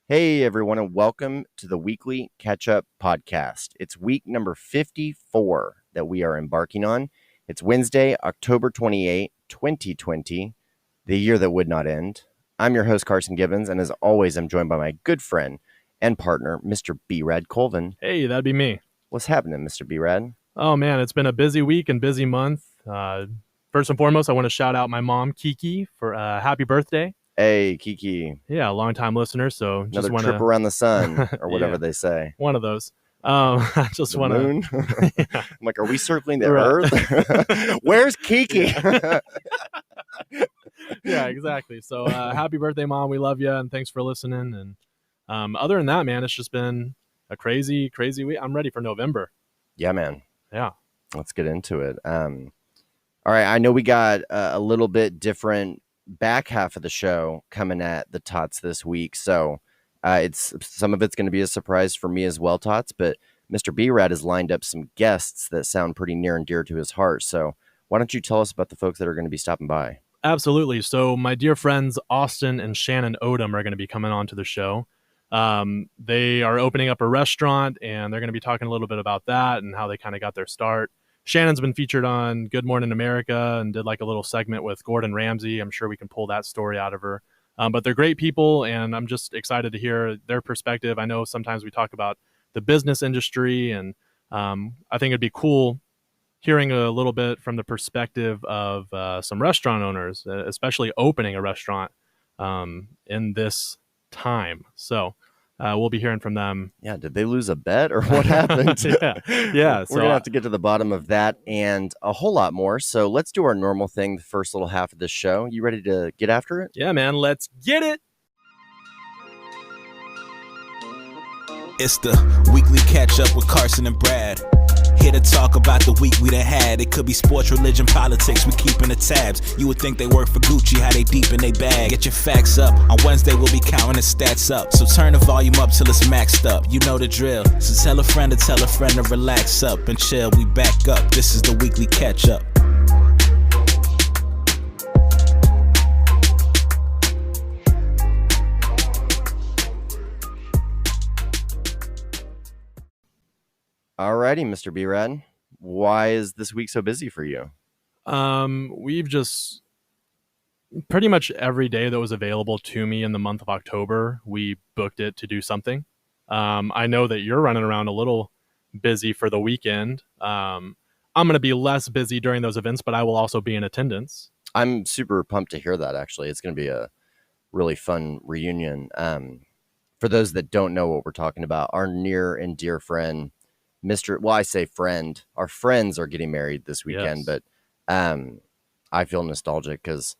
Hey, everyone, and welcome to the weekly catch-up podcast. It's week number 54 that we are embarking on. It's Wednesday, October 28, 2020, the year that would not end. I'm your host, Carson Gibbons, and as always, I'm joined by my good friend and partner, Mr. B-Rad Colvin. Hey, that'd be me. What's happening, Mr. B-Rad? Oh, man, it's been a busy week and busy month. First and foremost, I want to shout out my mom, Kiki, for happy birthday. Hey, Kiki. Yeah, long-time listener, so Another trip around the sun, or whatever they say. One of those. I just want to... Yeah. I'm like, are we circling the Earth? Where's Kiki? Yeah, exactly. So happy birthday, Mom. We love you, and thanks for listening. And other than that, man, it's just been a crazy week. I'm ready for November. Yeah, man. Yeah. Let's get into it. All right. I know we got a little bit different back half of the show coming at the Tots this week. So some of it's going to be a surprise for me as well, Tots. But Mr. B-Rad has lined up some guests that sound pretty near and dear to his heart. So why don't you tell us about the folks that are going to be stopping by? Absolutely. So my dear friends, Austin and Shannon Odom are going to be coming on to the show. They are opening up a restaurant, and they're going to be talking a little bit about that and how they kind of got their start. Shannon's been featured on Good Morning America and did like a little segment with Gordon Ramsay. I'm sure we can pull that story out of her. But they're great people, and I'm just excited to hear their perspective. I know sometimes we talk about the business industry, and I think it'd be cool hearing a little bit from the perspective of some restaurant owners, especially opening a restaurant in this time. So we'll be hearing from them. Yeah, did they lose a bet or what happened? Yeah. We're gonna have to get to the bottom of that and a whole lot more. So let's do our normal thing, the first little half of this show. You ready to get after it? Yeah, man, let's get it. It's the weekly catch up with Carson and Brad. Here to talk about the week we done had. It could be sports, religion, politics, we keeping the tabs. You would think they work for Gucci, how they deep in they bag. Get your facts up, on Wednesday we'll be counting the stats up. So turn the volume up till it's maxed up, you know the drill. So tell a friend to relax up and chill, we back up. This is the weekly catch up. Alrighty, Mr. B-Rad. Why is this week so busy for you? We've just pretty much every day that was available to me in the month of October, we booked it to do something. I know that you're running around a little busy for the weekend. I'm going to be less busy during those events, but I will also be in attendance. I'm super pumped to hear that, actually. It's going to be a really fun reunion. For those that don't know what we're talking about, our near and dear friend, I say friend. Our friends are getting married this weekend, yes. But I feel nostalgic because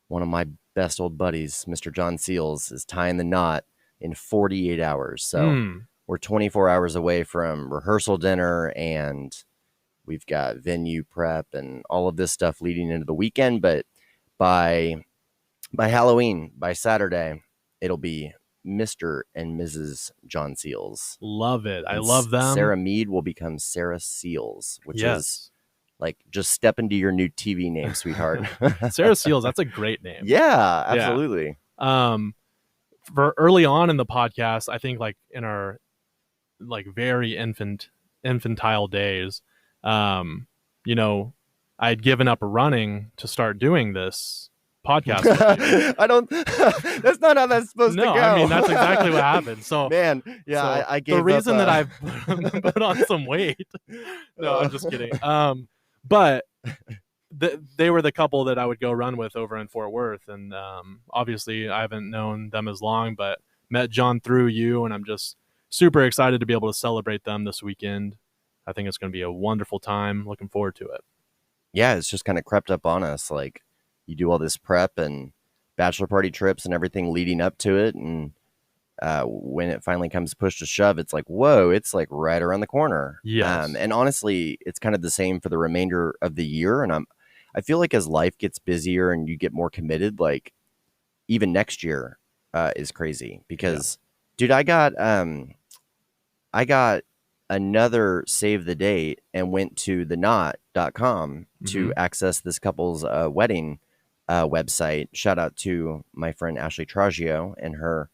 one of my best old buddies, Mr. Jon Seals, is tying the knot in 48 hours. So we're 24 hours away from rehearsal dinner, and we've got venue prep and all of this stuff leading into the weekend. But by Halloween, by Saturday, it'll be Mr. and Mrs. Jon Seals. Love it. I love them. Sarah Mead will become Sarah Seals, which is like just step into your new TV name, sweetheart. Sarah Seals, that's a great name. Yeah, absolutely. Yeah. For early on in the podcast, I think like in our like very infantile days, you know, I'd given up running to start doing this podcast. That's not how that's supposed to go. I mean, that's exactly what happened. So man, yeah, so I gave the reason up, that I've put on some weight. No, I'm just kidding. But they were the couple that I would go run with over in Fort Worth. And obviously I haven't known them as long, but met John through you. And I'm just super excited to be able to celebrate them this weekend. I think it's going to be a wonderful time. Looking forward to it. Yeah, it's just kind of crept up on us. Like you do all this prep and bachelor party trips and everything leading up to it. And when it finally comes push to shove, it's like, whoa, it's like right around the corner. Yes. And honestly, it's kind of the same for the remainder of the year. And I feel like as life gets busier and you get more committed, like even next year is crazy because dude, I got another save the date and went to thenot.com to access this couple's wedding website. Shout out to my friend Ashley Tragio and her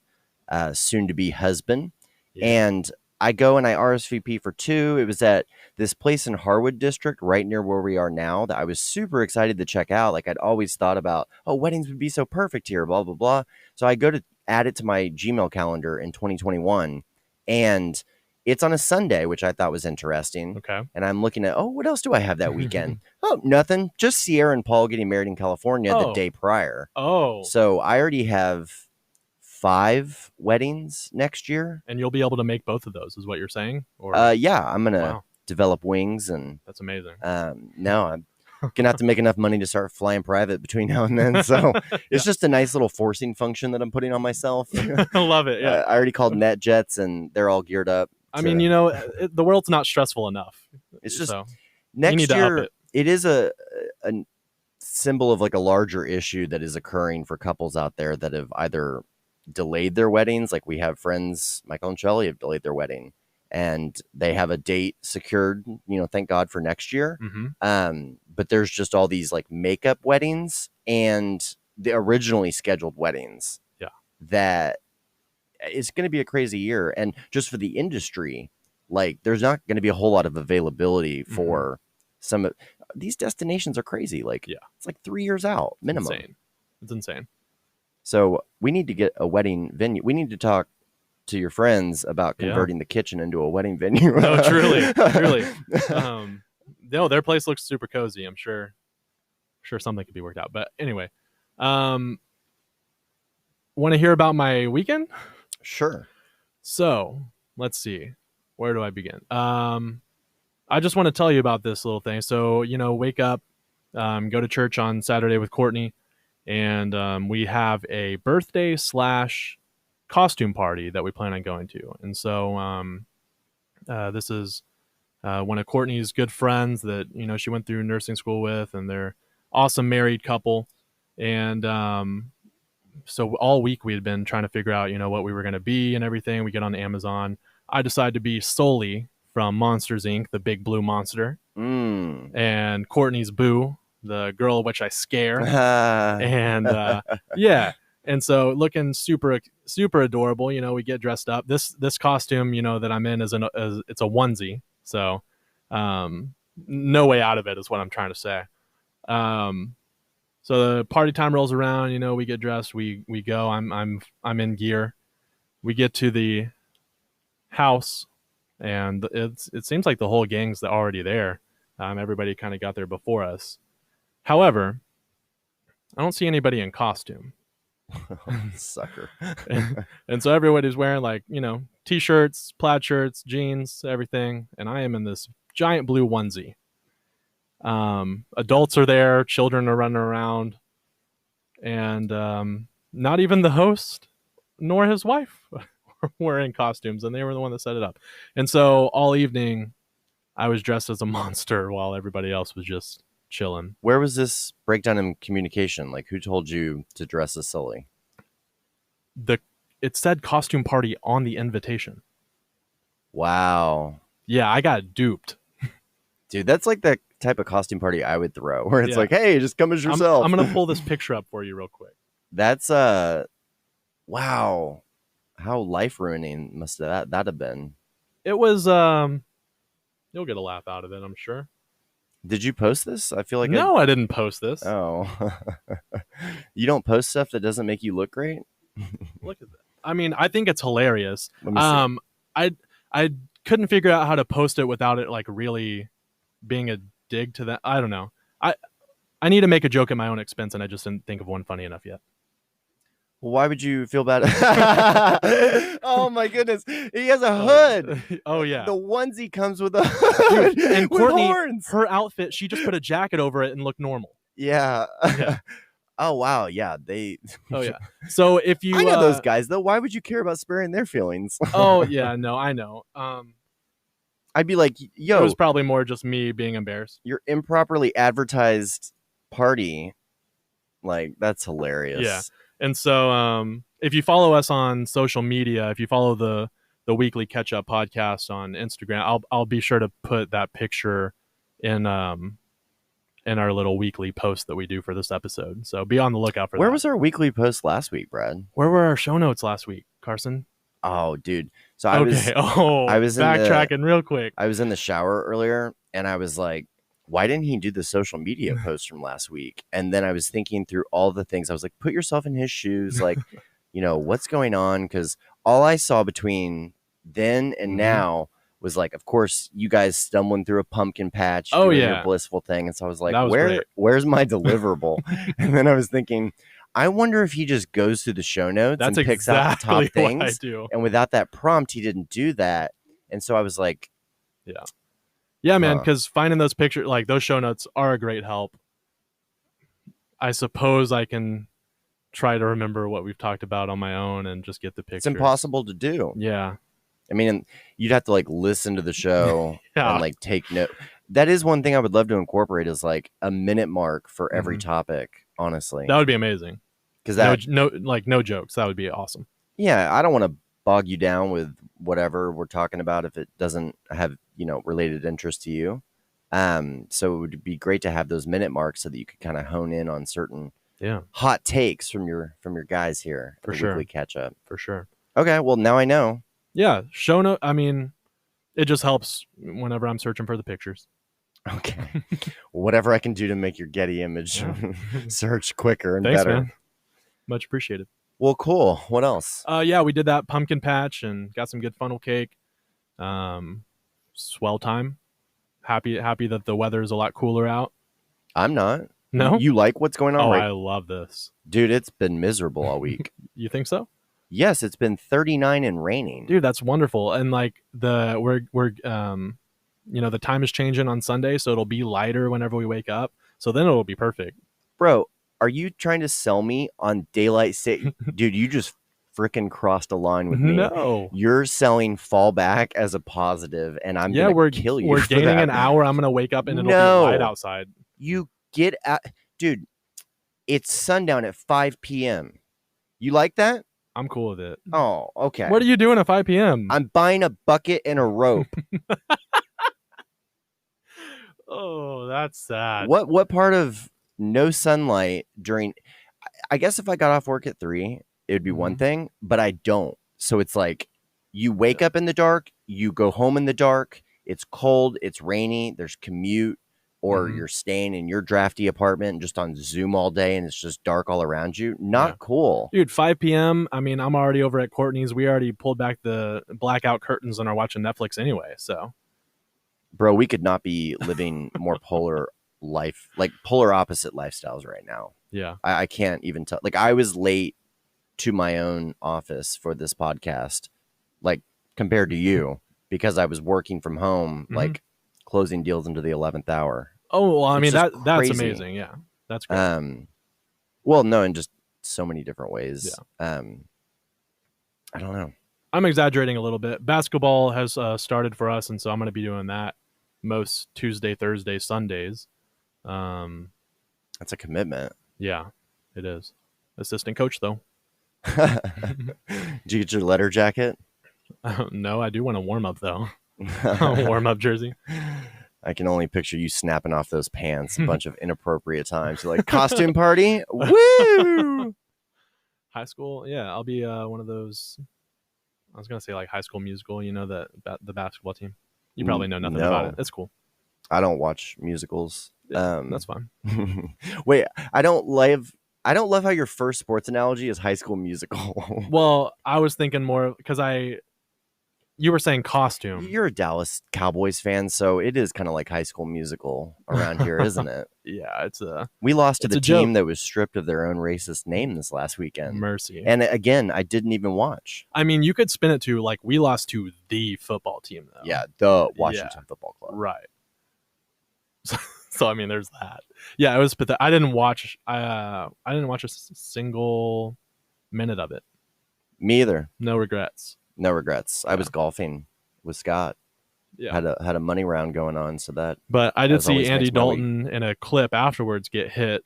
soon to be husband. Yeah. And I go and I RSVP for 2. It was at this place in Harwood District, right near where we are now, that I was super excited to check out. Like, I'd always thought about, oh, weddings would be so perfect here, blah, blah, blah. So I go to add it to my Gmail calendar in 2021, and it's on a Sunday, which I thought was interesting. Okay. And I'm looking at, oh, what else do I have that weekend? Oh, nothing. Just Sierra and Paul getting married in California the day prior. Oh. So I already have 5 weddings next year. And you'll be able to make both of those, is what you're saying? Or Yeah, I'm going to develop wings. And that's amazing. no, I'm going to have to make enough money to start flying private between now and then. So it's just a nice little forcing function that I'm putting on myself. I love it. Yeah. I already called NetJets, and they're all geared up. I mean, the world's not stressful enough. It's just so next year, it is a symbol of like a larger issue that is occurring for couples out there that have either delayed their weddings. Like, we have friends, Michael and Shelley, have delayed their wedding, and they have a date secured, thank God, for next year. Mm-hmm. But there's just all these like makeup weddings and the originally scheduled weddings. Yeah. That it's going to be a crazy year. And just for the industry, like, there's not going to be a whole lot of availability for some of these destinations. Are crazy. Like, it's like 3 years out minimum. It's insane. So we need to get a wedding venue. We need to talk to your friends about converting the kitchen into a wedding venue. No, truly. No, their place looks super cozy. I'm sure something could be worked out. But anyway, want to hear about my weekend? Sure. So let's see. Where do I begin? I just want to tell you about this little thing. So, wake up, go to church on Saturday with Courtney, and we have a birthday / costume party that we plan on going to. And so this is one of Courtney's good friends that, she went through nursing school with, and they're awesome married couple. And so all week we had been trying to figure out, what we were going to be and everything. We get on Amazon. I decided to be Sully from Monsters, Inc., the big blue monster. And Courtney's Boo, the girl which I scare. And and so looking super, super adorable. We get dressed up. This costume, that I'm in it's a onesie. So no way out of it is what I'm trying to say. So the party time rolls around, we get dressed, we go. I'm in gear. We get to the house, and it seems like the whole gang's already there. Everybody kind of got there before us. However, I don't see anybody in costume. Sucker. and so everybody's wearing like, t-shirts, plaid shirts, jeans, everything. And I am in this giant blue onesie. Adults are there, children are running around, and not even the host nor his wife were in costumes, and they were the one that set it up. And so all evening I was dressed as a monster while everybody else was just chilling. Where was this breakdown in communication? Like, who told you to dress as Sully? It said costume party on the invitation. Wow. Yeah, I got duped. Dude, that's like the type of costume party I would throw, where it's like, hey, just come as yourself. I'm gonna pull this picture up for you real quick. That's wow. How life ruining must that have been? It was you'll get a laugh out of it, I'm sure. Did you post this? I feel like no, I didn't post this. Oh. You don't post stuff that doesn't make you look great? Look at that. I mean, I think it's hilarious. Let me see. I couldn't figure out how to post it without it like really being a dig to that. I don't know. I need to make a joke at my own expense, and I just didn't think of one funny enough yet. Well, why would you feel bad? Oh my goodness, he has a hood. Oh yeah, the onesie comes with a hood. Dude, and Courtney, horns. Her outfit, she just put a jacket over it and looked normal. Yeah. Yeah. Oh wow, yeah. They. Oh yeah. So if you, I know those guys though. Why would you care about sparing their feelings? Oh yeah, no, I know. I'd be like, yo, it was probably more just me being embarrassed. Your improperly advertised party, like, that's hilarious. Yeah. And so if you follow us on social media, if you follow the Weekly Catch Up podcast on Instagram, I'll be sure to put that picture in our little weekly post that we do for this episode. So be on the lookout for that. Where was our weekly post last week, Brad? Where were our show notes last week? Carson. Oh, dude. So I was backtracking real quick. I was in the shower earlier, and I was like, why didn't he do the social media post from last week? And then I was thinking through all the things. I was like, put yourself in his shoes. Like, what's going on? Because all I saw between then and now was like, of course, you guys stumbling through a pumpkin patch, doing your blissful thing. And so I was like, where's my deliverable? And then I was thinking, I wonder if he just goes through the show notes and picks out the top things. I do. And without that prompt, he didn't do that. And so I was like, yeah, man, because finding those pictures, like those show notes are a great help. I suppose I can try to remember what we've talked about on my own and just get the pictures. It's impossible to do. Yeah. I mean, you'd have to like listen to the show and like take note. That is one thing I would love to incorporate is like a minute mark for every topic, honestly. That would be amazing. Because that no jokes. That would be awesome. Yeah, I don't want to bog you down with whatever we're talking about if it doesn't have, related interest to you. So it would be great to have those minute marks so that you could kind of hone in on certain hot takes from your guys here. For sure. Weekly catch up. For sure. Okay, well now I know. Yeah, show note. I mean, it just helps whenever I'm searching for the pictures. Okay. Whatever I can do to make your Getty image search quicker and better. Man. Much appreciated. Well, cool. What else? We did that pumpkin patch and got some good funnel cake. Swell time. Happy that the weather is a lot cooler out. I'm not. No? You like what's going on? I love this. Dude, it's been miserable all week. You think so? Yes, it's been 39 and raining. Dude, that's wonderful. And like the time is changing on Sunday, so it'll be lighter whenever we wake up. So then it'll be perfect. Bro, are you trying to sell me on daylight saving? Dude, you just freaking crossed a line with me. No. You're selling fallback as a positive, and I'm going to kill you. We're gaining an hour. I'm going to wake up and it'll be light outside. You get out. Dude, it's sundown at 5 p.m. You like that? I'm cool with it. Oh, okay. What are you doing at 5 p.m.? I'm buying a bucket and a rope. Oh, that's sad. What part of no sunlight during... I guess if I got off work at 3, it would be one thing, but I don't. So it's like you wake up in the dark, you go home in the dark, it's cold, it's rainy, there's commute, or you're staying in your drafty apartment just on Zoom all day and it's just dark all around you. Not cool. Dude, 5 p.m. I mean, I'm already over at Courtney's. We already pulled back the blackout curtains and are watching Netflix anyway. So, bro, we could not be living more polar opposite lifestyles right now. Yeah. I can't even tell. Like, I was late to my own office for this podcast, like compared to you, because I was working from home, like closing deals into the 11th hour. Oh, well, I mean, that's crazy. amazing. Yeah, that's great. Well, no, in just so many different ways. Yeah. I don't know. I'm exaggerating a little bit. Basketball has started for us, and so I'm going to be doing that most Tuesday, Thursday, Sundays. That's a commitment. Yeah, it is. Assistant coach, though. Did you get your letter jacket? No, I do want a warm-up, though. A warm-up jersey. I can only picture you snapping off those pants a bunch of inappropriate times. You're like, costume party? Woo! High school? Yeah, I'll be one of those. I was going to say like High School Musical, the basketball team. You probably know nothing about it. It's cool. I don't watch musicals. That's fine. Wait, I don't love how your first sports analogy is High School Musical. Well, I was thinking more because you were saying costume. You're a Dallas Cowboys fan, so it is kind of like High School Musical around here, isn't it? Yeah, we lost to the team joke that was stripped of their own racist name this last weekend. Mercy. And again, I didn't even watch. I mean, you could spin it to like we lost to the football team, though. Yeah, the Washington Football Club. Right. So I mean, there's that. Yeah, it was pathetic. I didn't watch a single minute of it. Me either. No regrets. No regrets. I was golfing with Scott. Yeah, had a money round going on, so that. But I did see Andy Dalton in a clip afterwards get hit,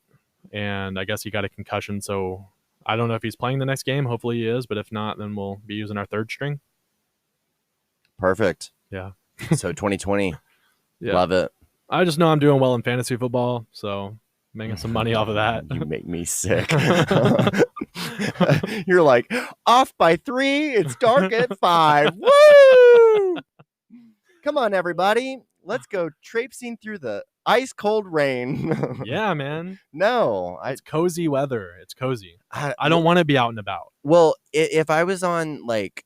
and I guess he got a concussion. So I don't know if he's playing the next game. Hopefully he is, but if not, then we'll be using our third string. Perfect. Yeah. So 2020. Love it. I just know I'm doing well in fantasy football, so making some money off of that. You make me sick. You're like, off by 3. It's dark at 5. Woo! Come on, everybody. Let's go traipsing through the ice cold rain. Yeah, man. No, It's cozy weather. It's cozy. I I don't want to be out and about. Well, if I was on like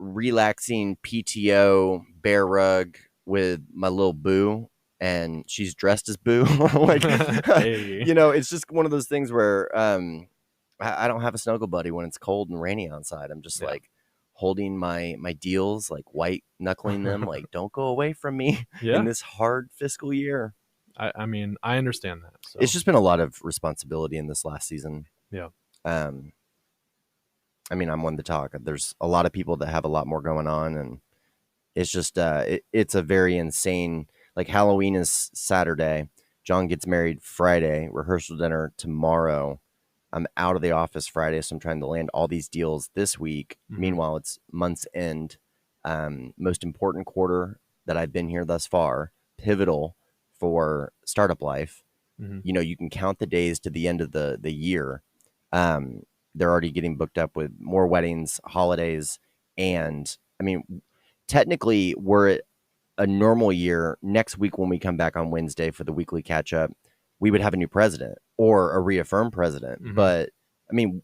relaxing PTO bear rug with my little boo and she's dressed as Boo, like, Hey. it's just one of those things where I don't have a snuggle buddy when it's cold and rainy outside. I'm just like holding my deals, like white knuckling them, like, don't go away from me in this hard fiscal year. I mean, I understand that. So. It's just been a lot of responsibility in this last season. Yeah. I mean, I'm one to talk. There's a lot of people that have a lot more going on, and it's just it's a very insane. Like, Halloween is Saturday. Jon gets married Friday. Rehearsal dinner tomorrow. I'm out of the office Friday, so I'm trying to land all these deals this week. Mm-hmm. Meanwhile, it's month's end. Most important quarter that I've been here thus far. Pivotal for startup life. Mm-hmm. You can count the days to the end of the year. They're already getting booked up with more weddings, holidays, and I mean, technically, we're at a normal year. Next week, when we come back on Wednesday for the weekly catch up, we would have a new president or a reaffirmed president. Mm-hmm. But I mean,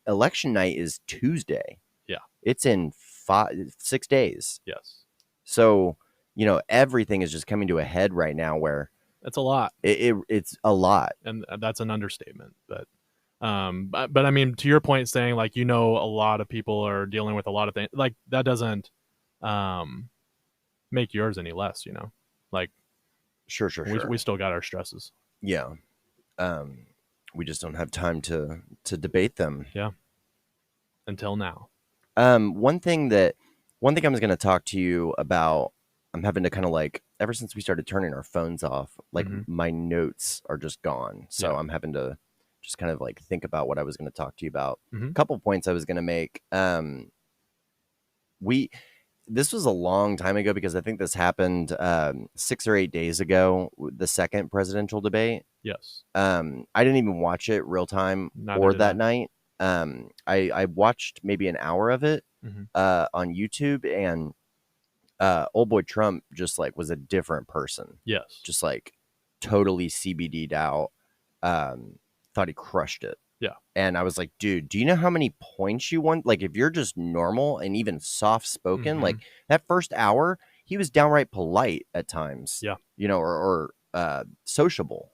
election night is Tuesday. Yeah, it's in 6 days. Yes. So everything is just coming to a head right now. Where it's a lot. It's a lot, and that's an understatement. But I mean, to your point, saying like a lot of people are dealing with a lot of things, like that doesn't make yours any less. Like sure. We still got our stresses. Yeah. We just don't have time to debate them. Yeah. Until now. One thing I was going to talk to you about, I'm having to kind of like, ever since we started turning our phones off, like my notes are just gone. So I'm having to just kind of like think about what I was going to talk to you about. A couple points I was going to make. This was a long time ago because I think this happened 6 or 8 days ago, the second presidential debate. Yes. I didn't even watch it real time or that night. I watched maybe an hour of it on YouTube, and old boy Trump just like was a different person. Yes. Just like totally CBD'd out. Thought he crushed it. Yeah. And I was like, dude, do you know how many points you won? Like, if you're just normal and even soft spoken, like that first hour, he was downright polite at times. Yeah. Or sociable.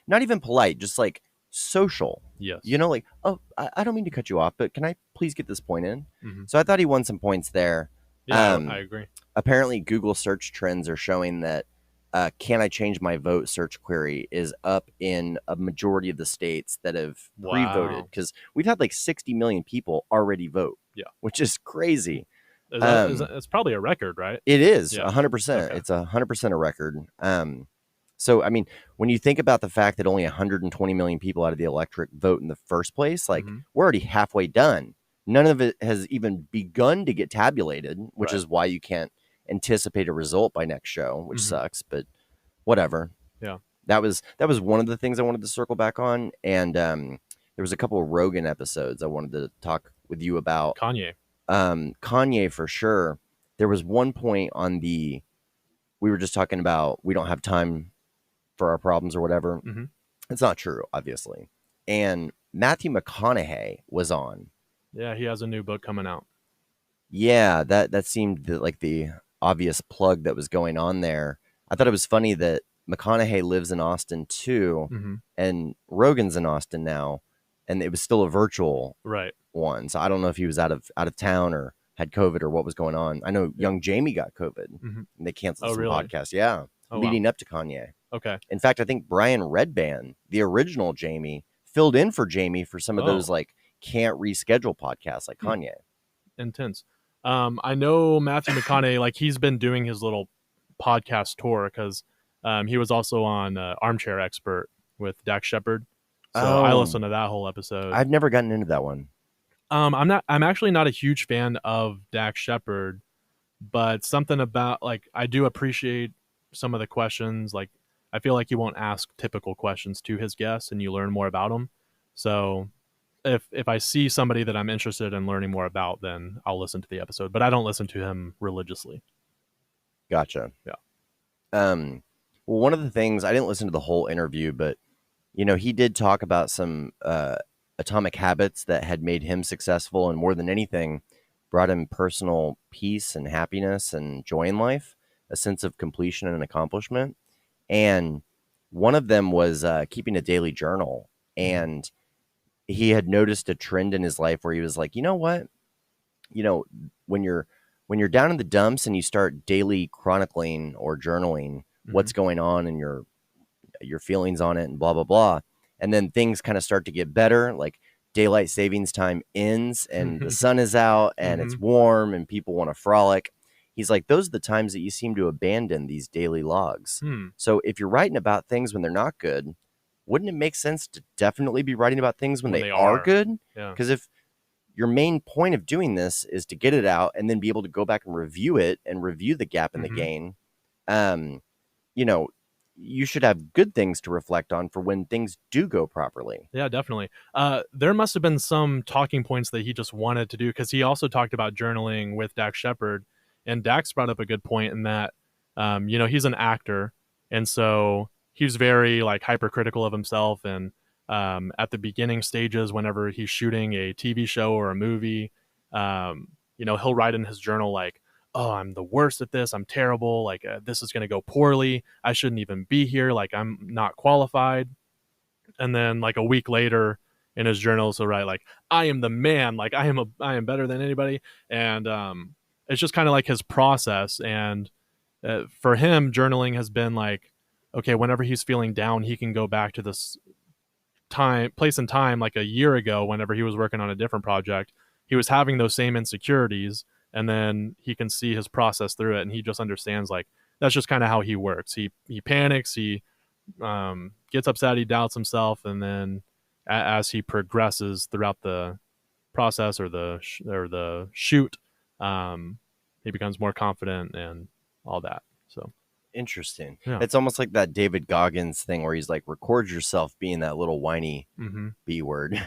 Not even polite, just like social. Yes. Like, oh, I don't mean to cut you off, but can I please get this point in? So I thought he won some points there. Yeah, I agree. Apparently, Google search trends are showing that can I change my vote search query is up in a majority of the states that have pre-voted, because we've had like 60 million people already vote. Yeah. Which is crazy. It's probably a record, right? It is 100%. Okay. It's 100% a record. So, I mean, when you think about the fact that only 120 million people out of the electorate vote in the first place, like we're already halfway done. None of it has even begun to get tabulated, which is why you can't anticipate a result by next show, which sucks, but whatever. Yeah. That was one of the things I wanted to circle back on. And there was a couple of Rogan episodes I wanted to talk with you about. Kanye for sure. There was one point we were just talking about, we don't have time for our problems or whatever. It's not true, obviously. And Matthew McConaughey was on. Yeah, he has a new book coming out. Yeah, that seemed like the obvious plug that was going on there. I thought it was funny that McConaughey lives in Austin too, and Rogan's in Austin now, and it was still a virtual one. So I don't know if he was out of town or had COVID or what was going on. I know young Jamie got COVID, and they canceled some podcasts. Yeah, leading up to Kanye. Okay. In fact, I think Brian Redband, the original Jamie, filled in for Jamie for some of those like can't reschedule podcasts like Kanye. Intense. I know Matthew McConaughey, like he's been doing his little podcast tour because he was also on Armchair Expert with Dax Shepard. So I listened to that whole episode. I've never gotten into that one. I'm actually not a huge fan of Dax Shepard, but something about like I do appreciate some of the questions. Like I feel like he won't ask typical questions to his guests, and you learn more about them. So if I see somebody that I'm interested in learning more about, then I'll listen to the episode. But I don't listen to him religiously. Gotcha. Yeah. Well, one of the things, I didn't listen to the whole interview, but he did talk about some atomic habits that had made him successful, and more than anything, brought him personal peace and happiness and joy in life, a sense of completion and accomplishment. And one of them was keeping a daily journal. And he had noticed a trend in his life where he was like, you know what? When you're down in the dumps and you start daily chronicling or journaling what's going on and your feelings on it and blah, blah, blah. And then things kind of start to get better, like daylight savings time ends and the sun is out and it's warm and people want to frolic. He's like, those are the times that you seem to abandon these daily logs. So if you're writing about things when they're not good, wouldn't it make sense to definitely be writing about things when they are good? Because if your main point of doing this is to get it out and then be able to go back and review it and review the gap in the gain, you should have good things to reflect on for when things do go properly. Yeah, definitely. There must have been some talking points that he just wanted to do, because he also talked about journaling with Dax Shepard, and Dax brought up a good point in that, he's an actor, and so he's very like hypercritical of himself. And at the beginning stages, whenever he's shooting a TV show or a movie, he'll write in his journal like, oh, I'm the worst at this. I'm terrible. Like, this is going to go poorly. I shouldn't even be here. Like, I'm not qualified. And then like a week later in his journals, he'll write like, I am the man. Like, I am better than anybody. And it's just kind of like his process. And for him, journaling has been like, okay, whenever he's feeling down, he can go back to this place and time, like a year ago, whenever he was working on a different project. He was having those same insecurities, and then he can see his process through it, and he just understands like that's just kind of how he works. He panics, he gets upset, he doubts himself, and then as he progresses throughout the process or the shoot, he becomes more confident and all that. So interesting. Yeah. It's almost like that David Goggins thing where he's like, record yourself being that little whiny B word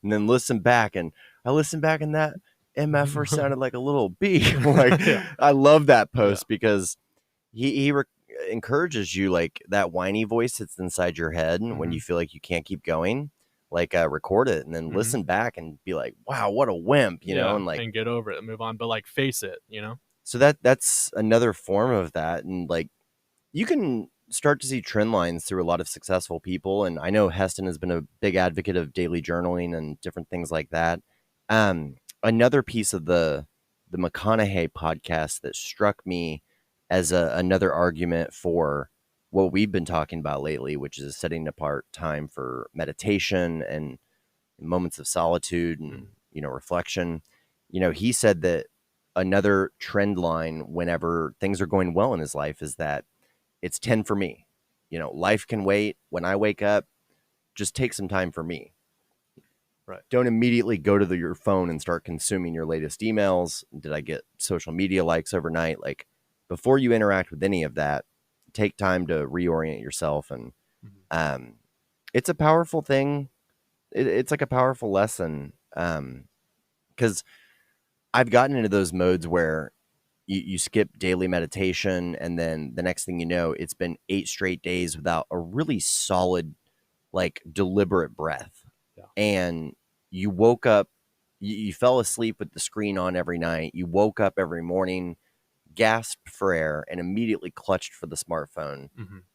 and then listen back. And I listened back and that MFer sounded like a little B. Like, I love that post because he encourages you, like that whiny voice that's inside your head. And when you feel like you can't keep going, like record it and then listen back and be like, wow, what a wimp, you know, and like, and get over it and move on, but like face it, So that's another form of that. And like, you can start to see trend lines through a lot of successful people. And I know Heston has been a big advocate of daily journaling and different things like that. Another piece of the McConaughey podcast that struck me as another argument for what we've been talking about lately, which is setting apart time for meditation and moments of solitude and, reflection. He said that another trend line whenever things are going well in his life is that it's 10 for me. Life can wait. When I wake up, just take some time for me. Right. Don't immediately go to your phone and start consuming your latest emails. Did I get social media likes overnight? Like, before you interact with any of that, take time to reorient yourself. And it's a powerful thing. It's like a powerful lesson. Because I've gotten into those modes where you skip daily meditation, and then the next thing you know, it's been 8 straight days without a really solid, like, deliberate breath. Yeah. And you woke up, you fell asleep with the screen on every night. You woke up every morning, gasped for air, and immediately clutched for the smartphone.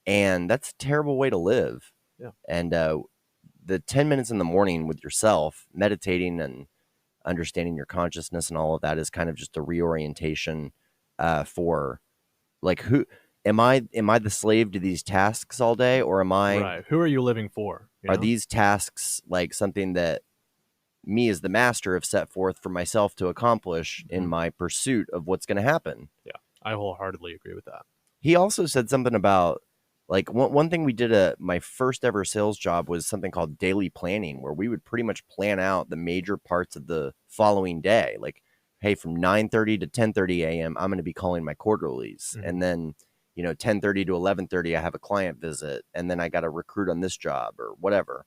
And that's a terrible way to live. Yeah. And the 10 minutes in the morning with yourself, meditating and understanding your consciousness and all of that is kind of just a reorientation for, like, who am I the slave to these tasks all day, or am I right? Who are you living for? Are these tasks like something that me as the master have set forth for myself to accomplish in my pursuit of what's going to happen? Yeah, I wholeheartedly agree with that. He also said something about, like, one thing we did at my first ever sales job was something called daily planning, where we would pretty much plan out the major parts of the following day. Like, hey, from 9:30 to 10:30 a.m., I'm going to be calling my quarterlies. And then 10:30 to 11:30, I have a client visit, and then I got to recruit on this job or whatever.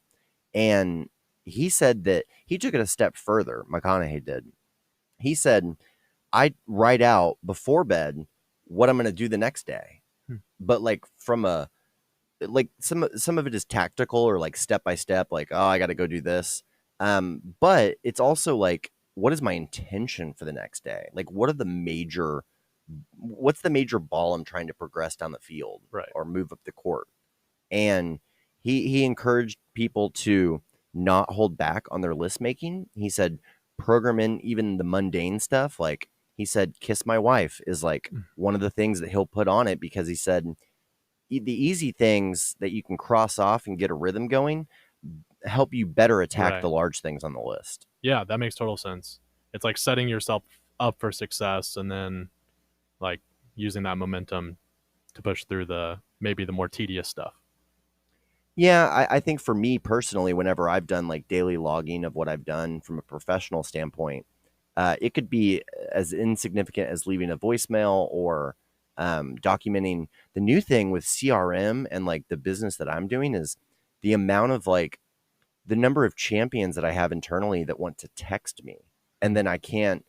And he said that he took it a step further. McConaughey did. He said, I write out before bed what I'm going to do the next day. But like from a, like some of it is tactical or like step by step, like, oh, I got to go do this. But it's also like, what is my intention for the next day? Like, what's the major ball I'm trying to progress down the field or move up the court? And he encouraged people to not hold back on their list making. He said, program in even the mundane stuff. Like he said, kiss my wife is like one of the things that he'll put on it, because he said the easy things that you can cross off and get a rhythm going help you better attack the large things on the list. Yeah, that makes total sense. It's like setting yourself up for success and then like using that momentum to push through maybe the more tedious stuff. Yeah, I think for me personally, whenever I've done like daily logging of what I've done from a professional standpoint, it could be as insignificant as leaving a voicemail or documenting. The new thing with CRM and like the business that I'm doing is the amount of like the number of champions that I have internally that want to text me, and then I can't.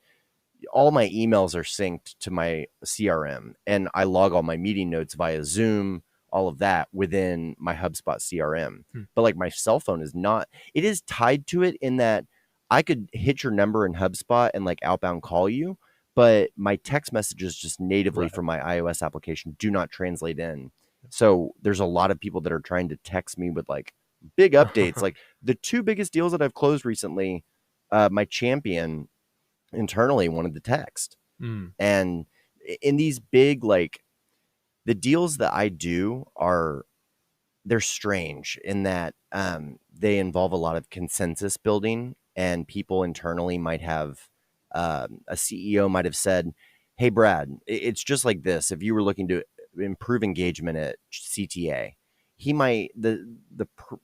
All my emails are synced to my CRM, and I log all my meeting notes via Zoom, all of that within my HubSpot CRM. But like my cell phone is not, it is tied to it in that I could hit your number in HubSpot and like outbound call you, but my text messages just natively from my iOS application do not translate in. So there's a lot of people that are trying to text me with like big updates. Like the two biggest deals that I've closed recently, my champion internally wanted to text. And in these big, like the deals that I do they're strange in that they involve a lot of consensus building, and people internally might have a CEO might have said, hey Brad, it's just like this. If you were looking to improve engagement at CTA, he might, the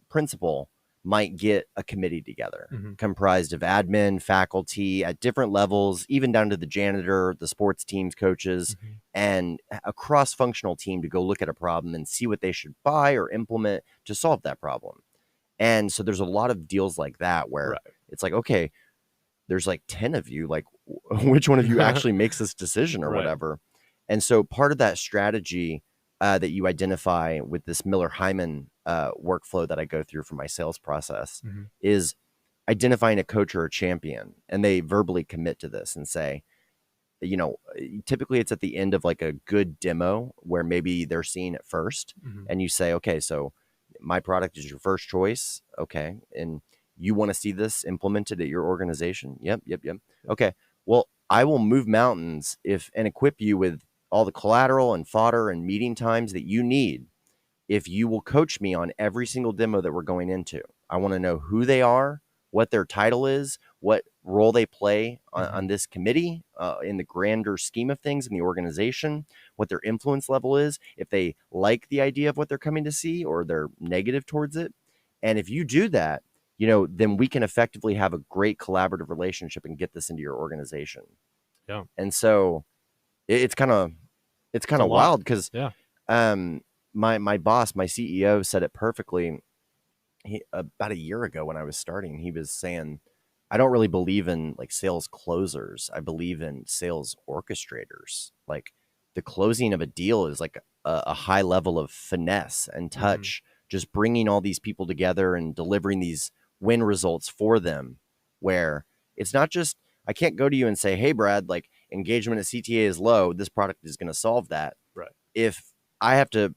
principal might get a committee together comprised of admin, faculty at different levels, even down to the janitor, the sports teams, coaches, and a cross-functional team to go look at a problem and see what they should buy or implement to solve that problem. And so there's a lot of deals like that where it's like, okay, there's like 10 of you, like which one of you actually makes this decision or whatever. And so part of that strategy that you identify with this Miller-Hyman workflow that I go through for my sales process is identifying a coach or a champion, and they verbally commit to this and say, typically it's at the end of like a good demo where maybe they're seeing it first, and you say, okay, so my product is your first choice. Okay. And you want to see this implemented at your organization? Yep. Okay. Well, I will move mountains and equip you with all the collateral and fodder and meeting times that you need if you will coach me on every single demo that we're going into. I want to know who they are, what their title is, what role they play on this committee in the grander scheme of things in the organization, what their influence level is, if they like the idea of what they're coming to see or they're negative towards it. And if you do that, then we can effectively have a great collaborative relationship and get this into your organization. Yeah. And so it's kind of wild because my boss, my CEO, said it perfectly. About a year ago when I was starting, he was saying, I don't really believe in like sales closers. I believe in sales orchestrators. Like the closing of a deal is like a high level of finesse and touch, just bringing all these people together and delivering these win results for them, where it's not just, I can't go to you and say, hey Brad, like engagement at CTA is low, this product is going to solve that. Right. If I have to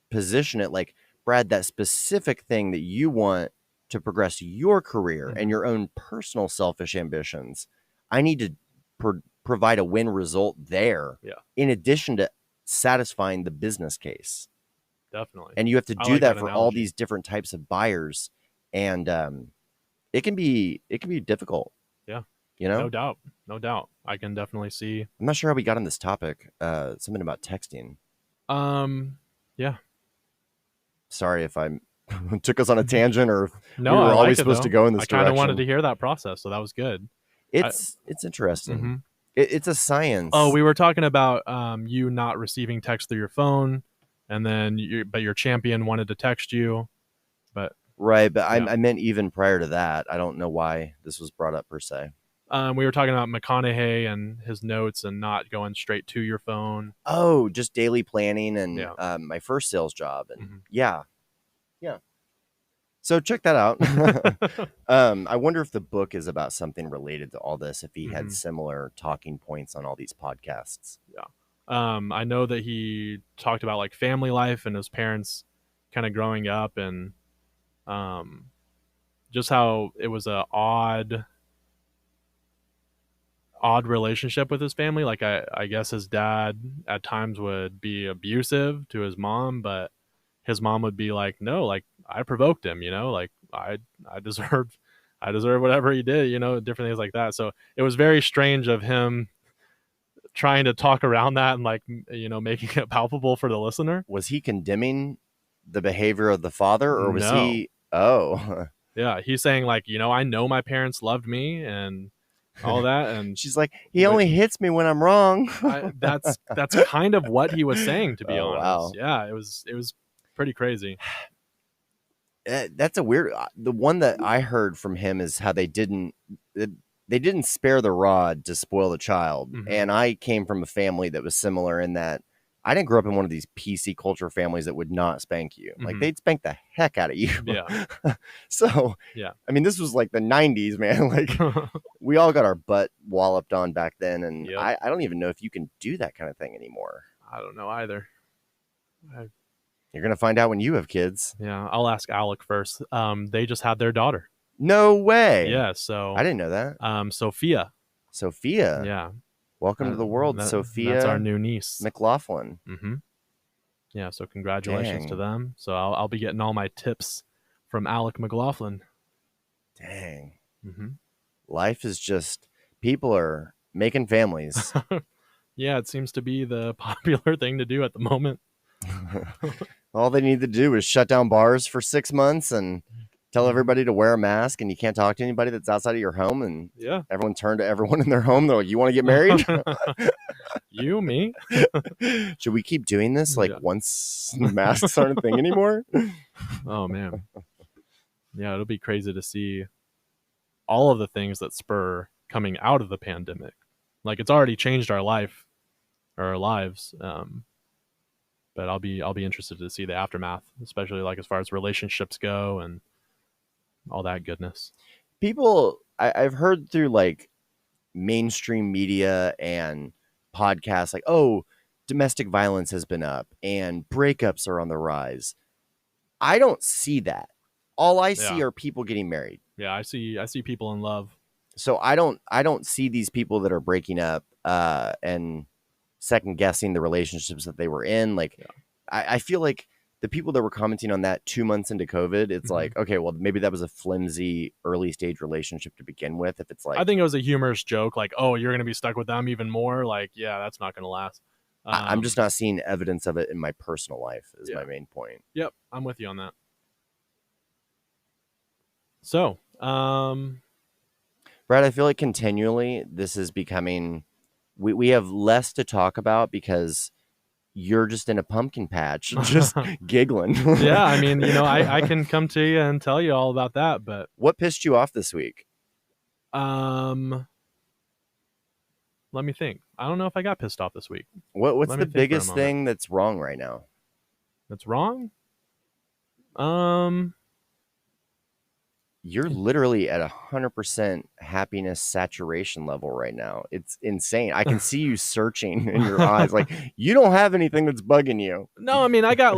position it like, Brad, that specific thing that you want to progress your career and your own personal selfish ambitions, I need to provide a win result there in addition to satisfying the business case. Definitely. And you have to do that for all these different types of buyers. And it can be difficult. Yeah. No doubt. I can definitely see. I'm not sure how we got on this topic. Something about texting. Yeah. Sorry if I took us on a tangent or no, we were always like supposed to go in this direction. I kind of wanted to hear that process, so that was good. It's interesting. It's a science. Oh, we were talking about you not receiving text through your phone and then your champion wanted to text you, but Right, but yeah. I meant even prior to that. I don't know why this was brought up per se. We were talking about McConaughey and his notes and not going straight to your phone. Oh, just daily planning and Yeah. my first sales job. And Mhm. yeah. So check that out. I wonder if the book is about something related to all this, if he had Mhm. similar talking points on all these podcasts. I know that he talked about like family life and his parents kind of growing up, and just how it was a odd relationship with his family. Like I guess his dad at times would be abusive to his mom, but his mom would be like, no, like I provoked him, like I deserve whatever he did, different things like that. So it was very strange of him trying to talk around that and like, making it palpable for the listener. Was he condemning the behavior of the father, or was No. he? Oh, Yeah, he's saying like, I know my parents loved me and all that, and she's like, he only hits me when I'm wrong. that's kind of what he was saying, to be honest. Wow. Yeah, it was pretty crazy. That's a weird. The one that I heard from him is how they didn't spare the rod to spoil the child. Mhm. And I came from a family that was similar in that I didn't grow up in one of these PC culture families that would not spank you. Like Mhm. they'd spank the heck out of you. Yeah. So, Yeah. I mean, this was like the 90s, man. Like we all got our butt walloped on back then. And Yep. I don't even know if you can do that kind of thing anymore. I don't know either. You're going to find out when you have kids. Yeah, I'll ask Alec first. They just had their daughter. No way. Yeah, so I didn't know that. Sophia. Sophia. Yeah. Welcome to the world, Sophia. That's our new niece. McLaughlin. Mm-hmm. Yeah, so congratulations Dang. to them. So I'll be getting all my tips from Alec McLaughlin. Dang. Mm-hmm. Life is just, people are making families. Yeah, it seems to be the popular thing to do at the moment. All they need to do is shut down bars for 6 months and tell everybody to wear a mask, and you can't talk to anybody that's outside of your home, and Yeah. everyone turn to everyone in their home. They're like, you want to get married? You, me? Should we keep doing this like Yeah. once masks aren't a thing anymore? Oh, man. Yeah, it'll be crazy to see all of the things that spur coming out of the pandemic. Like, it's already changed our life or our lives. But I'll be interested to see the aftermath, especially like as far as relationships go and all that goodness. People, I've heard through like mainstream media and podcasts, like, oh, domestic violence has been up and breakups are on the rise. I don't see that. All I see are people getting married. Yeah, I see people in love. So I don't see these people that are breaking up and second guessing the relationships that they were in. Like, I feel like the people that were commenting on that 2 months into COVID, it's like, okay, well, maybe that was a flimsy early stage relationship to begin with. If it's like, I think it was a humorous joke, like, oh, you're going to be stuck with them even more. Like, yeah, that's not going to last. I'm just not seeing evidence of it in my personal life is my main point. Yep. I'm with you on that. So, Brad, I feel like continually this is becoming, we have less to talk about because you're just in a pumpkin patch, just giggling. Yeah, I mean, I can come to you and tell you all about that, but what pissed you off this week? Let me think. I don't know if I got pissed off this week. What's the biggest thing that's wrong right now? That's wrong? You're literally at 100% happiness saturation level right now. It's insane. I can see you searching in your eyes. Like, you don't have anything that's bugging you. No, I mean, I got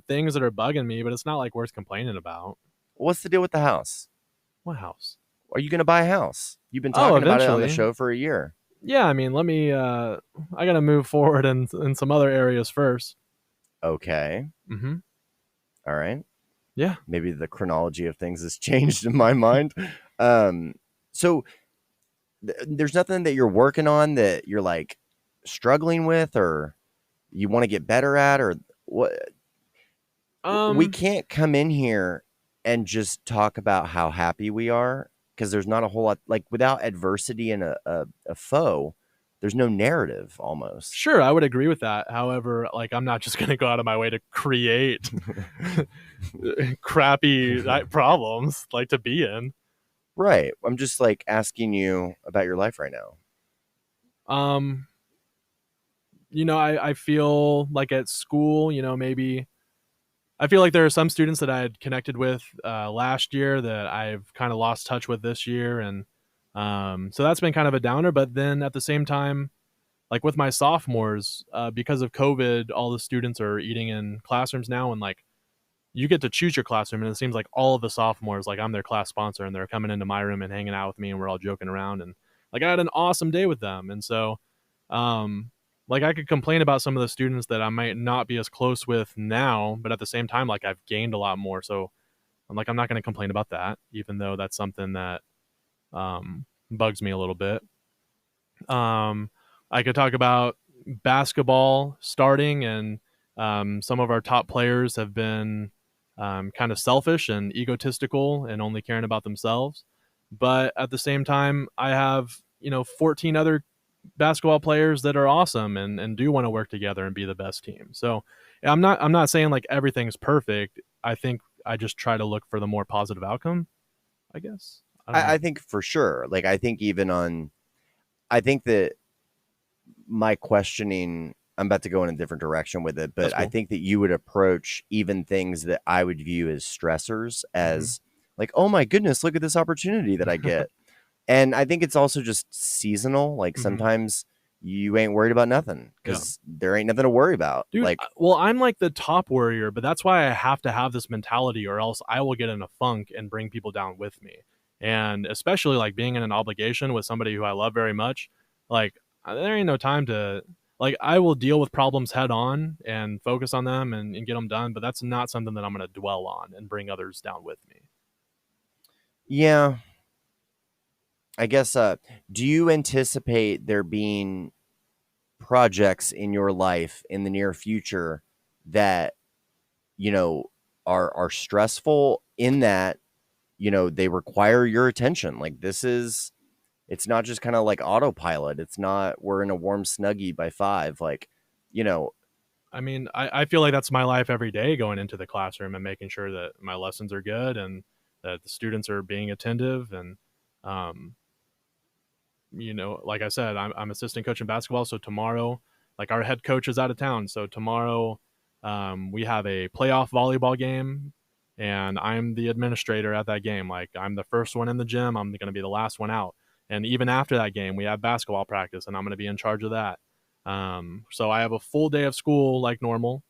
things that are bugging me, but it's not like worth complaining about. What's the deal with the house? What house? Are you going to buy a house? You've been talking about it on the show for a year. Yeah, I mean, I got to move forward in some other areas first. Okay. Mm-hmm. All right. Yeah. Maybe the chronology of things has changed in my mind. So there's nothing that you're working on that you're like struggling with or you want to get better at, or what? We can't come in here and just talk about how happy we are, because there's not a whole lot, like, without adversity and a foe, there's no narrative almost. Sure, I would agree with that. However, like I'm not just going to go out of my way to create crappy problems like to be in. Right. I'm just like asking you about your life right now. I feel like at school, maybe I feel like there are some students that I had connected with last year that I've kind of lost touch with this year. And so that's been kind of a downer. But then at the same time, like with my sophomores, because of COVID, all the students are eating in classrooms now. And like you get to choose your classroom. And it seems like all of the sophomores, like I'm their class sponsor and they're coming into my room and hanging out with me and we're all joking around. And like I had an awesome day with them. And so, like I could complain about some of the students that I might not be as close with now, but at the same time, like I've gained a lot more. So I'm not going to complain about that, even though that's something that bugs me a little bit. I could talk about basketball starting, and some of our top players have been kind of selfish and egotistical and only caring about themselves. But at the same time, I have 14 other basketball players that are awesome and do want to work together and be the best team. So I'm not saying like everything's perfect. I think I just try to look for the more positive outcome, I guess. I think for sure. Like I think that my questioning, I'm about to go in a different direction with it, but cool. I think that you would approach even things that I would view as stressors as like, oh my goodness, look at this opportunity that I get. And I think it's also just seasonal. Like sometimes you ain't worried about nothing because there ain't nothing to worry about. Dude, like, well, I'm like the top worrier, but that's why I have to have this mentality or else I will get in a funk and bring people down with me. And especially like being in an obligation with somebody who I love very much, like there ain't no time to like, I will deal with problems head on and focus on them and get them done. But that's not something that I'm going to dwell on and bring others down with me. Yeah. I guess, do you anticipate there being projects in your life in the near future that, are stressful in that, they require your attention? Like it's not just kind of like autopilot. It's not, we're in a warm snuggie by 5. Like, I mean, I feel like that's my life every day, going into the classroom and making sure that my lessons are good and that the students are being attentive. And, like I said, I'm assistant coach in basketball. So tomorrow, like our head coach is out of town. So tomorrow we have a playoff volleyball game and I'm the administrator at that game. Like I'm the first one in the gym. I'm going to be the last one out. And even after that game, we have basketball practice and I'm going to be in charge of that. So I have a full day of school like normal,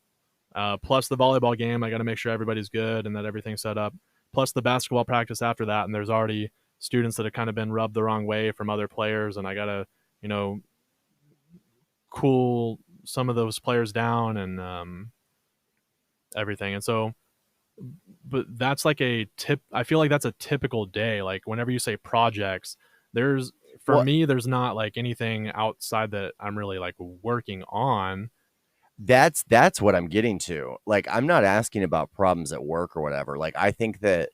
plus the volleyball game. I got to make sure everybody's good and that everything's set up, plus the basketball practice after that. And there's already students that have kind of been rubbed the wrong way from other players. And I got to, cool some of those players down and everything. And so, but that's like I feel like that's a typical day. Like whenever you say projects, there's not like anything outside that I'm really like working on. That's what I'm getting to. Like, I'm not asking about problems at work or whatever. Like, I think that,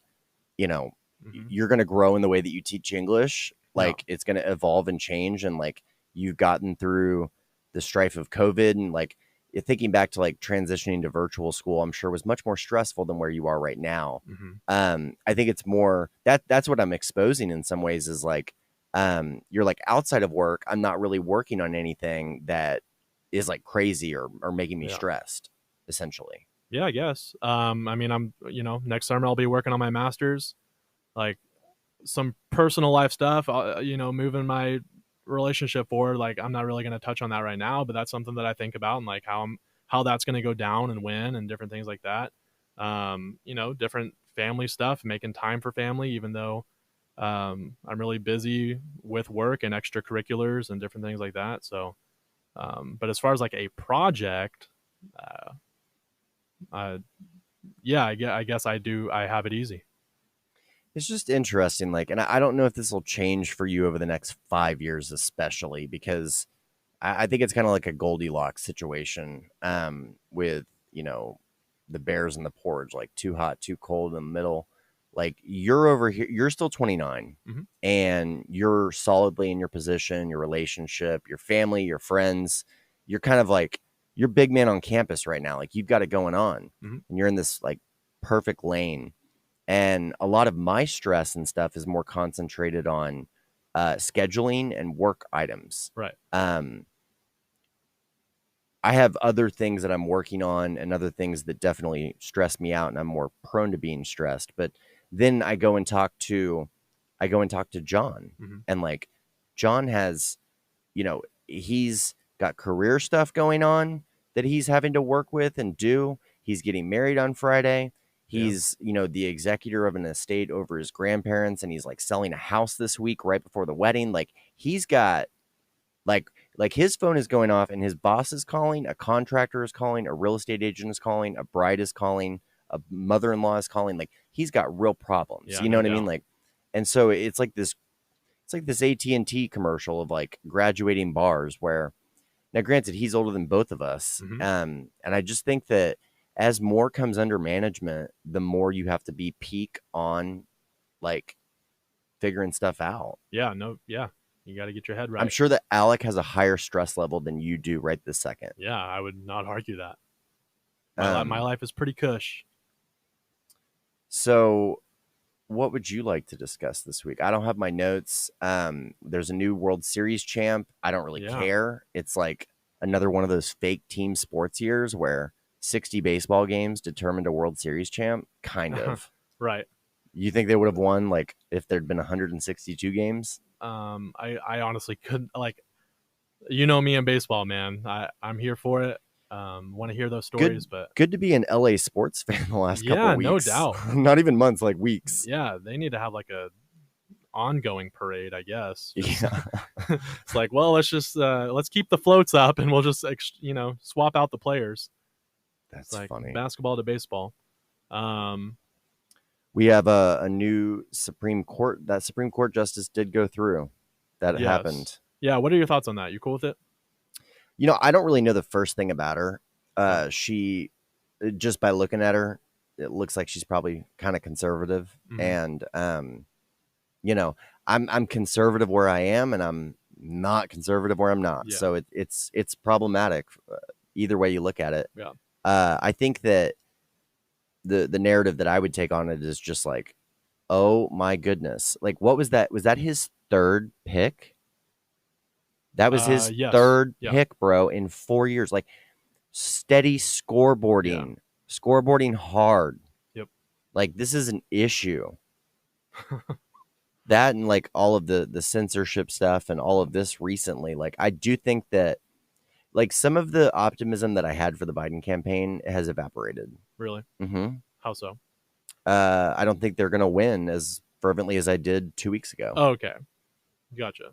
you're going to grow in the way that you teach English. Like it's going to evolve and change. And like, you've gotten through the strife of COVID and like thinking back to like transitioning to virtual school, I'm sure was much more stressful than where you are right now. I think it's more that's what I'm exposing in some ways is like, you're like outside of work. I'm not really working on anything that is like crazy or making me stressed essentially. Yeah, I guess. I mean, I'm, next summer I'll be working on my master's, like some personal life stuff, moving my relationship forward. Like I'm not really going to touch on that right now, but that's something that I think about and like how that's going to go down and when and different things like that. Different family stuff, making time for family, even though I'm really busy with work and extracurriculars and different things like that. So, but as far as like a project, I guess I have it easy. It's just interesting. Like, and I don't know if this will change for you over the next 5 years, especially because I think it's kind of like a Goldilocks situation, with, the bears and the porridge, like too hot, too cold in the middle. Like you're over here, you're still 29 Mhm. and you're solidly in your position, your relationship, your family, your friends. You're kind of like, you're big man on campus right now. Like you've got it going on Mhm. and you're in this like perfect lane. And a lot of my stress and stuff is more concentrated on scheduling and work items. Right. I have other things that I'm working on and other things that definitely stress me out, and I'm more prone to being stressed. But then I go and talk to Jon, Mhm. and like Jon has, he's got career stuff going on that he's having to work with and do. He's getting married on Friday. Yeah. He's, the executor of an estate over his grandparents, and he's like selling a house this week right before the wedding. Like he's got like his phone is going off and his boss is calling, a contractor is calling, a real estate agent is calling, a bride is calling, a mother-in-law is calling. Like he's got real problems. Yeah, You know no what I mean? doubt. Like, and so it's like this AT&T commercial of like graduating bars where now granted he's older than both of us. Mhm. And I just think that as more comes under management, the more you have to be peak on like figuring stuff out. Yeah, no, yeah. You got to get your head right. I'm sure that Alec has a higher stress level than you do right this second. Yeah, I would not argue that. My life is pretty cush. So what would you like to discuss this week? I don't have my notes. There's a new World Series champ. I don't really care. It's like another one of those fake team sports years where 60 baseball games determined a World Series champ. Kind of. Right. You think they would have won like if there'd been 162 games? I honestly couldn't, like, me in baseball, man. I'm here for it. Want to hear those stories, but good to be an LA sports fan the last couple of weeks. No doubt. Not even months, like weeks. Yeah, they need to have like a ongoing parade, I guess. Yeah. It's like, well, let's keep the floats up and we'll just swap out the players. That's like funny. Basketball to baseball. We have a new Supreme Court. That Supreme Court justice did go through. That happened. Yeah. What are your thoughts on that? You cool with it? I don't really know the first thing about her. She, just by looking at her, it looks like she's probably kind of conservative. Mhm. And, I'm conservative where I am, and I'm not conservative where I'm not. Yeah. So it's problematic either way you look at it. Yeah. I think that the narrative that I would take on it is just like, oh my goodness, like what was that? Was that his third pick? That was his Yes. third Yeah. pick, bro, in 4 years. Like steady scoreboarding, scoreboarding hard. Yep. Like this is an issue. That and like all of the censorship stuff and all of this recently. Like I do think that like some of the optimism that I had for the Biden campaign has evaporated. Really? Mm-hmm. How so? I don't think they're going to win as fervently as I did 2 weeks ago. Oh, okay. Gotcha.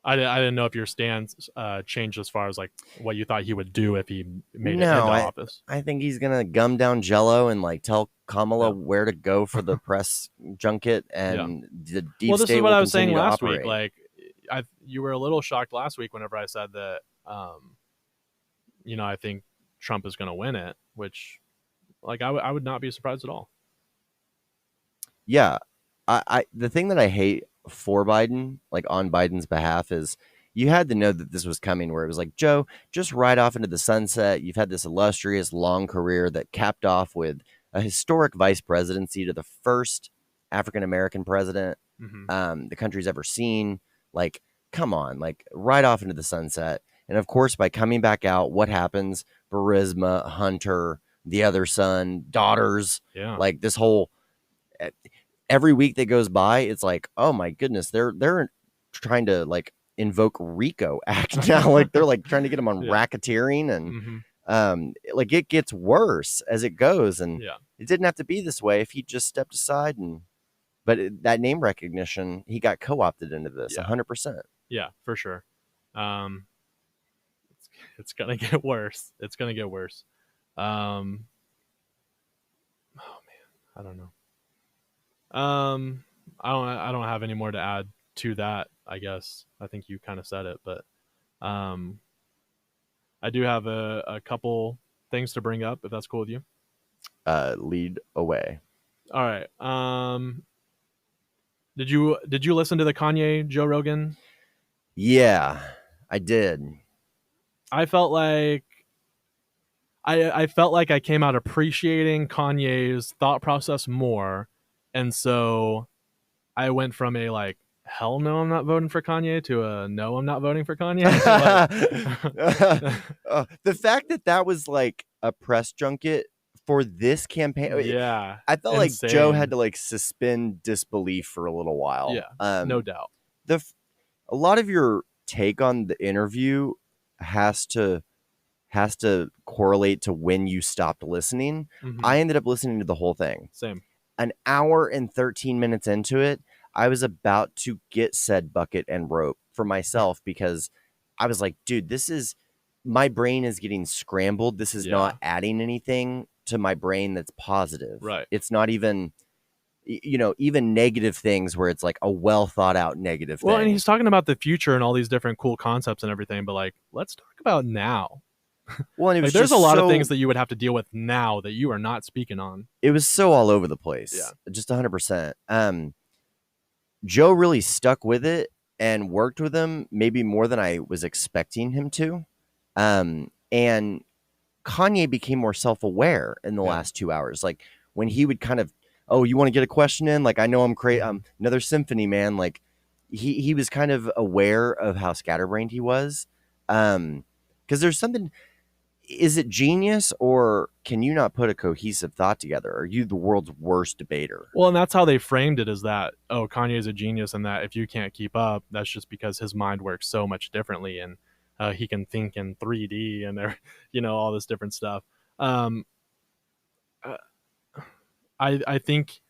I didn't know if your stance changed as far as like what you thought he would do if he made it into office. I think he's going to gum down Jello and like tell Kamala where to go for the press junket, and the deep well, this state is what will I was saying continue to last week. operate. Like, you were a little shocked last week whenever I said that, I think Trump is going to win it, which, like, I would not be surprised at all. Yeah, the thing that I hate for Biden, like on Biden's behalf, is you had to know that this was coming, where it was like, Joe, just ride off into the sunset. You've had this illustrious long career that capped off with a historic vice presidency to the first African-American president the country's ever seen. Like, come on, like ride off into the sunset. And of course, by coming back out, what happens? Burisma, Hunter, the other son, daughters, like this whole, every week that goes by, it's like, oh my goodness, they're trying to like invoke RICO Act now. Like they're like trying to get him on racketeering, and like it gets worse as it goes. And it didn't have to be this way if he just stepped aside. But that name recognition, he got co-opted into this 100%. Yeah, for sure. It's gonna get worse. It's gonna get worse. Oh man, I don't know. I don't have any more to add to that. I guess I think you kind of said it, but I do have a couple things to bring up if that's cool with you. Lead away. All right. Did you listen to the Kanye Joe Rogan? Yeah, I did. I felt like I felt like I came out appreciating Kanye's thought process more, and so I went from a like hell no I'm not voting for Kanye to a no I'm not voting for Kanye. The fact that was like a press junket for this campaign, Yeah, I felt like Joe had insane. to like suspend disbelief for a little while. Yeah, no doubt. A lot of your take on the interview has to correlate to when you stopped listening. Mhm. I ended up listening to the whole thing. Same. An hour and 13 minutes into it, I was about to get said bucket and rope for myself because I was like, dude, my brain is getting scrambled. This is not adding anything to my brain that's positive. Right. It's not even, even negative things where it's like a well thought out negative thing. Well, and he's talking about the future and all these different cool concepts and everything, but like, let's talk about now. Well, and it was there's a just lot of things that you would have to deal with now that you are not speaking on. It was so all over the place. Yeah. Just 100%. Joe really stuck with it and worked with him maybe more than I was expecting him to. And Kanye became more self-aware in the last 2 hours. Like when he would kind of, oh, you want to get a question in? Like, I know I'm crazy. Another symphony, man. Like he was kind of aware of how scatterbrained he was. Because there's something, is it genius or can you not put a cohesive thought together? Are you the world's worst debater? Well, and that's how they framed it, is that, oh, Kanye is a genius and that if you can't keep up, that's just because his mind works so much differently and he can think in 3D and there, all this different stuff. I think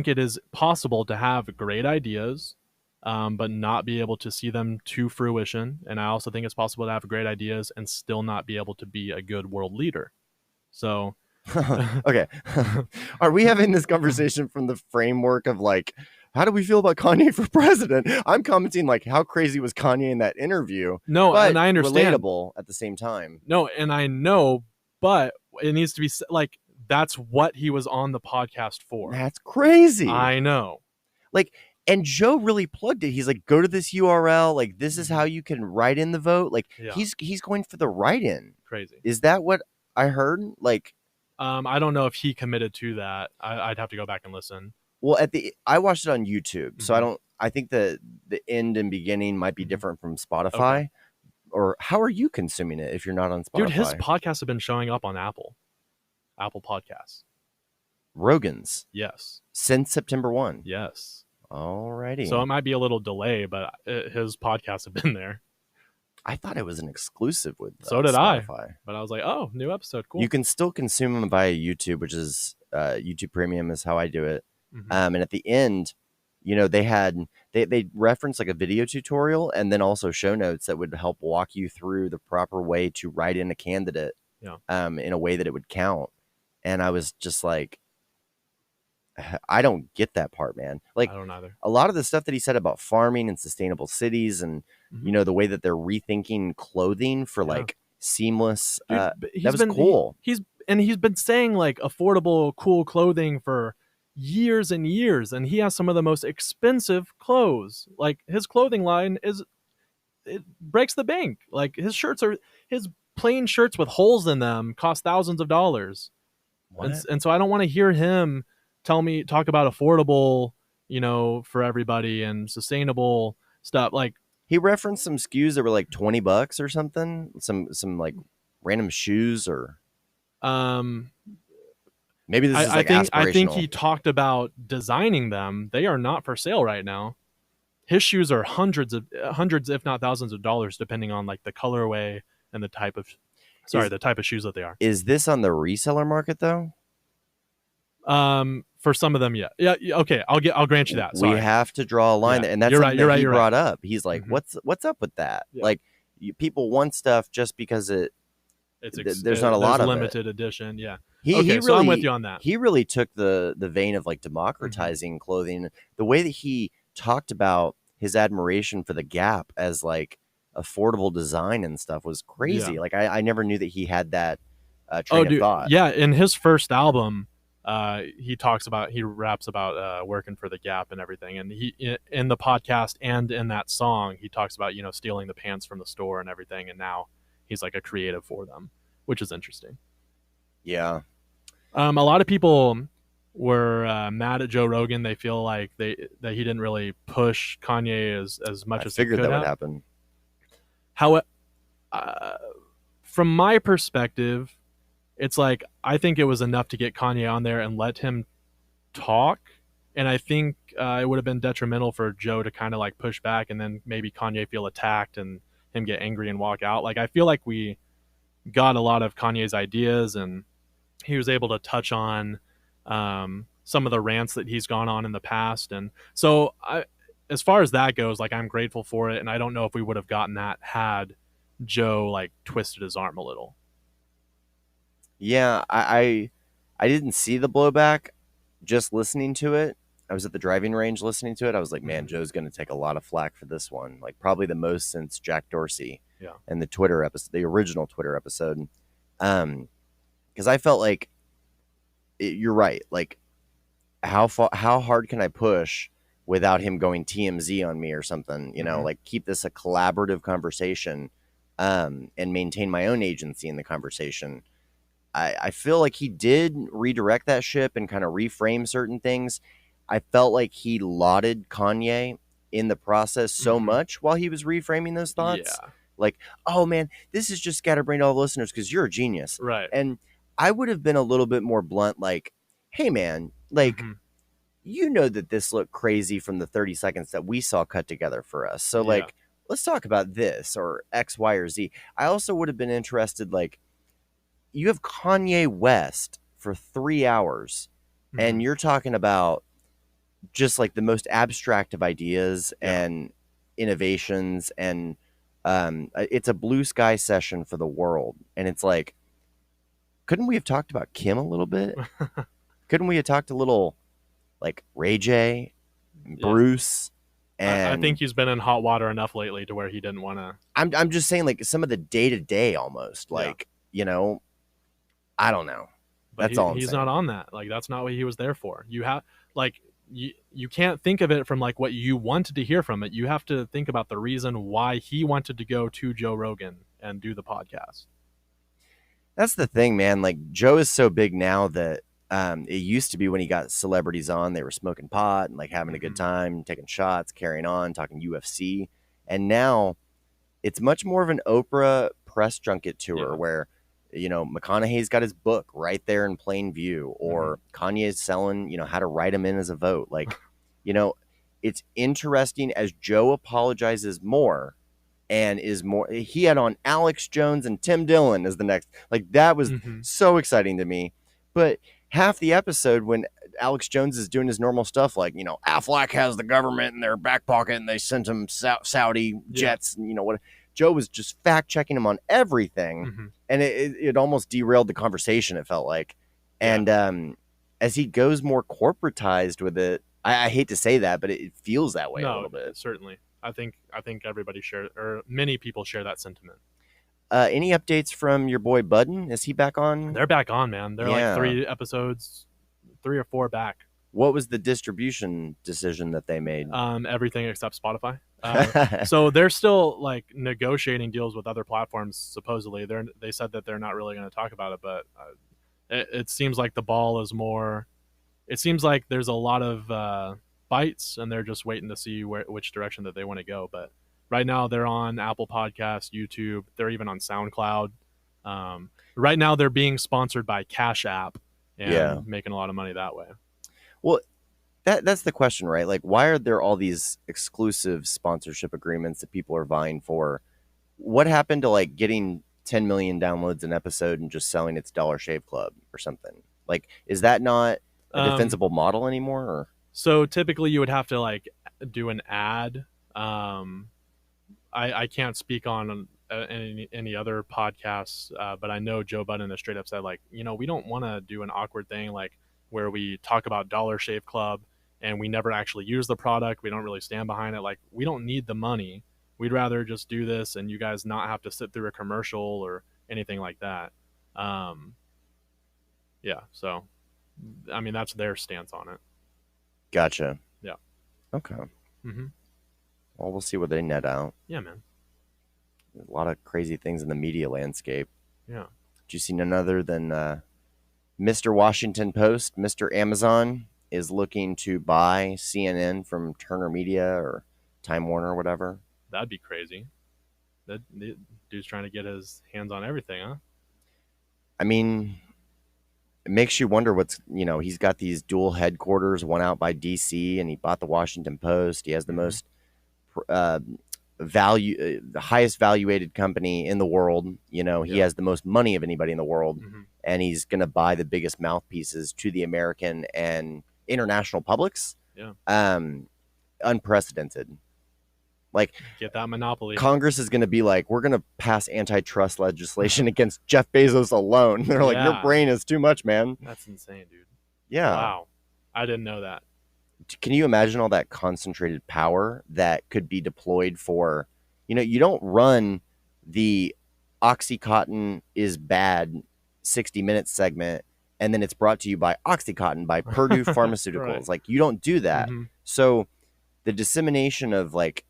it is possible to have great ideas, but not be able to see them to fruition. And I also think it's possible to have great ideas and still not be able to be a good world leader. So, okay. Are we having this conversation from the framework of like, how do we feel about Kanye for president? I'm commenting like, how crazy was Kanye in that interview? No, but and I understand. Relatable at the same time. No, and I know, but it needs to be like, that's what he was on the podcast for. That's crazy. I know. Like, and Joe really plugged it. He's like, go to this URL. Like, this is how you can write in the vote. Like, he's going for the write-in. Crazy. Is that what I heard? Like, I don't know if he committed to that. I'd have to go back and listen. Well, I watched it on YouTube, so I think the end and beginning might be different from Spotify. Okay. Or how are you consuming it if you're not on Spotify? Dude, his podcasts have been showing up on Apple Podcasts. Rogan's. Yes. Since September 1. Yes. Alrighty. So it might be a little delay, but his podcasts have been there. I thought it was an exclusive with so did Spotify. I. But I was like, oh, new episode, cool. You can still consume them via YouTube, which is YouTube Premium is how I do it. And at the end, they reference like a video tutorial and then also show notes that would help walk you through the proper way to write in a candidate in a way that it would count. And I was just like, I don't get that part, man. Like, I don't either. A lot of the stuff that he said about farming and sustainable cities and, the way that they're rethinking clothing for like seamless, Dude, that was cool. He's been saying like affordable, cool clothing for years and years, and he has some of the most expensive clothes. Like his clothing line it breaks the bank. Like his plain shirts with holes in them cost thousands of dollars. And so I don't want to hear him talk about affordable, for everybody and sustainable stuff. Like he referenced some SKUs that were like $20 or something, some like random shoes or maybe this is like aspirational. I think he talked about designing them. They are not for sale right now. His shoes are hundreds, if not thousands of dollars, depending on like the colorway and the type of shoes that they are. Is this on the reseller market though? For some of them, yeah. Okay, I'll grant you that. Sorry. We have to draw a line there, and that's something that he brought up. He's like, "What's up with that? Yeah. Like, people want stuff just because there's not a lot of limited edition." Yeah. So I'm with you on that. He really took the vein of like democratizing clothing. The way that he talked about his admiration for the Gap as like affordable design and stuff was crazy. Yeah. Like I never knew that he had that train of thought. Yeah, in his first album, he raps about working for the Gap and everything, and he in the podcast and in that song he talks about stealing the pants from the store and everything, and now he's like a creative for them, which is interesting. Yeah. A lot of people were mad at Joe Rogan. They feel like that he didn't really push Kanye as much as he could figured that have. would happen. How from my perspective, it's like I think it was enough to get Kanye on there and let him talk, and I think it would have been detrimental for Joe to kind of like push back and then maybe Kanye feel attacked and him get angry and walk out. Like I feel like we got a lot of Kanye's ideas, and he was able to touch on some of the rants that he's gone on in the past, and so as far as that goes, like I'm grateful for it, and I don't know if we would have gotten that had Joe like twisted his arm a little. Yeah, I didn't see the blowback. Just listening to it, I was at the driving range listening to it. I was like, man, Joe's going to take a lot of flack for this one. Like probably the most since Jack Dorsey. Yeah. And the Twitter episode, the original Twitter episode. Because I felt like you're right. Like how hard can I push without him going TMZ on me or something? You know, like keep this a collaborative conversation, and maintain my own agency in the conversation. I feel like he did redirect that ship and kind of reframe certain things. I felt like he lauded Kanye in the process so much while he was reframing those thoughts. Yeah. Like, oh man, this is just scatterbrained to all the listeners because you're a genius. Right. And I would have been a little bit more blunt, like, hey man, like, you know that this looked crazy from the 30 seconds that we saw cut together for us. So like, let's talk about this or X, Y, or Z. I also would have been interested, like, you have Kanye West for 3 hours and you're talking about just like the most abstract of ideas and innovations, and it's a blue sky session for the world. And it's like, couldn't we have talked about Kim a little bit? Couldn't we have talked a little like Ray J, Bruce? And I think he's been in hot water enough lately to where he didn't want to. I'm just saying, like some of the day to day almost, like I don't know. But That's all. He's not on that. Like that's not what he was there for. You have like you can't think of it from like what you wanted to hear from it. You have to think about the reason why he wanted to go to Joe Rogan and do the podcast. That's the thing, man. Like Joe is so big now that it used to be when he got celebrities on, they were smoking pot and like having a good time, taking shots, carrying on, talking UFC. And now it's much more of an Oprah press junket tour where, McConaughey's got his book right there in plain view, or Kanye's selling, how to write him in as a vote. Like, it's interesting as Joe apologizes more and is more. He had on Alex Jones and Tim Dillon as the next. Like, that was so exciting to me. But half the episode when Alex Jones is doing his normal stuff, like, Aflac has the government in their back pocket and they sent him Saudi jets and, what. Joe was just fact checking him on everything, and it almost derailed the conversation, it felt like. And as he goes more corporatized with it, I hate to say that, but it feels that way a little bit. Certainly. I think everybody or many people share that sentiment. Any updates from your boy Budden? Is he back on? They're back on, man. They're like 3 episodes, 3 or 4 back. What was the distribution decision that they made? Everything except Spotify. So they're still like negotiating deals with other platforms. Supposedly, they said that they're not really going to talk about it, but it seems like the ball is more. It seems like there's a lot of bites, and they're just waiting to see which direction that they want to go. But right now, they're on Apple Podcasts, YouTube. They're even on SoundCloud. Right now, they're being sponsored by Cash App and making a lot of money that way. Well, that's the question, right? Like, why are there all these exclusive sponsorship agreements that people are vying for? What happened to like getting 10 million downloads an episode and just selling its Dollar Shave Club or something? Like, is that not a defensible model anymore? Or? So typically you would have to like do an ad. I can't speak on any other podcasts, but I know Joe Budden has straight up said like, we don't want to do an awkward thing like where we talk about Dollar Shave Club and we never actually use the product. We don't really stand behind it. Like, we don't need the money. We'd rather just do this and you guys not have to sit through a commercial or anything like that. So I mean, that's their stance on it. Gotcha. Yeah. Okay. Mm-hmm. Well, we'll see what they net out. Yeah, man. There's a lot of crazy things in the media landscape. Yeah. Did you see none other than Mr. Washington Post, Mr. Amazon is looking to buy CNN from Turner Media or Time Warner or whatever? That'd be crazy. That dude's trying to get his hands on everything, huh? I mean, it makes you wonder he's got these dual headquarters, one out by DC, and he bought the Washington Post. He has the most the highest valuated company in the world. He has the most money of anybody in the world, and he's going to buy the biggest mouthpieces to the American and international publics. Yeah. Unprecedented. Like, get that monopoly. Congress is going to be like, we're going to pass antitrust legislation against Jeff Bezos alone. They're like, your brain is too much, man. That's insane, dude. Yeah. Wow. I didn't know that. Can you imagine all that concentrated power that could be deployed for, you don't run the Oxycontin is bad 60 Minutes segment and then it's brought to you by Oxycontin by Purdue Pharmaceuticals. Right. Like, you don't do that. So the dissemination of like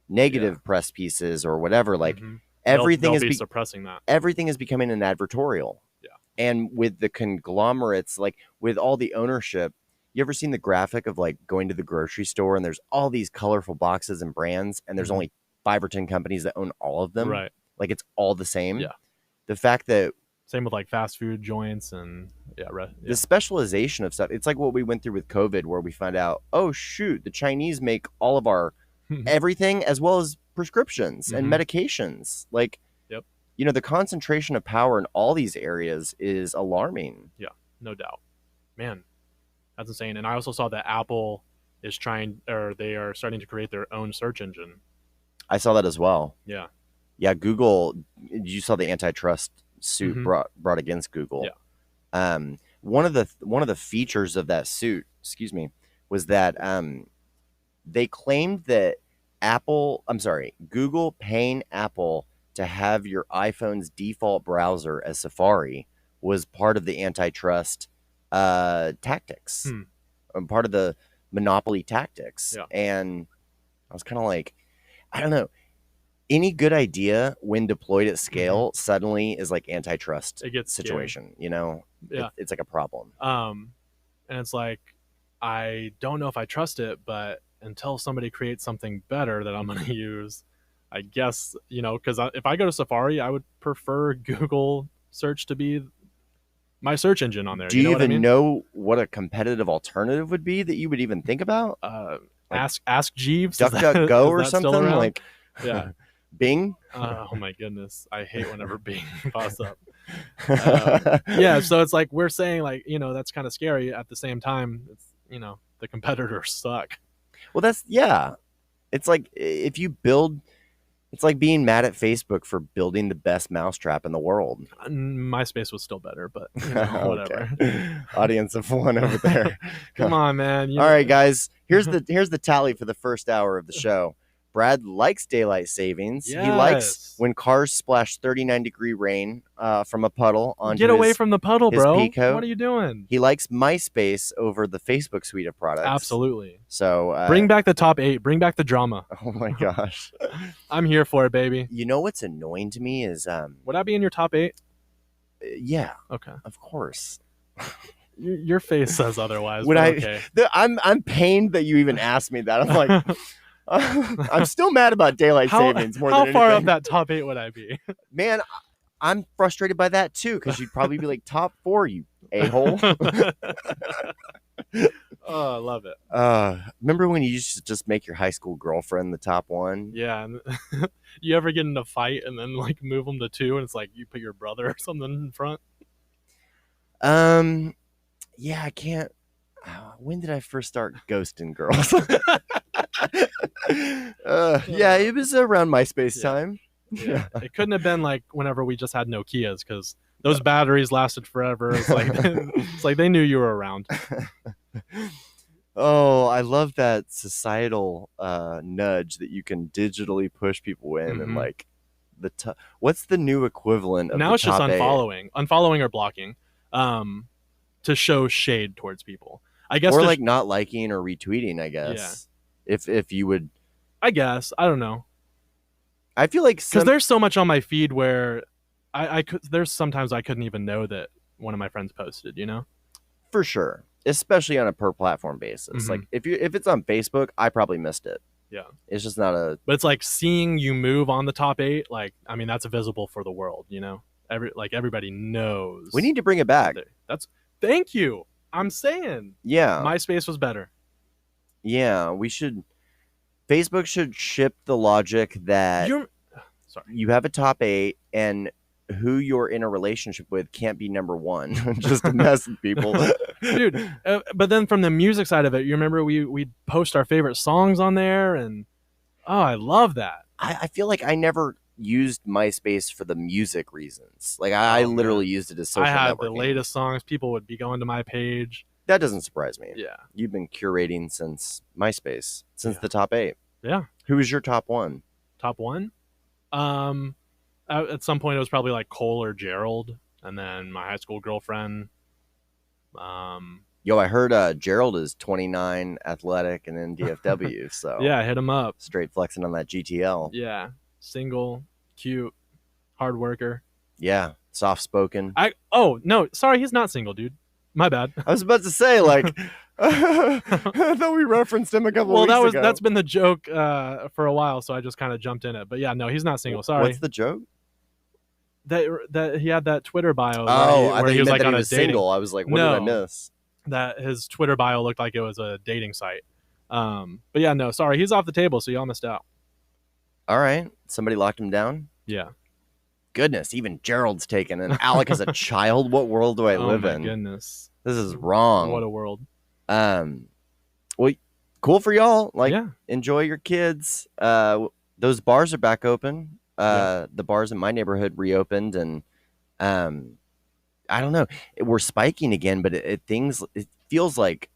negative press pieces or whatever, like everything they'll be suppressing that. Everything is becoming an advertorial. Yeah. And with the conglomerates, like with all the ownership, you ever seen the graphic of like going to the grocery store and there's all these colorful boxes and brands and there's only 5 or 10 companies that own all of them? Right. Like, it's all the same. Yeah. The fact that same with like fast food joints and the specialization of stuff. It's like what we went through with COVID, where we find out, oh shoot, the Chinese make all of our everything as well as prescriptions and medications. Like, the concentration of power in all these areas is alarming. Yeah, no doubt, man. That's insane. And I also saw that Apple is they are starting to create their own search engine. I saw that as well. Yeah. Yeah, Google, you saw the antitrust suit brought against Google. Yeah. One of the features of that suit, was that they claimed that Google paying Apple to have your iPhone's default browser as Safari was part of the antitrust tactics, part of the monopoly tactics. Yeah. And I was kind of like, I don't know, any good idea when deployed at scale suddenly is like antitrust situation, Yeah. It's like a problem. And it's like, I don't know if I trust it, but until somebody creates something better that I'm going to use, I guess, because if I go to Safari, I would prefer Google search to be my search engine on there. Do you even know what a competitive alternative would be that you would even think about? Ask Jeeves. DuckDuckGo or something? Like, yeah. Bing? Oh my goodness. I hate whenever Bing pops up. So it's like we're saying, like, that's kind of scary. At the same time, it's, the competitors suck. Well, it's like if you build, it's like being mad at Facebook for building the best mousetrap in the world. MySpace was still better, but whatever. Audience of one over there. Come on, man. All right, guys. Here's the tally for the first hour of the show. Brad likes daylight savings. Yes. He likes when cars splash 39-degree rain from a puddle onto Get away from the puddle, bro. Pico. What are you doing? He likes MySpace over the Facebook suite of products. Absolutely. So bring back the top 8. Bring back the drama. Oh my gosh. I'm here for it, baby. You know what's annoying to me is would I be in your top 8? Yeah. Okay. Of course. Your face says otherwise. Would I? Okay. I'm pained that you even asked me that. I'm like. I'm still mad about daylight savings more than anything. How far up that top 8 would I be? Man, I'm frustrated by that too, because you'd probably be like top 4, you a-hole. Oh, I love it. Remember when you used to just make your high school girlfriend the top 1? Yeah. You ever get in a fight and then like move them to 2 and it's like you put your brother or something in front? Yeah, I can't. When did I first start ghosting girls? Yeah, it was around MySpace time. Yeah. It couldn't have been like whenever we just had Nokias, because those batteries lasted forever. It's like they knew you were around. Oh, I love that societal nudge that you can digitally push people in, and like what's the new equivalent of now? The It's just top 8? unfollowing or blocking. to show shade towards people. I guess or like not liking or retweeting, I guess. Yeah. If you would, I guess I don't know. I feel like Because there's so much on my feed where I could. There's sometimes I couldn't even know that one of my friends posted. You know, for sure, especially on a per platform basis. Mhm. Like if it's on Facebook, I probably missed it. Yeah. It's just not a. But it's like seeing you move on the top 8. Like, I mean, that's visible for the world. You know, everybody knows. We need to bring it back. That's thank you. I'm saying. Yeah. MySpace was better. Yeah, we should. Facebook should ship the logic that you have a top 8 and who you're in a relationship with can't be number 1 just to mess with people. Dude, but then from the music side of it, you remember we'd post our favorite songs on there, and I love that. I feel like I never used MySpace for the music reasons. Like I literally used it as social networking. I had the latest songs. People would be going to my page. That doesn't surprise me. Yeah. You've been curating since MySpace, since the top 8. Yeah. Who was your top 1? Top 1? At some point it was probably like Cole or Gerald, and then my high school girlfriend. Yo, I heard Gerald is 29, athletic, and in DFW. So yeah, hit him up. Straight flexing on that GTL. Yeah, single, cute, hard worker. Yeah, soft spoken. Oh no, sorry, he's not single, dude. My bad. I was about to say, like, I thought we referenced him a couple weeks ago. That's been the joke for a while, so I just kind of jumped in it. But yeah, no, he's not single. Sorry. What's the joke? That he had that Twitter bio. Where he was like on a dating. Single. I was like, what did I miss? That his Twitter bio looked like it was a dating site. But yeah, no, sorry, he's off the table, so y'all missed out. All right, somebody locked him down. Yeah. Goodness, even Gerald's taken, and Alec is a child. What world do I live in? Oh my goodness, this is wrong. What a world. Well, cool for y'all. Like, enjoy your kids. Those bars are back open. The bars in my neighborhood reopened, and I don't know. We're spiking again, but it feels like,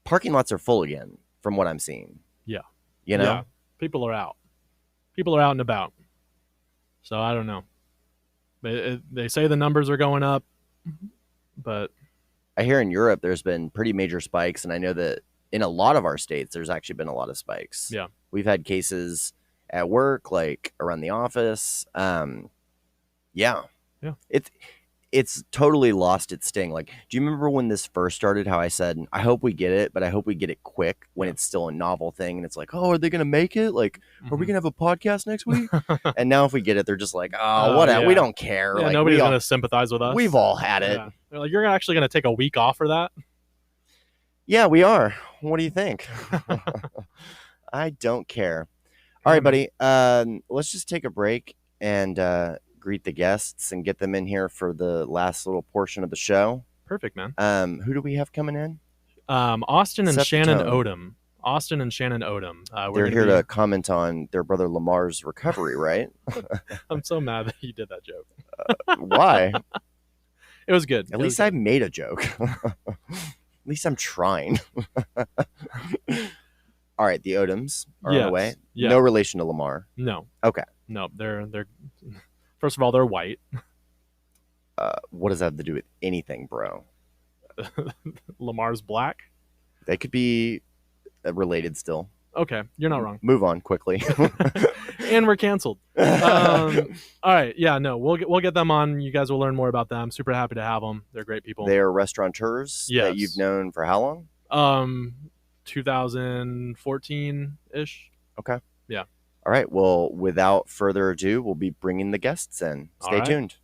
parking lots are full again from what I'm seeing. Yeah. Yeah. People are out. People are out and about. So I don't know. They say the numbers are going up, but I hear in Europe there's been pretty major spikes, and I know that in a lot of our states there's actually been a lot of spikes. Yeah. We've had cases at work, like around the office. Yeah. It's totally lost its sting. Like, do you remember when this first started, how I said, I hope we get it, but I hope we get it quick when it's still a novel thing. And it's like, oh, are they going to make it? Like, are we going to have a podcast next week? And now if we get it, they're just like, oh, whatever. Yeah. We don't care. Yeah, like, nobody's going to sympathize with us. We've all had it. Yeah. They're like, you're actually going to take a week off for that? Yeah, we are. What do you think? I don't care. All right, buddy. Let's just take a break and greet the guests and get them in here for the last little portion of the show. Perfect, man. Who do we have coming in? Austin and Shannon Odom. Austin and Shannon Odom. They're here to comment on their brother Lamar's recovery, right? I'm so mad that you did that joke. Why? It was good. At least I made a joke. At least I'm trying. All right, the Odoms are on the way. Yeah. No relation to Lamar. No. Okay. No, they're first of all, they're white. What does that have to do with anything, bro? Lamar's black. They could be related still. Okay, you're not wrong. Move on quickly. And we're canceled. All right, yeah, no, we'll get them on. You guys will learn more about them. Super happy to have them. They're great people. They're restaurateurs that you've known for how long? 2014-ish. Okay. Yeah. All right. Well, without further ado, we'll be bringing the guests in. Stay tuned.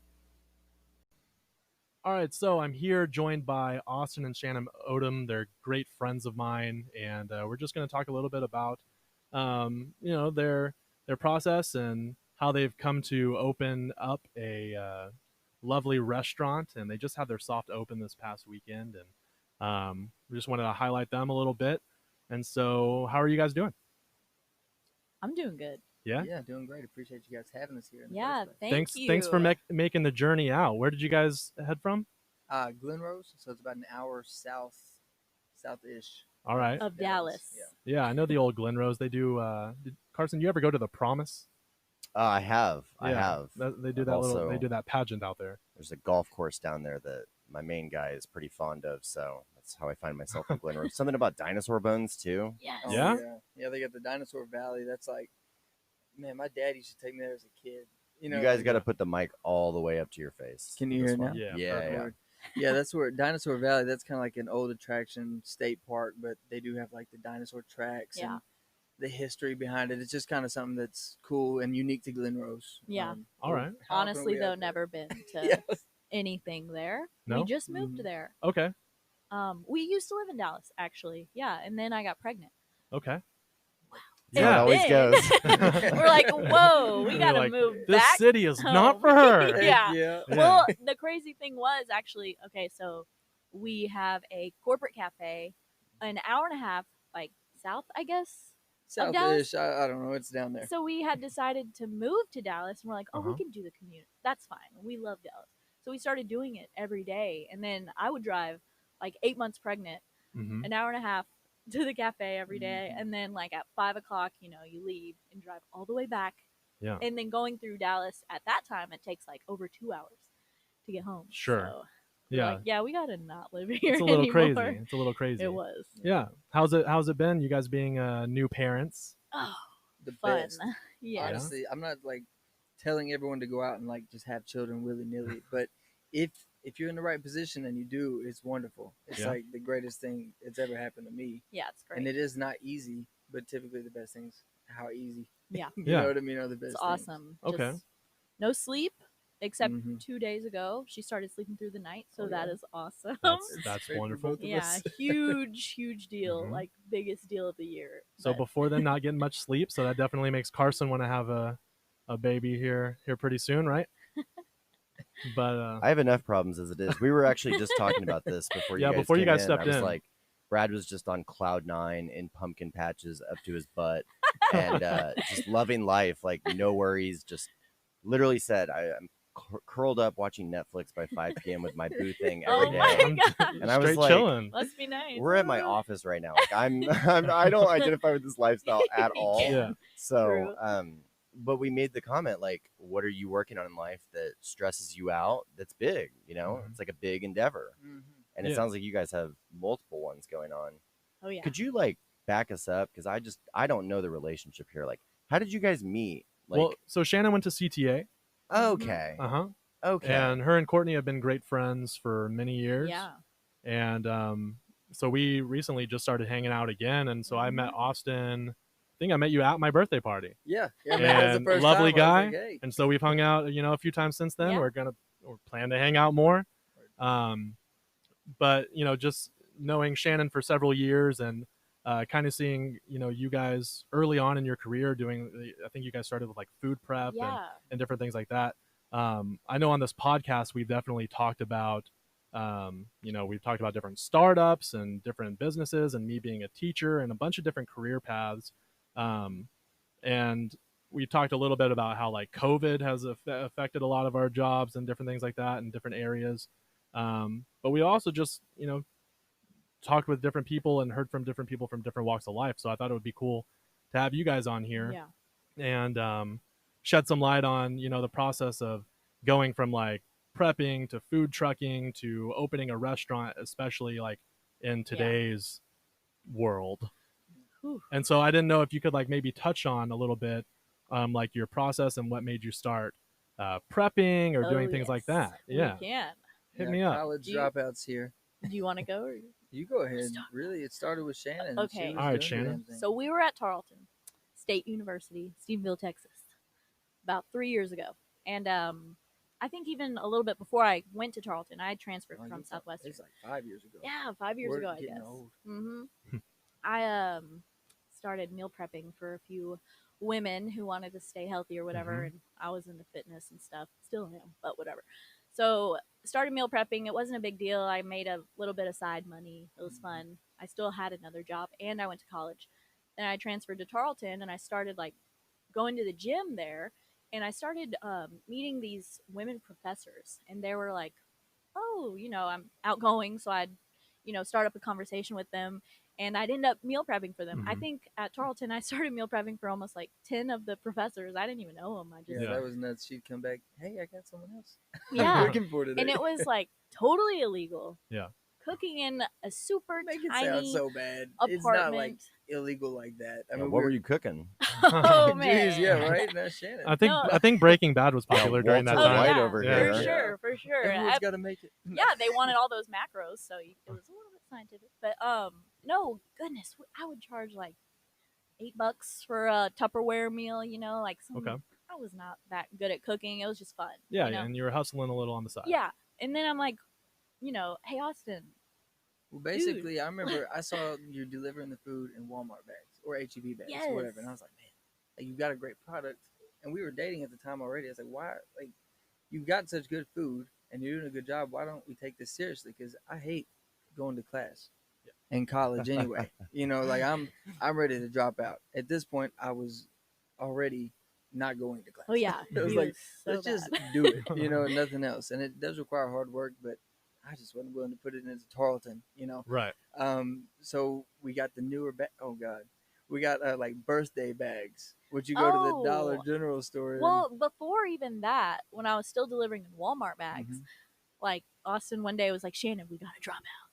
All right. So I'm here joined by Austin and Shannon Odom. They're great friends of mine, and we're just going to talk a little bit about, their process and how they've come to open up a lovely restaurant. And they just had their soft open this past weekend, and we just wanted to highlight them a little bit. And so, how are you guys doing? I'm doing good. Yeah? Yeah, doing great. Appreciate you guys having us here. Thanks you. Thanks for making the journey out. Where did you guys head from? Glenrose, so it's about an hour south-ish. All right. Of Dallas. Yeah, I know the old Glenrose. They do. Carson, do you ever go to the Promise? I have. They do They do that pageant out there. There's a golf course down there that my main guy is pretty fond of. So that's how I find myself in Glen Rose. Something about dinosaur bones too. Yes. Oh, Yeah? yeah. They got the Dinosaur Valley. That's like, man, my dad used to take me there as a kid. You know, You guys like, got to put the mic all the way up to your face. Can for you this hear it one. now? Yeah. Yeah. Lord. Yeah, that's where Dinosaur Valley. That's kind of like an old attraction state park, but they do have like the dinosaur tracks Yeah. and the history behind it. It's just kind of something that's cool and unique to Glen Rose. Yeah. All right. how often are Honestly, we though, out there? never been to Yeah. anything there. No? We just moved Mhm. there. Okay. We used to live in Dallas, actually. Yeah, and then I got pregnant. Okay. That's how it always then- goes. We're like, whoa, we You're gotta like, move This back. city is not home." for her. Yeah. Yeah. Yeah. Well, the crazy thing was actually, okay, so we have a corporate cafe an hour and a half, like south, I guess. Dallas? South-ish. I don't know. It's down there. So we had decided to move to Dallas, and we're like, oh, Uh-huh. we can do the commute. That's fine. We love Dallas. So we started doing it every day, and then I would drive like 8 months pregnant, Mm-hmm. an hour and a half to the cafe every day, Mhm. and then like at 5 o'clock, you leave and drive all the way back. Yeah. And then going through Dallas at that time, it takes like over 2 hours to get home. Sure. So we're Yeah. like, yeah, we gotta not live here It's a little anymore. crazy. It's a little crazy. It was. Yeah. How's it been? You guys being new parents? Oh, The fun. best. Yeah. Honestly, I'm not like telling everyone to go out and like just have children willy nilly, but if you're in the right position and you do, it's wonderful. It's Yeah. like the greatest thing that's ever happened to me, Yeah, it's great. and it is not easy. But typically, the best things how easy. Yeah. You Yeah. know what I mean? Are the best. It's awesome. Okay. Just no sleep, except Mhm. 2 days ago. She started sleeping through the night, so Oh, that yeah. is awesome. That's great for wonderful. both of Yeah, us. huge deal. Mhm. Like biggest deal of the year. So But before then, not getting much sleep. So that definitely makes Carson want to have a baby here pretty soon, right? But I have enough problems as it is. We were actually just talking about this before you Yeah, guys before you came guys stepped I was in. like, Brad was just on cloud 9 in pumpkin patches up to his butt and just loving life, like no worries. Just literally said, I'm curled up watching Netflix by 5 p.m. with my boo thing every Oh day. my God. And I was straight like, chilling. must be nice. We're at my office right now. Like I don't identify with this lifestyle at all. Yeah. So, True. but we made the comment like, what are you working on in life that stresses you out? That's big, Mhm. It's like a big endeavor. Mhm. And it Yeah. sounds like you guys have multiple ones going on. Oh yeah. Could you like back us up? Because I don't know the relationship here. Like, how did you guys meet? Like, Well, so Shannon went to CTA. okay, Uh-huh. okay, And her and Courtney have been great friends for many years. Yeah. And so we recently just started hanging out again. And so I met Mhm. Austin. I think I met you at my birthday party. Yeah. Man, that was the And first lovely time. I guy. was like, hey. And so we've hung out, a few times since then. Yeah. We're plan to hang out more. But just knowing Shannon for several years and kind of seeing you guys early on in your career doing, I think you guys started with like food prep Yeah. and different things like that. I know on this podcast we've definitely talked about we've talked about different startups and different businesses and me being a teacher and a bunch of different career paths. And we talked a little bit about how like COVID has affected a lot of our jobs and different things like that in different areas. But we also just, talked with different people and heard from different people from different walks of life. So I thought it would be cool to have you guys on here Yeah. and shed some light on, the process of going from like prepping to food trucking to opening a restaurant, especially like in today's world. Whew. And so I didn't know if you could like maybe touch on a little bit like your process and what made you start prepping or doing things like yes, that. Yeah. We can. Hit Yeah, me up. College Do you- dropouts here. Do you want to go? Or... You go ahead. Really, it started with Shannon. She Okay. was All right, doing the Shannon. damn thing. So we were at Tarleton State University, Stephenville, Texas, about 3 years ago, and I think even a little bit before I went to Tarleton, I had transferred Oh, from it's Southwestern. like 5 years ago. Yeah, 5 years We're ago, I getting guess. old. Mm-hmm. I started meal prepping for a few women who wanted to stay healthy or whatever, Mhm. and I was into fitness and stuff. Still am, but whatever. So started meal prepping. It wasn't a big deal. I made a little bit of side money. It was fun. I still had another job, and I went to college. Then I transferred to Tarleton, and I started like going to the gym there, and I started meeting these women professors, and they were like, oh, I'm outgoing, so I'd, start up a conversation with them. And I'd end up meal prepping for them. I Mhm. think at Tarleton, I started meal prepping for almost like 10 of the professors. I didn't even know them. I just, Yeah, Yeah. that was nuts. She'd come back. Hey, I got someone else. Yeah. I'm looking for today. And it was like totally illegal. Yeah. Cooking in a super Make it sound tiny so bad. apartment. It's not like illegal like that. I Yeah, mean, what were you cooking? Oh man. Jeez, yeah, right. That's Shannon. I think Breaking Bad was Yeah, popular during that Walter time. White yeah, over Yeah. here. For sure, for sure. Everyone's got to make it. Yeah, they wanted all those macros, so it was a little bit scientific. But no, goodness, I would charge like $8 for a Tupperware meal. You know, like some. Okay. I was not that good at cooking. It was just fun. Yeah, you know? and you were hustling a little on the side. Yeah, and then I'm like, you know, hey Austin. Well, basically, I remember I saw you delivering the food in Walmart bags or HEB bags or whatever, and I was like, man, like, you've got a great product. And we were dating at the time already. I was like, why? Like, you've got such good food and you're doing a good job. Why don't we take this seriously? Because I hate going to class in college anyway. You know, like I'm ready to drop out. At this point, I was already not going to class. Oh yeah, It was he like, so let's just bad. do it, you know, and nothing else. And it does require hard work, but I just wasn't willing to put it into Tarleton, you know. Right. So we got the newer oh god, we got like birthday bags. Would you go to the Dollar Oh. General store? Well, before even that, when I was still delivering in Walmart bags, like Austin one day was like, Shannon, we gotta drop out.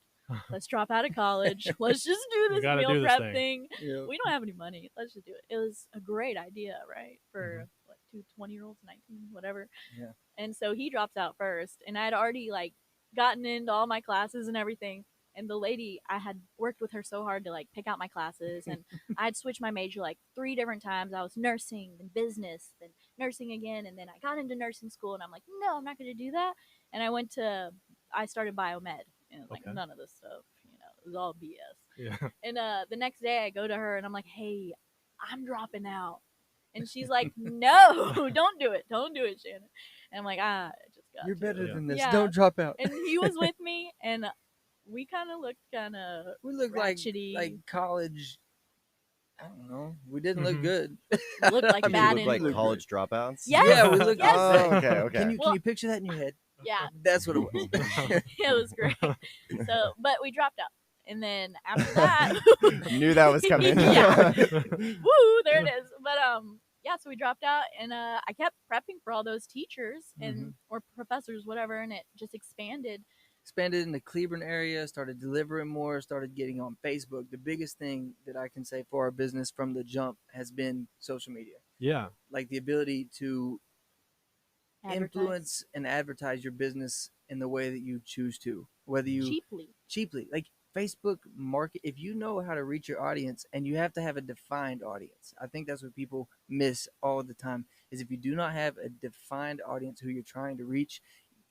Let's drop out of college. Let's just do this gotta Mm-hmm. meal do this prep thing. thing. Yeah. We don't have any money. Let's just do it. It was a great idea, right? For what, 20-year-olds, 19, whatever. Yeah. And so he drops out first, and I'd already like gotten into all my classes and everything. And the lady, I had worked with her so hard to like pick out my classes, and I'd switched my major like 3 different times. I was nursing, then business, then nursing again, and then I got into nursing school, and I'm like, no, I'm not going to do that. And I started biomed, and like Okay. none of this stuff, you know, it was all BS. Yeah. And the next day I go to her and I'm like, hey, I'm dropping out. And she's like, no, don't do it, Shannon. And I'm like, I just got You're to. better Yeah. than this. Yeah. Don't drop out. And he was with me, and we kind of looked kind of We look ratchety. like college. I don't know. We didn't look Mhm. good. Looked like I mean, bad You look like influence. college dropouts? Yes. Yeah, we look. Yes. Oh, okay. Can Well- you picture that in your head? Yeah, That's what it was. it was great. So, but we dropped out, and then after that, Knew that was coming. Yeah. woo, there it is. But yeah, so we dropped out, and I kept prepping for all those teachers and or professors, whatever, and it just expanded. Expanded in the Cleveland area, started delivering more, started getting on Facebook. The biggest thing that I can say for our business from the jump has been social media. Yeah. Like the ability to Advertise influence and advertise your business in the way that you choose to, whether you cheaply. like Facebook market. If you know how to reach your audience, and you have to have a defined audience, I think that's what people miss all the time, is if you do not have a defined audience who you're trying to reach,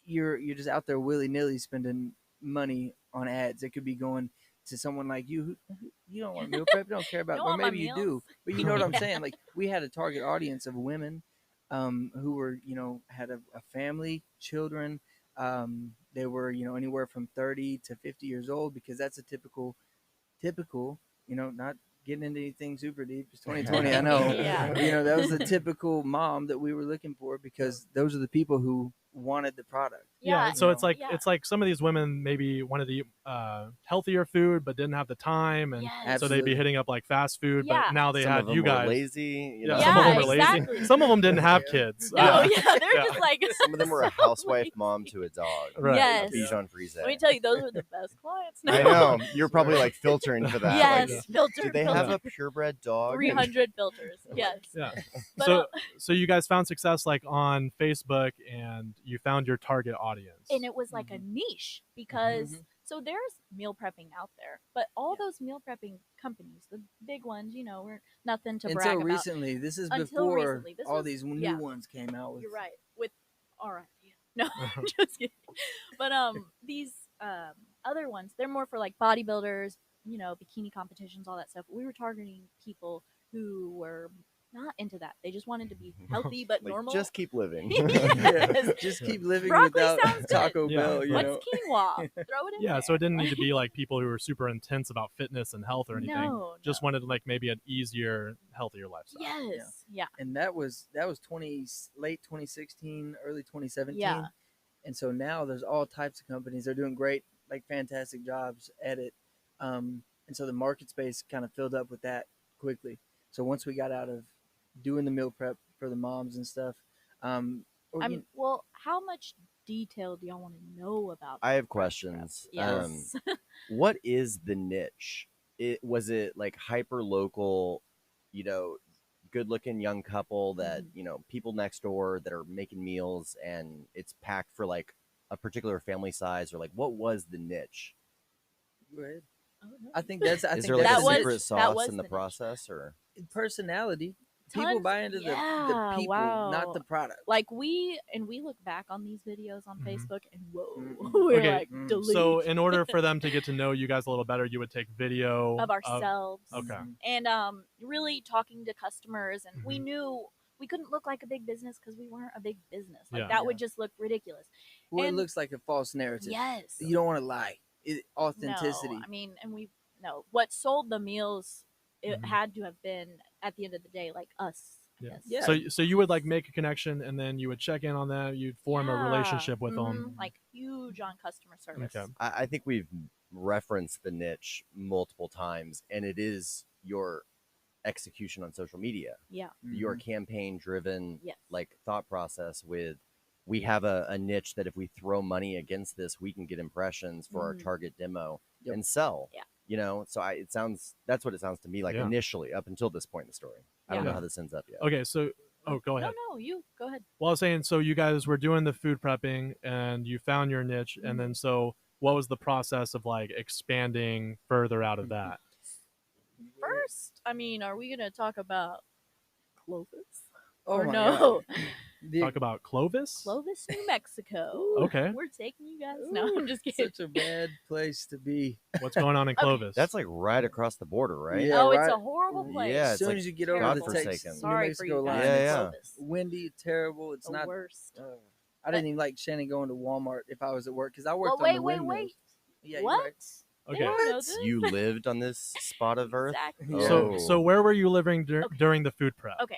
you're just out there willy-nilly spending money on ads. It could be going to someone like you who you don't want meal prep, you don't care about, Don't or want my maybe you meals. do, but you know what I'm saying. Like, we had a target audience of women who were, you know, had a family, children. They were, you know, anywhere from 30 to 50 years old, because that's a typical, you know, not getting into anything super deep. It's 2020, I know. Yeah. You know, that was the typical mom that we were looking for, because those are the people who wanted the product. Yeah. So it's like Yeah. it's like some of these women maybe wanted to eat healthier food but didn't have the time, and Yes. so they'd be Absolutely. hitting up like fast food. Yeah. But now they Some of had them you were guys. lazy. You Yeah, know? some of them were Yeah, lazy. exactly. Some of them didn't have Yeah. kids. No, yeah, they're Yeah. just like Some of them were a housewife mom to a dog. Right. Yes. Bichon Frise. Let me tell you, those were the best clients. I know. You're probably like filtering for that. Yes, Like, filter. do they have a purebred dog? 300 filters? Yes. Yeah. But, So so you guys found success like on Facebook, and you found your target audience. and it was like a niche, because so there's meal prepping out there, but all those meal prepping companies, the big ones, you know, were nothing to brag Until about. recently, this is Until before recently. This all was- these new yeah. ones came out with. You're right. With all right, no, I'm just kidding. But these other ones, they're more for like bodybuilders, you know, bikini competitions, all that stuff. We were targeting people who were not into that. They just wanted to be healthy but Like, normal. just keep living. Yes. Just keep living Broccoli without sounds good. Taco Yeah. Bell, you What's know. quinoa? Throw it in Yeah, there. so it didn't need to be like people who were super intense about fitness and health or anything. No, Just no. wanted like maybe an easier, healthier lifestyle. Yes. Yeah. And that was late 2016, early 2017. Yeah. And so now there's all types of companies. They're doing great, like fantastic jobs at it. and so the market space kind of filled up with that quickly. So once we got out of doing the meal prep for the moms and stuff, well, how much detail do y'all want to know about? I have Fresh Prep? questions. Yes. What is the niche? Was it like hyper local, good looking young couple that, people next door that are making meals and it's packed for like a particular family size, or like what was the niche? Go ahead. Oh, no. I think that's. I Is think there like that's a it. secret sauce was in the the niche. process, or Personality. People Tons- buy into the yeah, people, wow. not the product. Like we look back on these videos on Mhm. Facebook and whoa, Mhm. we're Okay, like delete So in order for them to get to know you guys a little better, you would take video of ourselves. Okay. And really talking to customers, and we Mhm. knew we couldn't look like a big business because we weren't a big business. Like Yeah. that would just look ridiculous. Well, it and- looks like a false narrative. Yes. You don't want to lie. Authenticity. No, I mean, what sold the meals, it Mhm. had to have been at the end of the day like us. I Yeah. guess. Yeah. So you would like make a connection, and then you would check in on them. You'd form a Yeah. relationship with them. Like huge on customer service. Okay. I think we've referenced the niche multiple times, and it is your execution on social media, Yeah. your campaign driven Yes. like thought process with, we have a niche that if we throw money against this, we can get impressions for our Mhm. target demo Yep. and sell. Yeah. So that's what it sounds to me like Yeah. initially up until this point in the story. I don't Yeah. know how this ends up yet. Okay. So, go ahead. No, you go ahead. Well, I was saying, so you guys were doing the food prepping, and you found your niche, and then so what was the process of like expanding further out of that? First, I mean, are we gonna talk about Clovis? Oh or my no? God. The- Talk about Clovis. Clovis, New Mexico. Okay. We're taking you guys. No, I'm just kidding. Such a bad place to be. What's going on in Clovis? That's like right across the border, right? Yeah, Oh, it's right. a horrible place. Yeah, As it's soon like as you get over terrible. the Texas, godforsaken. New Sorry for Mexico you line, guys. Yeah, it's yeah. Clovis. windy, terrible. It's The not. worst. I didn't even like Shannon going to Walmart if I was at work because I worked Well, on the windmills. Yeah, you're What? right. They Okay. don't know What? this. You lived on this spot of earth? Exactly. Yeah. So where were you living Okay. during the food prep? Okay.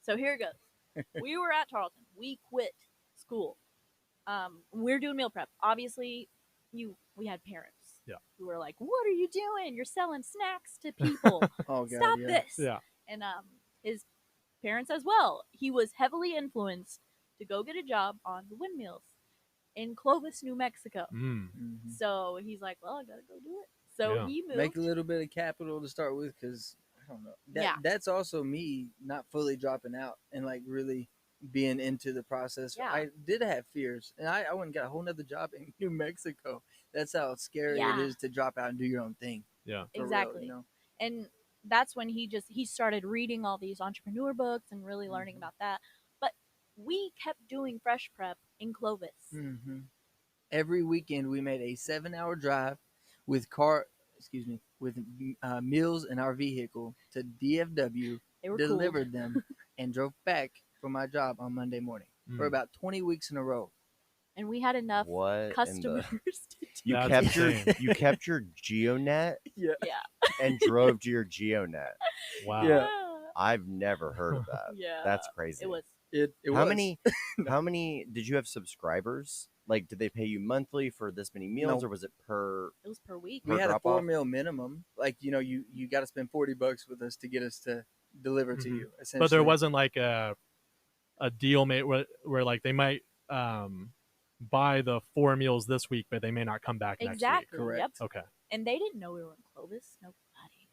So here it goes. We were at Tarleton. We quit school. We're doing meal prep. Obviously, we had parents. Yeah. Who were like, "What are you doing? You're selling snacks to people. Oh God, Stop yeah. this!" Yeah. And his parents as well. He was heavily influenced to go get a job on the windmills in Clovis, New Mexico. Mm. Mhm. So he's like, "Well, I gotta go do it." So Yeah. he moved. Make a little bit of capital to start with because I don't know. Yeah. That's also me not fully dropping out and like really being into the process. Yeah. I did have fears, and I went and got a whole nother job in New Mexico. That's how scary Yeah. it is to drop out and do your own thing. Yeah. for real, Exactly. you know? And that's when he started reading all these entrepreneur books and really learning about that. But we kept doing fresh prep in Clovis. Mm-hmm. Every weekend we made a 7-hour drive with meals in our vehicle to DFW, They were delivered them, and drove back for my job on Monday morning for Mm. about 20 weeks in a row. and we had enough What in the- customers to do. You That's kept insane. you kept your GeoNet Yeah. Yeah. and drove to your GeoNet. Wow. Yeah. I've never heard of that. Yeah. That's crazy. It was. It how was. many did you have subscribers? Like, did they pay you monthly for this many meals, No. or was it per? It was per week. We per had a drop-off? 4 meal minimum. Like, you got to spend $40 with us to get us to deliver to Mhm. you. But Essentially. there wasn't like a deal made where like they might buy the 4 meals this week, but they may not come back next Exactly. Correct. Yep. week. Okay. And they didn't know we were in Clovis. Nobody.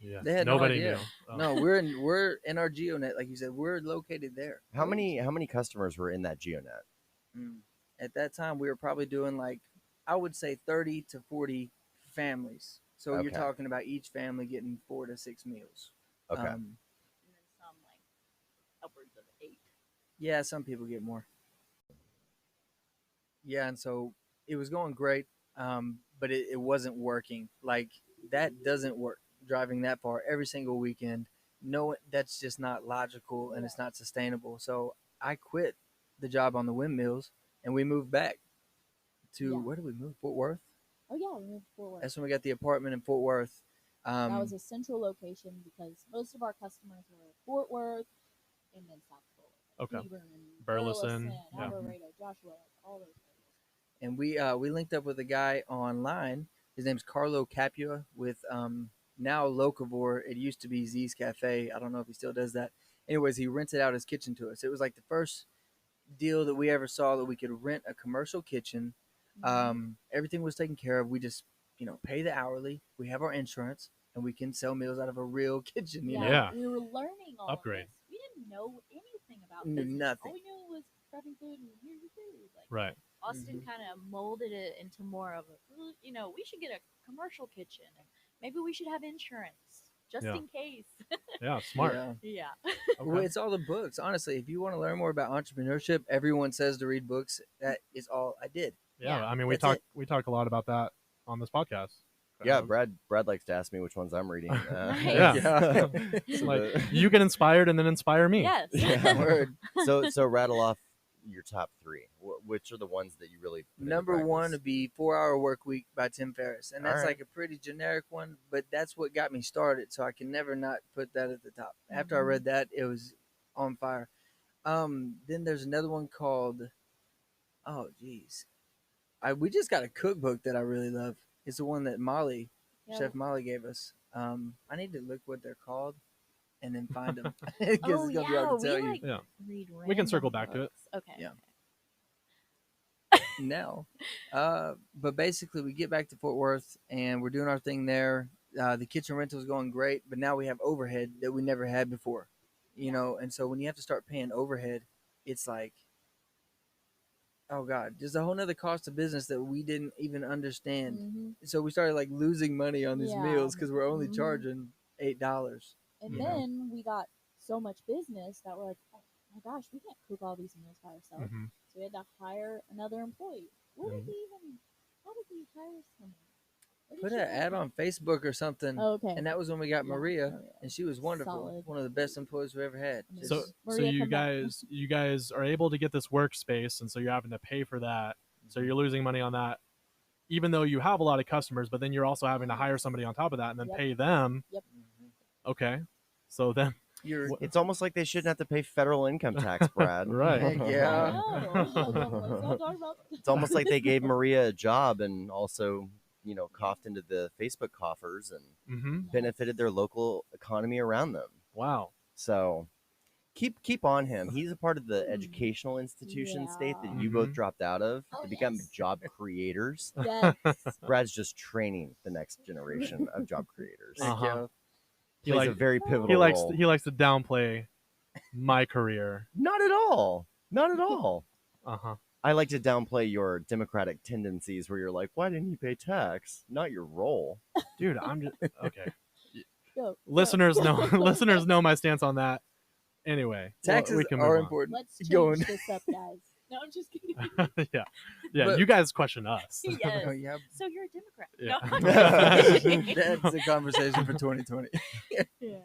Yeah. They had Nobody no idea. knew. Oh. No, we're in our GeoNet, like you said. We're located there. How many customers were in that GeoNet? At that time, we were probably doing like, I would say 30 to 40 families. So you're Okay. talking about each family getting 4 to 6 meals. Okay. And then some like upwards of 8. Yeah, some people get more. Yeah, and so it was going great, but it wasn't working. Like, that doesn't work, driving that far every single weekend. No, that's just not logical and it's not sustainable. So I quit the job on the windmills and we moved back to, Yeah. where did we move? Fort Worth? Oh yeah, we moved forward. That's when we got the apartment in Fort Worth. That was a central location because most of our customers were Fort Worth and then South Florida. Okay. Cleburne, Burleson, Burleson, yeah. Alvarado, Joshua, all those areas. And we linked up with a guy online. His name's Carlo Capua with now Locavore. It used to be Z's Cafe. I don't know if he still does that. Anyways, he rented out his kitchen to us. It was like the first deal that we ever saw that we could rent a commercial kitchen. Everything was taken care of. We just, pay the hourly. We have our insurance, and we can sell meals out of a real kitchen. You know? Yeah. We were learning all Upgrade. of this. We didn't know anything about Knew business. nothing. All we knew was prepping food and here's your food. Like, Right. Austin kind of molded it into more of a, we should get a commercial kitchen, and maybe we should have insurance just Yeah. in case. Yeah, smart. Yeah. Yeah. Well, it's all the books. Honestly, if you want to learn more about entrepreneurship, everyone says to read books. That is all I did. Yeah, Yeah. I mean, That's we talk a lot about that on this podcast. Yeah, Brad likes to ask me which ones I'm reading. Nice. Yeah. So Like, the- you get inspired and then inspire me. Yes. Yeah. Word. so rattle off your top 3. Which are the ones that you really put into Number one practice? would be 4 Hour Work Week by Tim Ferriss. And that's All right. like a pretty generic one, but that's what got me started. So I can never not put that at the top. After I read that, it was on fire. Then there's another one called, oh, geez. We just got a cookbook that I really love. It's the one that Chef Molly gave us. I need to look what they're called and then find them. Because it's going to be hard to tell you. Yeah. Read We can circle random back to it. books. Okay. Yeah. Now. But basically, we get back to Fort Worth and we're doing our thing there. The kitchen rental is going great, but now we have overhead that we never had before, and so when you have to start paying overhead, it's like, oh God, there's a whole nother cost of business that we didn't even understand. Mhm. So we started like losing money on these Yeah. meals because we're only Mhm. charging $8. And Yeah. then we got so much business that we're like, oh my gosh, we can't cook all these meals by ourselves. Mhm. So we had to hire another employee. How did Mhm. we hire someone? What did Put she an do? ad on Facebook or something. Oh, okay. And that was when we got Yeah, Maria, and she was wonderful. Solid. One of the best employees we ever had. Amazing. So, Just- so Maria, you come back. guys are able to get this workspace, and so you're having to pay for that. So you're losing money on that, even though you have a lot of customers. But then you're also having to hire somebody on top of that, and then Yep. pay them. Yep. Okay, so then You're It's almost like they shouldn't have to pay federal income tax, Brad. Right. Heck yeah. I know. Let's not talk about It's almost like they gave Maria a job and also, coughed into the Facebook coffers and hmm benefited their local economy around them. wow. So keep on him. He's a part of the educational institution state that you both Mhm. dropped out of Oh, to become yes. job creators. Yes. Brad's just training the next generation of job creators. Heck Uh-huh. yeah. He Plays a like- very pivotal He likes role. he likes to downplay my career. Not at all. Not at all. Uh huh. I like to downplay your democratic tendencies where you're like, why didn't you pay tax? Not your role. Dude, I'm just okay. Go. Listeners know listeners know my stance on that. Anyway, Taxes we can move are on. important. Let's change Going. this up, guys. No, I'm just kidding. yeah, But- you guys question us. Yes. Oh, yeah. So you're a Democrat. Yeah. No, I'm kidding. That's a conversation for 2020. Yeah.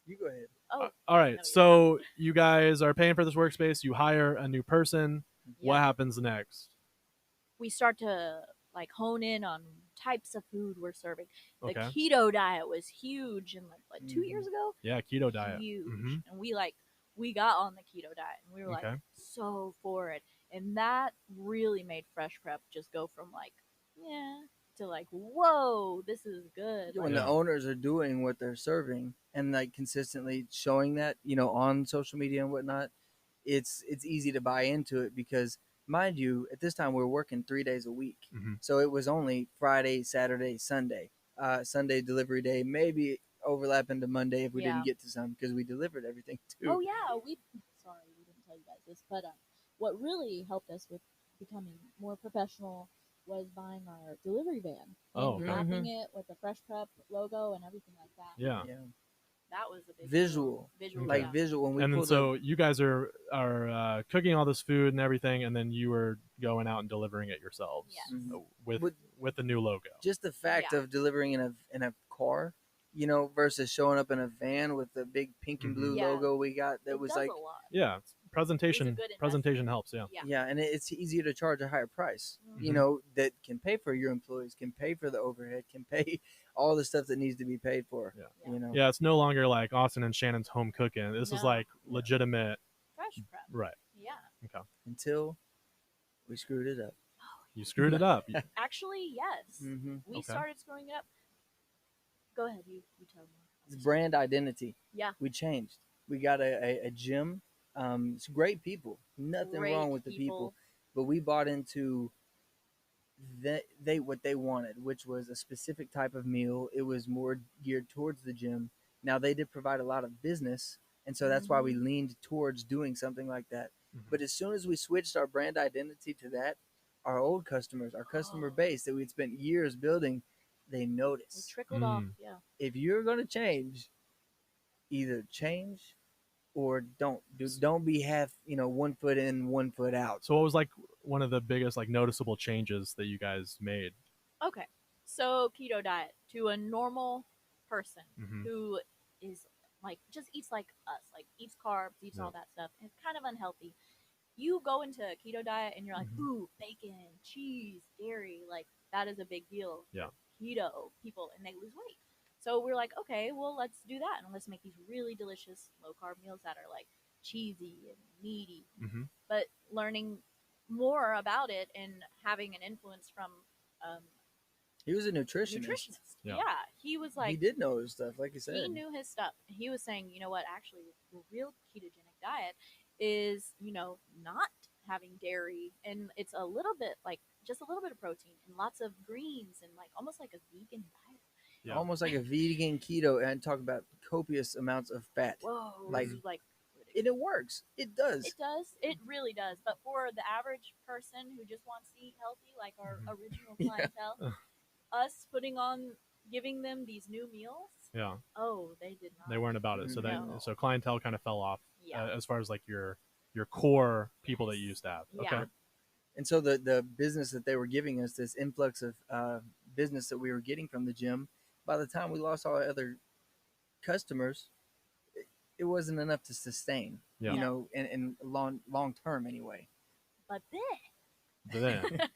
You go ahead. Oh, All right, No, so you guys are paying for this workspace. You hire a new person. What yeah. happens next? We start to like hone in on types of food we're serving. The Okay. keto diet was huge, and like 2 Mhm. years ago, Yeah, keto diet. huge. Mhm. And we got on the keto diet, and we were Okay. like so for it, and that really made Fresh Prep just go from like to like whoa, this is good. When Yeah. the owners are doing what they're serving and like consistently showing that, on social media and whatnot, it's easy to buy into it because, mind you, at this time we were working 3 days a week. Mhm. So it was only Friday, Saturday, Sunday. Sunday delivery day, maybe overlap into Monday if we Yeah. didn't get to some because we delivered everything too. Oh yeah, we didn't tell you guys this, but what really helped us with becoming more professional was buying our delivery van Oh, and okay. wrapping it with the Fresh Prep logo and everything like that. Yeah. Yeah. That was a big Visual. Visual, Like yeah. visual when we And then pulled so you guys are cooking all this food and everything, and then you are going out and delivering it yourselves Yes. Mhm. with the new logo. just the fact Yeah. of delivering in a car, versus showing up in a van with the big pink and Mhm. blue Yeah. logo we got that It was does like, a lot. Yeah, it's presentation. good investment. Presentation helps. Yeah. Yeah. yeah, and it's easier to charge a higher price, Mhm. that can pay for your employees, can pay for the overhead, can pay all the stuff that needs to be paid for. Yeah. Yeah, it's no longer like Austin and Shannon's home cooking. This is No. like legitimate. Fresh Prep. Right. Yeah. Until we screwed it up. You screwed it up. Actually, yes. Mm-hmm. We Okay. started screwing it up. Go ahead. You tell me. It's brand identity. Yeah. We changed. We got a gym. It's great people. Nothing Great wrong with the people, but we bought into they what they wanted, which was a specific type of meal. It was more geared towards the gym. Now they did provide a lot of business, and so that's why we leaned towards doing something like that. But as soon as we switched our brand identity to that, our old customers, our customer base that we'd spent years building, they It noticed. trickled off. Yeah. If you're going to change, either change or don't be half, 1 foot in, 1 foot out. So what was like one of the biggest like noticeable changes that you guys made? Okay. So keto diet to a normal person Mhm. who is like just eats like us, like eats carbs, eats all that stuff, and it's kind of unhealthy. You go into a keto diet and you're like, ooh, bacon, cheese, dairy, like that is a big deal. Yeah. For keto people, and they lose weight. So we're like, okay, well, let's do that, and let's make these really delicious low carb meals that are like cheesy and meaty. Mhm. But learning more about it and having an influence from He was a nutritionist. Yeah. Yeah, he was like, He did know his stuff, like you said. he knew his stuff. He was saying, you know what, actually, the real ketogenic diet is, not having dairy, and it's a little bit like just a little bit of protein and lots of greens and like almost like a vegan diet. Yeah. Almost like a vegan keto, and talk about copious amounts of fat. Whoa, Like- this is like And it works. It does. it does. It really does. But for the average person who just wants to eat healthy, like our original Yeah. clientele, us giving them these new meals, Yeah. oh, they did not. They weren't about it. So No. so clientele kind of fell off Yeah. as far as like your core people that you used to have. Yeah. Okay. And so the business that they were giving us, this influx of business that we were getting from the gym, by the time we lost all our other customers, it wasn't enough to sustain. Yeah. In long term anyway. But But then then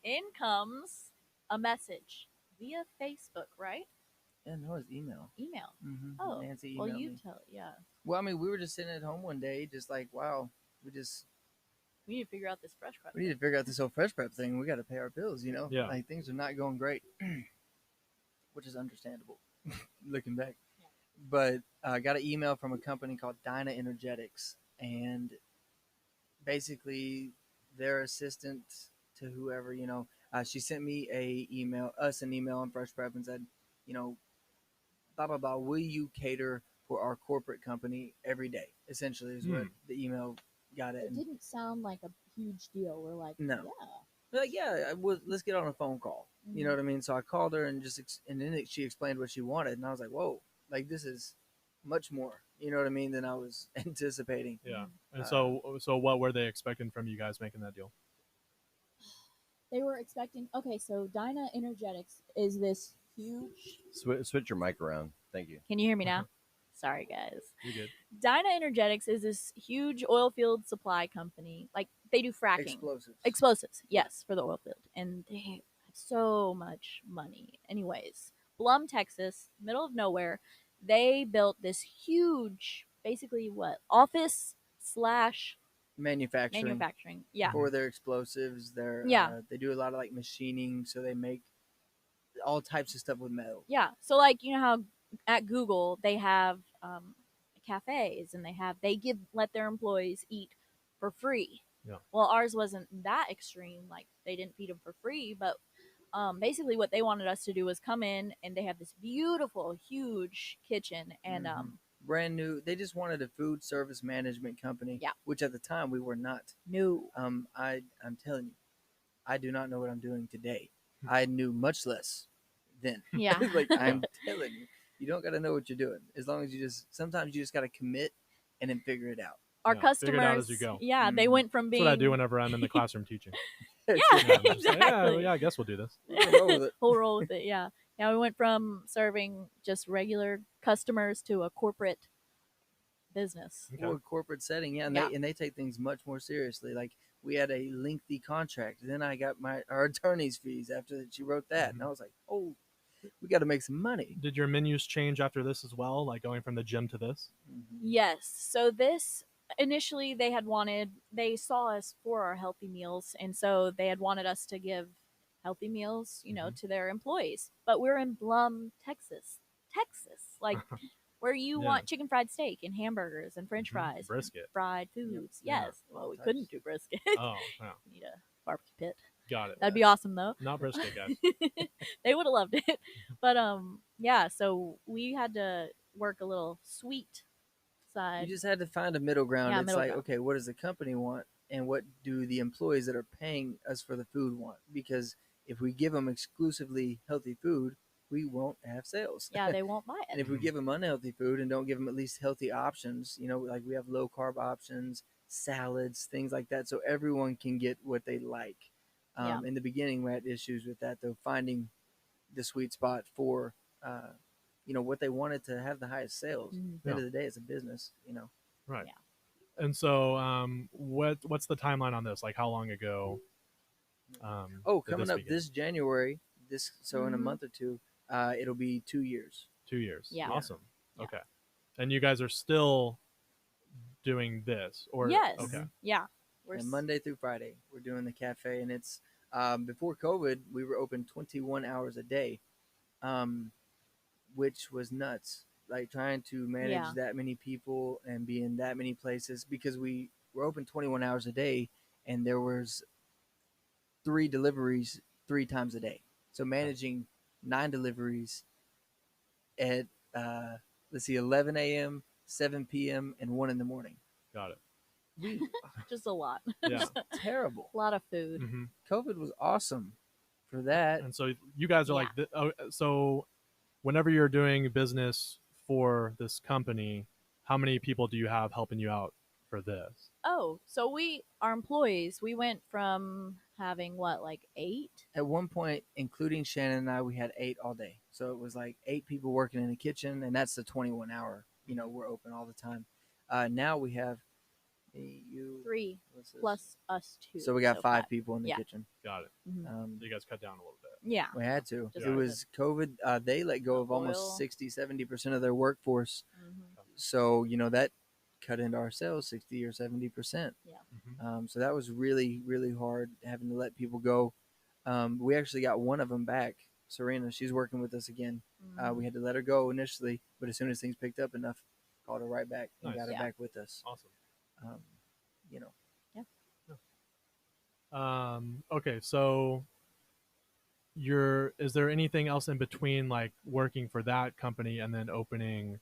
in comes a message via Facebook, right? Yeah, no, it's email. Email. Mm-hmm. Oh, Nancy well, emailed you me. tell. Yeah, Well, I mean, we were just sitting at home one day, just like, wow, we we need to figure out this fresh prep. need to figure out this whole fresh prep thing. We got to pay our bills, Yeah. Like things are not going great, which is understandable looking back. Yeah. But I got an email from a company called Dyna Energetics, and basically their assistant to whoever, she sent me us an email on Fresh Prep and said, blah, blah, blah, will you cater for our corporate company every day? Essentially is what the email got it. It didn't sound like a huge deal. We're like, No. yeah. We're like, yeah, let's get on a phone call. You know what I mean? So I called her and and then she explained what she wanted, and I was like, whoa, like this is much more, you know what I mean, than I was anticipating. yeah. And so what were they expecting from you guys making that deal? They were expecting. Okay, so Dyna Energetics is this huge. Switch your mic around. Thank you. Can you hear me now? Sorry, guys. You good? Dyna Energetics is this huge oil field supply company. Like they do fracking. Explosives, yes, for the oil field. And they have so much money. Anyways, Blum, Texas, middle of nowhere, they built this huge, basically office / manufacturing. Yeah. For their explosives, they do a lot of like machining, so they make all types of stuff with metal. Yeah. So like, you know how at Google they have cafes and let their employees eat for free. Yeah. Well, ours wasn't that extreme. Like they didn't feed them for free, but basically what they wanted us to do was come in, and they have this beautiful, huge kitchen, and brand new. They just wanted a food service management company. Yeah. Which at the time we were not. no. I'm telling you, I do not know what I'm doing today. I knew much less then. Yeah. Like I'm telling you, you don't got to know what you're doing. As long as sometimes you just got to commit and then figure it out. Our Yeah, customers, figure it out as you go. yeah, they went from That's being what I do whenever I'm in the classroom teaching. Yeah, I'm just like, exactly. yeah, I guess we'll do this. We'll roll with it. We'll roll with it. Yeah. Yeah, we went from serving just regular customers to a corporate business. Okay. Or corporate setting, yeah, and Yeah. they take things much more seriously. Like we had a lengthy contract. Then I got our attorney's fees after she wrote that, and I was like, oh, we got to make some money. Did your menus change after this as well, like going from the gym to this? Yes. So this initially they saw us for our healthy meals, and so they had wanted us to give healthy meals, to their employees. But we're in Blum, Texas. Texas, like where you Yeah. want chicken fried steak and hamburgers and French fries, Brisket. fried foods. Yeah. Yes. Well, we All couldn't types. do brisket. Oh, yeah. Need a barbecue pit. Got it. That'd be awesome though. Not brisket, guys. They would have loved it. But yeah, so we had to work a little sweet side. You just had to find a middle ground. Yeah, It's middle like, ground. okay, what does the company want, and what do the employees that are paying us for the food want? Because if we give them exclusively healthy food, we won't have sales. Yeah, they won't buy And it. if we give them unhealthy food and don't give them at least healthy options, like we have low carb options, salads, things like that, so everyone can get what they like. Yeah. In the beginning, we had issues with that, though, finding the sweet spot for, what they wanted to have the highest sales. Mhm. At the end of the day, it's a business. Right. Yeah. And so, what's the timeline on this? Like, how long ago? Oh, did coming this up begin? this January, in a Mhm. month or two, it'll be 2 years. 2 years. Yeah. Awesome. Yeah. Okay. And you guys are still doing this, or Yes. Okay. Yeah. And Monday through Friday, we're doing the cafe, and it's before COVID, we were open 21 hours a day, which was nuts. Like trying to manage Yeah. that many people and be in that many places, because we were open 21 hours a day, and there was 3 deliveries 3 times a day. So managing 9 deliveries at 11 a.m., 7 p.m., and 1 in the morning. Got it. We Just a lot. Yeah. terrible. A lot of food. hmm COVID was awesome for that. And so you guys are like, so whenever you're doing business for this company, how many people do you have helping you out for this? Oh, so our employees, we went from having what, like 8? At one point, including Shannon and I, we had 8 all day. So it was like 8 people working in the kitchen, and that's the 21 hour. We're open all the time. Now we have you 3 what's this? plus us 2. So we got 5 people in the Yeah. kitchen. Got it. Mhm. So you guys cut down a little bit. Yeah. We had to. Just It was COVID. They let go of Oil. almost 60-70% of their workforce. Mhm. So that cut into our sales 60 or 70%. Yeah. So that was really, really hard, having to let people go. We actually got one of them back, Serena. She's working with us again. Mhm. We had to let her go initially, but as soon as things picked up enough, called her right back and Nice. got her Yeah. back with us. Awesome. Okay, so is there anything else in between, like working for that company and then opening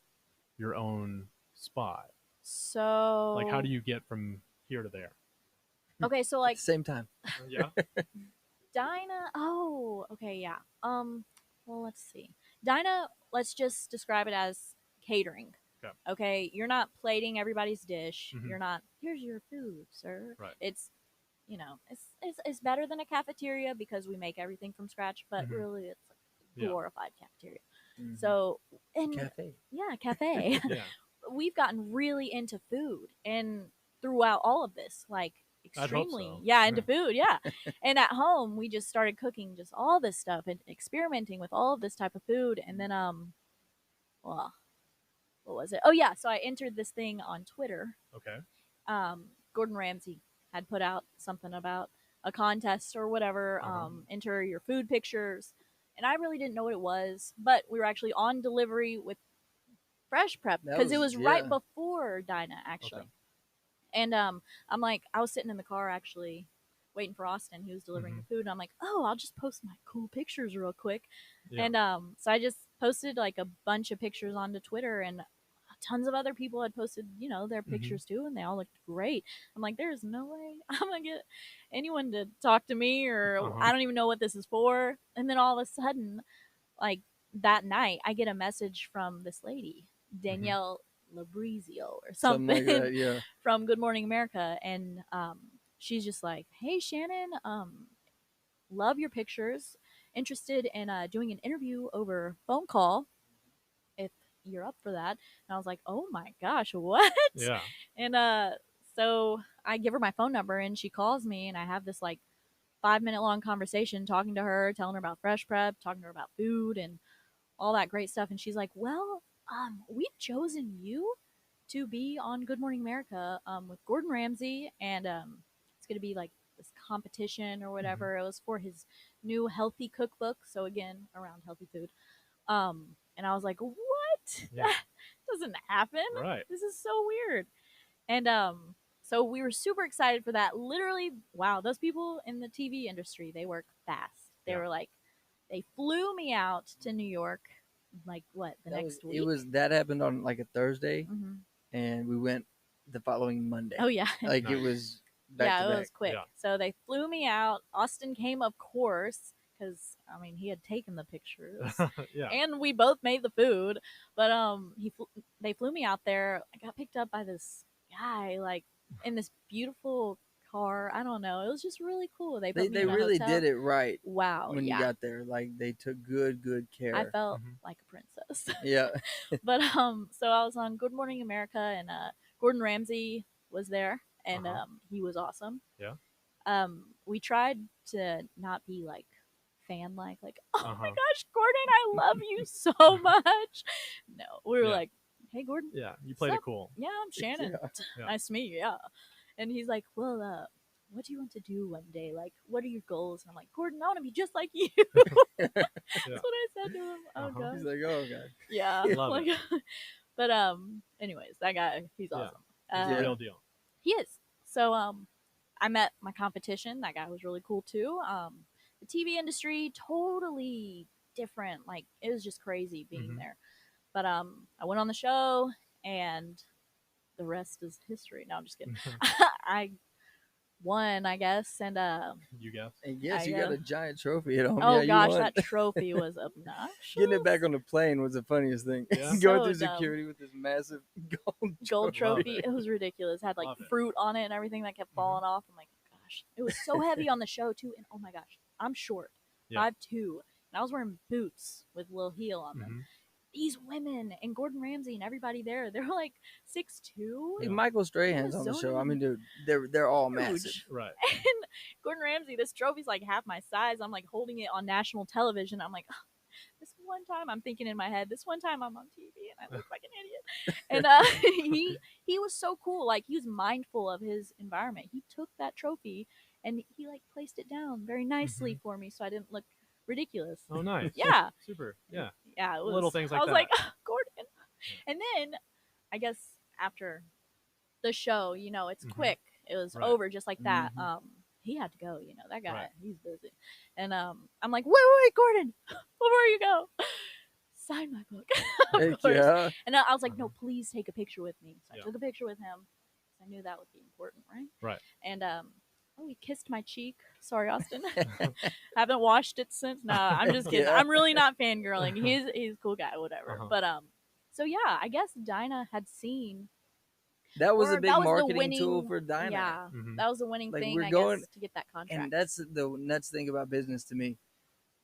your own spot? So Like, how do you get from here to there? Okay, so At like the same time. Yeah. Dinah. Oh, okay, yeah. Well, let's see. Dinah, let's just describe it as catering. Okay. Okay, you're not plating everybody's dish. Mhm. You're not. Here's your food, sir. Right. It's, it's better than a cafeteria because we make everything from scratch, but Mhm. really it's like a Yeah. glorified cafeteria. Mhm. So and Cafe. yeah, cafe. Yeah. We've gotten really into food, and throughout all of this, like I'd hope extremely, so. yeah, into food, yeah. And at home, we just started cooking just all this stuff and experimenting with all of this type of food. And then, well, what was it? Oh yeah, so I entered this thing on Twitter. Okay. Gordon Ramsay had put out something about a contest or whatever. Enter your food pictures, and I really didn't know what it was, but we were actually on delivery with FreshPrep because it was right before Dinah actually. Okay. And I'm like, I was sitting in the car actually waiting for Austin, who was delivering the food, and I'm like, oh, I'll just post my cool pictures real quick. Yeah. And so I just posted like a bunch of pictures onto Twitter, and tons of other people had posted, their pictures too, and they all looked great. I'm like, there's no way I'm gonna get anyone to talk to me, or I don't even know what this is for. And then all of a sudden, like that night, I get a message from this lady, Danielle Labrizio or something, like that, yeah. from Good Morning America, and she's just like, "Hey Shannon, love your pictures. Interested in doing an interview over phone call, if you're up for that." And I was like, "Oh my gosh, what?" Yeah. And so I give her my phone number, and she calls me, and I have this like 5-minute long conversation talking to her, telling her about FreshPrep, talking to her about food and all that great stuff. And she's like, "Well, we've chosen you to be on Good Morning America with Gordon Ramsay, and it's going to be like this competition or whatever." It was for his new healthy cookbook, so again, around healthy food. And I was like, what? Yeah. That doesn't happen. Right. This is so weird. And so we were super excited for that. Literally, wow, those people in the TV industry, they work fast. They Yeah. were like, they flew me out to New York, like what, the next week? That happened on like a Thursday, hmm and we went the following Monday. Oh yeah. Like Nice. it was back Yeah, to it back. was quick. Yeah. So they flew me out. Austin came, of course, because I mean he had taken the pictures, Yeah. and we both made the food. But they flew me out there. I got picked up by this guy, like in this beautiful car. I don't know. It was just really cool. They put me They in a really hotel. did it right Wow. when yeah. you got there. Like they took good care. I felt Mhm. like a princess. Yeah. But so I was on Good Morning America, and Gordon Ramsay was there, and Uh-huh. he was awesome. Yeah. We tried to not be like fan like, oh my Uh-huh. gosh, Gordon, I love you so much. No, we were Yeah. like, hey Gordon, Yeah. You played it Sup? cool. yeah, I'm Shannon. Yeah. Nice to meet you. Yeah. And he's like, well, what do you want to do one day? Like, what are your goals? And I'm like, Gordon, I want to be just like you. That's what I said to him. Oh Uh-huh. god. He's like, oh god. Yeah. Love like, it. but anyways, that guy, he's Yeah. awesome. It's the Yeah. real deal. He is. So I met my competition. That guy was really cool too. The TV industry, totally different. Like it was just crazy being Mhm. there. But I went on the show, and the rest is history. No, I'm just kidding. I won, I guess, and You guess? And yes, I you got know. a giant trophy at home. oh Yeah, gosh, you won. that trophy was obnoxious. Getting it back on the plane was the funniest thing. Yeah. Going So through dumb. security with this massive Gold Love trophy. it. It was ridiculous. It had like Love it. fruit on it and everything that kept falling off. I'm like, oh, gosh, it was so heavy on the show too. And oh my gosh, I'm short, Yeah. 5'2", and I was wearing boots with little heel on them. Mhm. These women and Gordon Ramsay and everybody there, they're like 6'2". Hey, Michael Strahan's on the show. I mean, dude, they're all massive. Huge. Right. And Gordon Ramsay, this trophy's like half my size. I'm like holding it on national television. I'm like, oh, this one time, I'm thinking in my head, this one time I'm on TV and I look like an idiot. And he was so cool. Like he was mindful of his environment. He took that trophy and he like placed it down very nicely for me, so I didn't look ridiculous. Oh, nice. Yeah, Super. Yeah. yeah. It was, Little things like I was that. like, oh, Gordon. And then I guess after the show, you know, it's Mhm. quick. It was Right. over just like that. Mhm. He had to go, you know, that guy, Right. he's busy. And I'm like, wait, Gordon, before you go, sign my book. Of Heck course. yeah. And I was like, no, please take a picture with me. So I Yeah. took a picture with him. I knew that would be important, right? Right. And he kissed my cheek. Sorry, Austin. Haven't washed it since. Nah, I'm just kidding. Yeah. I'm really not fangirling. He's a cool guy, whatever. Uh-huh. But so yeah, I guess Dinah had seen. That was or a big that was the marketing tool winning- for Dinah. Yeah, Mhm. that was the winning Like, thing, we're I going- guess, to get that contract. And that's the nuts thing about business to me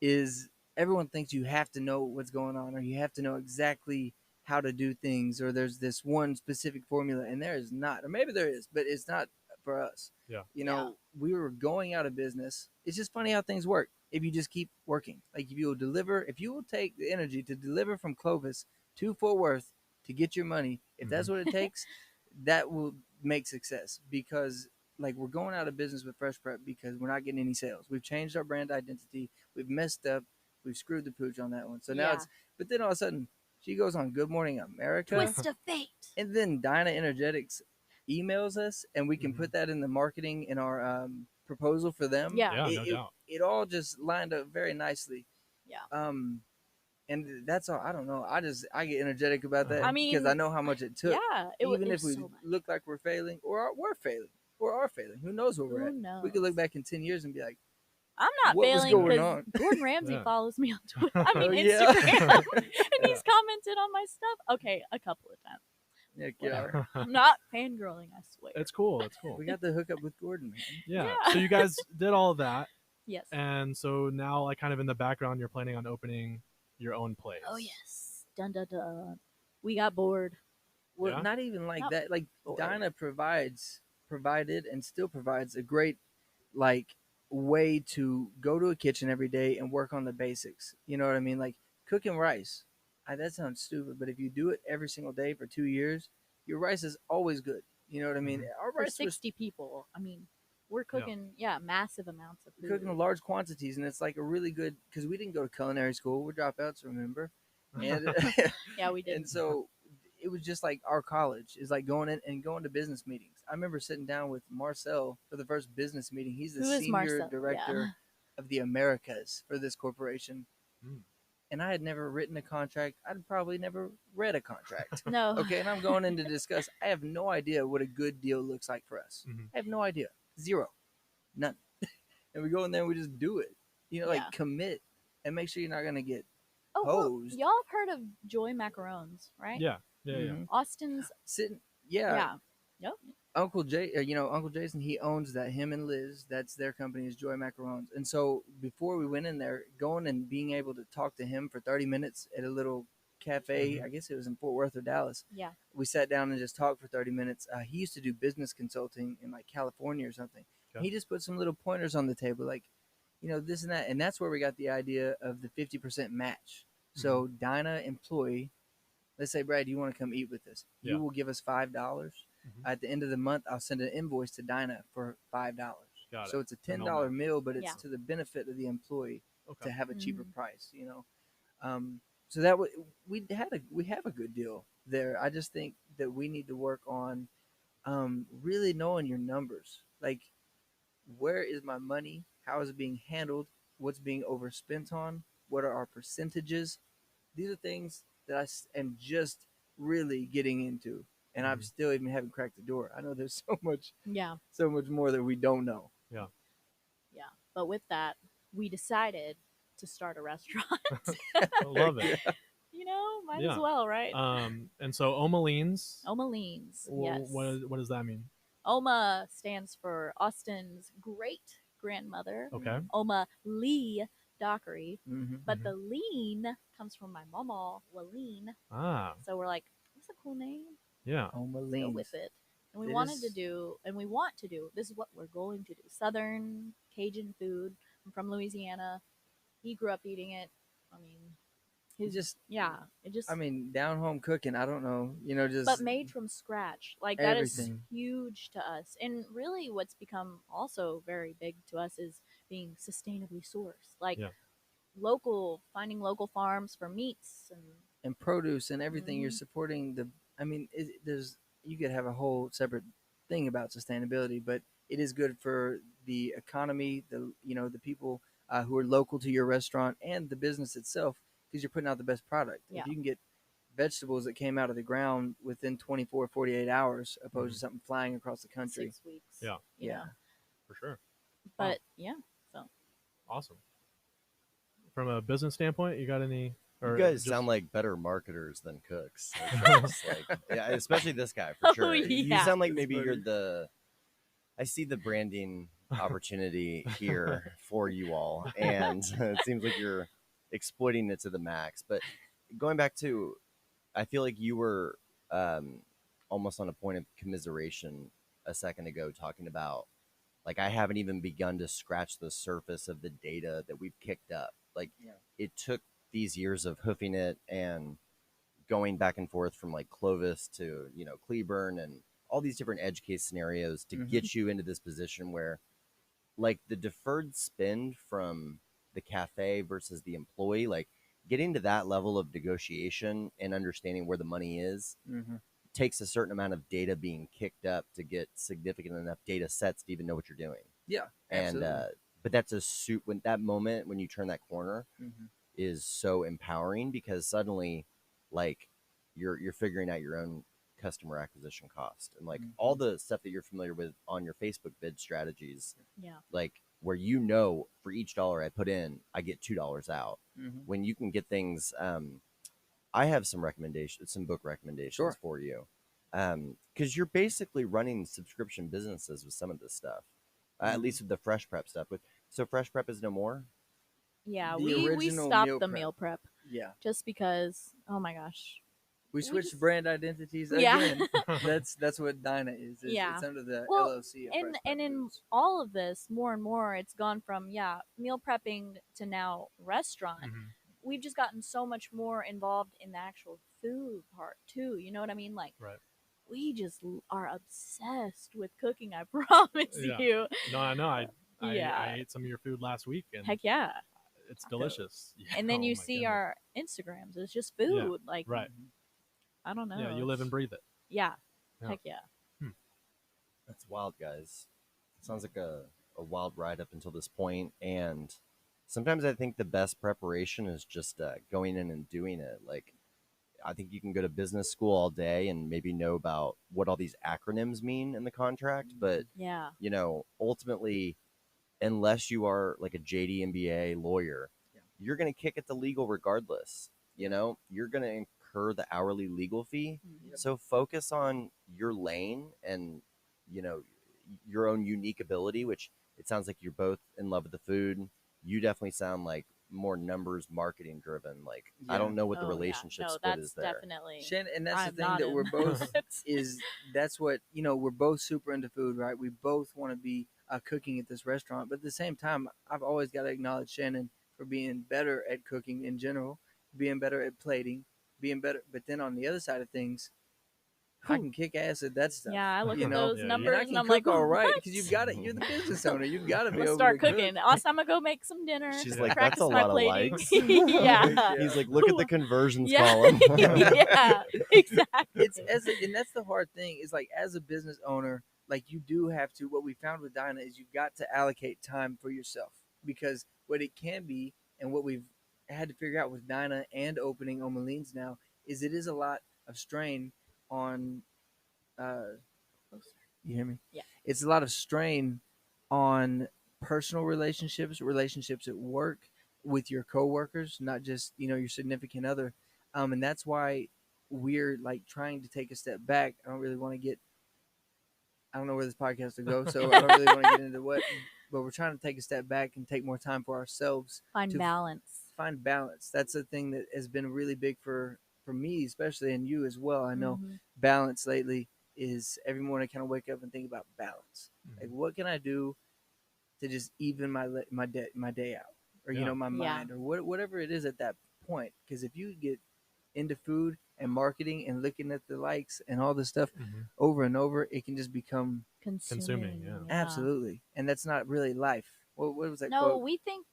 is everyone thinks you have to know what's going on or you have to know exactly how to do things or there's this one specific formula and there is not. Or maybe there is, but it's not for us. Yeah. You know, we were going out of business. It's just funny how things work if you just keep working. Like if you will take the energy to deliver from Clovis to Fort Worth to get your money, if that's what it takes, that will make success because like we're going out of business with Fresh Prep because we're not getting any sales. We've changed our brand identity. We've messed up. We've screwed the pooch on that one. So now Yeah. but then all of a sudden she goes on Good Morning America. Twist of fate. And then Dinah Energetics emails us and we can Mhm. put that in the marketing in our proposal for them. Yeah. Yeah, It, no it- doubt. it all just lined up very nicely. Yeah. And that's all. I don't know. I get energetic about that I because mean, I know how much it took. Yeah. Even it if we was so much. look like we're failing or we're failing or are failing, who knows where we're Who at? knows? We could look back in 10 years and be like, I'm not what was failing going because on? Gordon Ramsay Yeah. follows me on Twitter. I mean, Oh, yeah. Instagram. And he's commented on my stuff. Okay, a couple of times. Heck yeah. I'm not fangirling, I swear. It's cool. It's cool. We got the hookup with Gordon, man. Yeah. Yeah. So you guys did all of that, Yes. and so now, like, kind of in the background, you're planning on opening your own place. Oh yes. Dun dun dun. We got bored. Well, Yeah? not even like Not that. Like bored. Dinah provided and still provides a great like way to go to a kitchen every day and work on the basics. You know what I mean? Like cooking rice. That sounds stupid, but if you do it every single day for 2 years, your rice is always good. You know what I mean? Our For rice was 60 people. I mean, we're Yeah. cooking, massive amounts of food. cooking in large quantities, and it's like a really good because we didn't go to culinary school. We're dropouts, remember? and Yeah, we did. and so it was just like our college is like going in and going to business meetings. I remember sitting down with Marcel for the first business meeting. He's the Who is senior Marcel? director of the Americas for this corporation. Mm. And I had never written a contract. I'd probably never read a contract. No. Okay, and I'm going in to discuss. I have no idea what a good deal looks like for us. Mhm. I have no idea. Zero. None. And we go in there and we just do it. Yeah. Like commit and make sure you're not going to get Oh, well, posed. y'all have heard of Joy Macarons, right? Yeah. Mhm. Austin's. Sitting, Yeah. Yep. Uncle Jason, he owns that. Him and Liz, that's their company, is Joy Macarons. And so before we went in there, going and being able to talk to him for 30 minutes at a little cafe, I guess it was in Fort Worth or Dallas. Yeah. We sat down and just talked for 30 minutes. He used to do business consulting in like California or something. Okay. He just put some little pointers on the table, like, this and that. And that's where we got the idea of the 50% match. So Dinah employee, let's say, Brad, you want to come eat with us. Yeah. You will give us $5. At the end of the month, I'll send an invoice to Dinah for $5. Got So it. it's a No $10 match. meal, but it's Yeah. to the benefit of the employee Okay. to have a cheaper Mhm. price. So that we have a good deal there. I just think that we need to work on really knowing your numbers. Like, where is my money? How is it being handled? What's being overspent on? What are our percentages? These are things that am just really getting into, and I'm still even haven't cracked the door. I know there's so much more that we don't know. Yeah. Yeah. But with that, we decided to start a restaurant. I love it. Might Yeah. as well, right? And so Oma Leen's. Oma Lean's. Yes. What does that mean? Oma stands for Austin's great grandmother, Okay. Oma Lee Dockery. Mm-hmm. But the lean comes from my mama, Waleen. Ah. So we're like, what's a cool name? Yeah. Oma Go Leen. with it. And we It want is- to do, this is what we're going to do. Southern Cajun food. I'm from Louisiana. He grew up eating it. I mean, It just, down home cooking. I don't know, but made from scratch. Like, that is everything. huge to us. And really what's become also very big to us is being sustainably sourced. Like, Yeah. finding local farms for meats and produce and everything. You're Mhm. supporting you could have a whole separate thing about sustainability, but it is good for the economy, the people who are local to your restaurant and the business itself, because you're putting out the best product. Yeah. If you can get vegetables that came out of the ground within 24, 48 hours, opposed to something flying across the country. 6 weeks. Yeah. you Yeah. know. For sure. But yeah, so Awesome. From a business standpoint, you got any? Or You guys just- sound like better marketers than cooks. Yeah, especially this guy for sure. You yeah. sound like It's maybe you're funny. I see the branding opportunity here for you all, and it seems like you're exploiting it to the max. But going back to, I feel like you were almost on a point of commiseration a second ago, talking about, like, I haven't even begun to scratch the surface of the data that we've kicked up. Like, it took these years of hoofing it and going back and forth from like Clovis to, Cleburne and all these different edge case scenarios to get you into this position where, like, the deferred spend from the cafe versus the employee, like, getting to that level of negotiation and understanding where the money is takes a certain amount of data being kicked up to get significant enough data sets to even know what you're doing. Yeah, And absolutely. but that's when that moment when you turn that corner Mhm. is so empowering, because suddenly, like, you're figuring out your own customer acquisition cost and like all the stuff that you're familiar with on your Facebook bid strategies, Yeah. like where for each dollar I put in, I get $2 out. When you can get things, I have some book recommendations for you, because you're basically running subscription businesses with some of this stuff, at least with the FreshPrep stuff. So FreshPrep is no more. Yeah, The we original stopped meal the prep. meal prep Yeah. just because, oh my gosh. We switched just- brand identities Yeah. again. That's what Dinah is. Yeah. It's under the Well, LLC. Of And FreshPrep and in Foods. all of this, more and more, it's gone from meal prepping to now restaurant. Mhm. We've just gotten so much more involved in the actual food part too. You know what I mean? Like, Right. we just are obsessed with cooking. I promise Yeah. you. No, I know. I Yeah. ate some of your food last week, and Heck yeah. it's delicious. Yeah. And then Oh you my see goodness. our Instagrams. It's just food. Like, Right. I don't know. Yeah, you live and breathe it. Yeah. Yeah. Heck yeah. That's wild, guys. Sounds like a wild ride up until this point. And sometimes I think the best preparation is just going in and doing it. Like, I think you can go to business school all day and maybe know about what all these acronyms mean in the contract. But, Yeah. you know, ultimately, unless you are like a JD MBA lawyer, you're going to kick it to legal regardless. You know, you're going to incur the hourly legal fee. Mhm. So focus on your lane and, you know, your own unique ability, which it sounds like you're both in love with the food. You definitely sound like more numbers marketing driven. Like, I don't know what the Oh, yeah. relationship No, split that's is there. definitely. Shannon, and that's I'm the thing not that we're in both that. is that's what we're both super into food, right? We both want to be cooking at this restaurant, but at the same time, I've always got to acknowledge Shannon for being better at cooking in general, being better at plating, being better. But then on the other side of things, I can kick ass at that stuff. Yeah, I look you at know? those Yeah, numbers And I and can I'm cook like, all right what? because you've got it. You're the business owner. You've got to be Let's able start to cooking. cook. Also, I'm gonna go make some dinner. She's Yeah. like, practice that's a my lot of plating. likes. Yeah. He's like, look at the conversions Yeah. column. Yeah. Exactly. And that's the hard thing is like as a business owner, like you do have to. What we found with Dinah is you've got to allocate time for yourself because what it can be and what we've had to figure out with Dinah and opening Oma Leen's now is it is a lot of strain on. You hear me? Yeah. It's a lot of strain on personal relationships at work with your coworkers, not just your significant other, and that's why we're like trying to take a step back. I don't really want to get. I don't know where this podcast will go, so I don't really want to get into what. But we're trying to take a step back and take more time for ourselves. Find to balance. Find balance. That's a thing that has been really big for me, especially, and you as well. I know balance lately is every morning I kind of wake up and think about balance. Like, what can I do to just even my day out, or my mind, or whatever it is at that point. Because if you get into food and marketing and looking at the likes and all this stuff over and over, it can just become consuming. Yeah. Absolutely, and that's not really life. What was that No, quote? we think.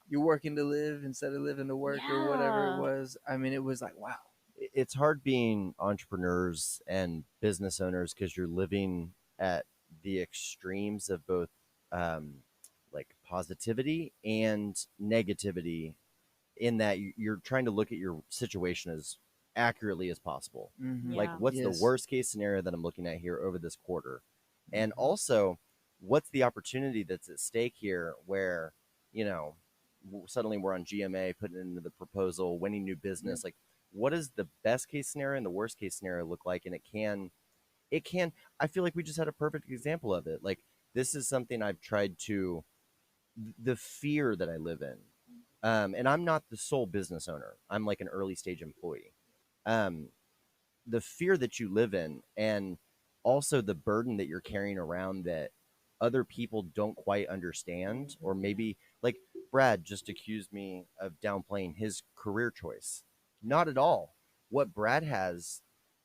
You're working to live instead of living to work, or whatever it was. I mean, it was like, wow. It's hard being entrepreneurs and business owners because you're living at the extremes of both like positivity and negativity, in that you're trying to look at your situation as accurately as possible. Like, Yeah. what's the worst case scenario that I'm looking at here over this quarter? And also, what's the opportunity that's at stake here where, suddenly we're on GMA, putting it into the proposal, winning new business. Like, what does the best case scenario and the worst case scenario look like? And it can, I feel like we just had a perfect example of it. Like, this is something I've tried to, the fear that I live in. And I'm not the sole business owner. I'm like an early stage employee. The fear that you live in, and also the burden that you're carrying around that other people don't quite understand, or maybe like Brad just accused me of downplaying his career choice. Not at all. What Brad has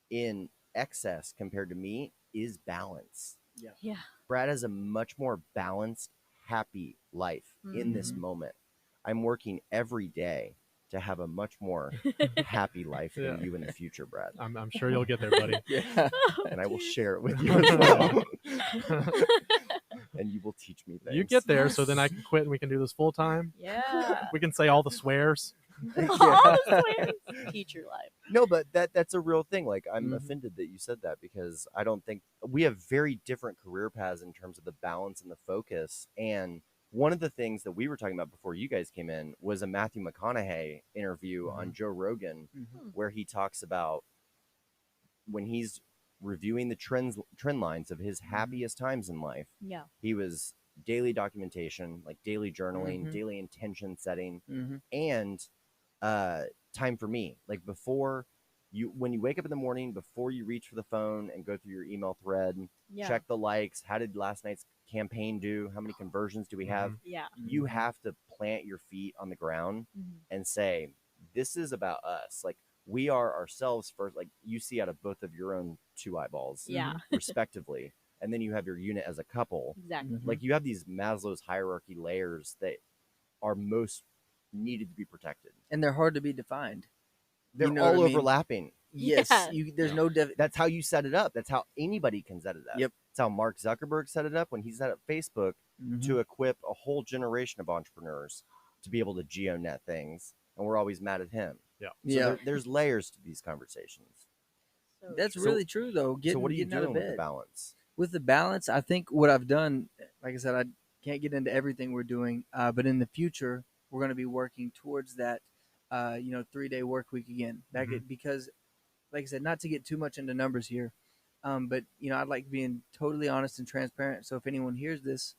in excess compared to me is balance. Yeah. Brad has a much more balanced, happy life in this moment. I'm working every day to have a much more happy life than you in the future, Brad. I'm sure you'll get there, buddy. And I will share it with you as well. And you will teach me things. You get there, so then I can quit and we can do this full time. Yeah. We can say all the swears. All the swears. Teacher life. No, but that's a real thing. Like, I'm offended that you said that, because I don't think we have very different career paths in terms of the balance and the focus. And one of the things that we were talking about before you guys came in was a Matthew McConaughey interview on Joe Rogan, where he talks about when he's reviewing the trend lines of his happiest times in life. Yeah. He was daily documentation, like daily journaling, daily intention setting, and time for me. Like, before when you wake up in the morning, before you reach for the phone and go through your email thread, check the likes. How did last night's campaign do? How many conversions do we have? Yeah. You have to plant your feet on the ground and say, this is about us. Like, we are ourselves first. Like, you see out of both of your own two eyeballs, respectively. And then you have your unit as a couple. Exactly. Like, you have these Maslow's hierarchy layers that are most needed to be protected. And they're hard to be defined. They're You know all what I mean? overlapping. Yes, Yeah. there's no That's how you set it up. That's how anybody can set it up. Yep. That's how Mark Zuckerberg set it up when he set up Facebook Mhm. to equip a whole generation of entrepreneurs to be able to geonet things. And we're always mad at him. Yeah. So Yeah. there's layers to these conversations. So That's true. really true though. So what are you getting out of doing with the bed. balance? With the balance, I think what I've done, like I said, I can't get into everything we're doing, but in the future, we're going to be working towards that, 3-day work week again. Because, like I said, not to get too much into numbers here, but I'd like being totally honest and transparent. So if anyone hears this,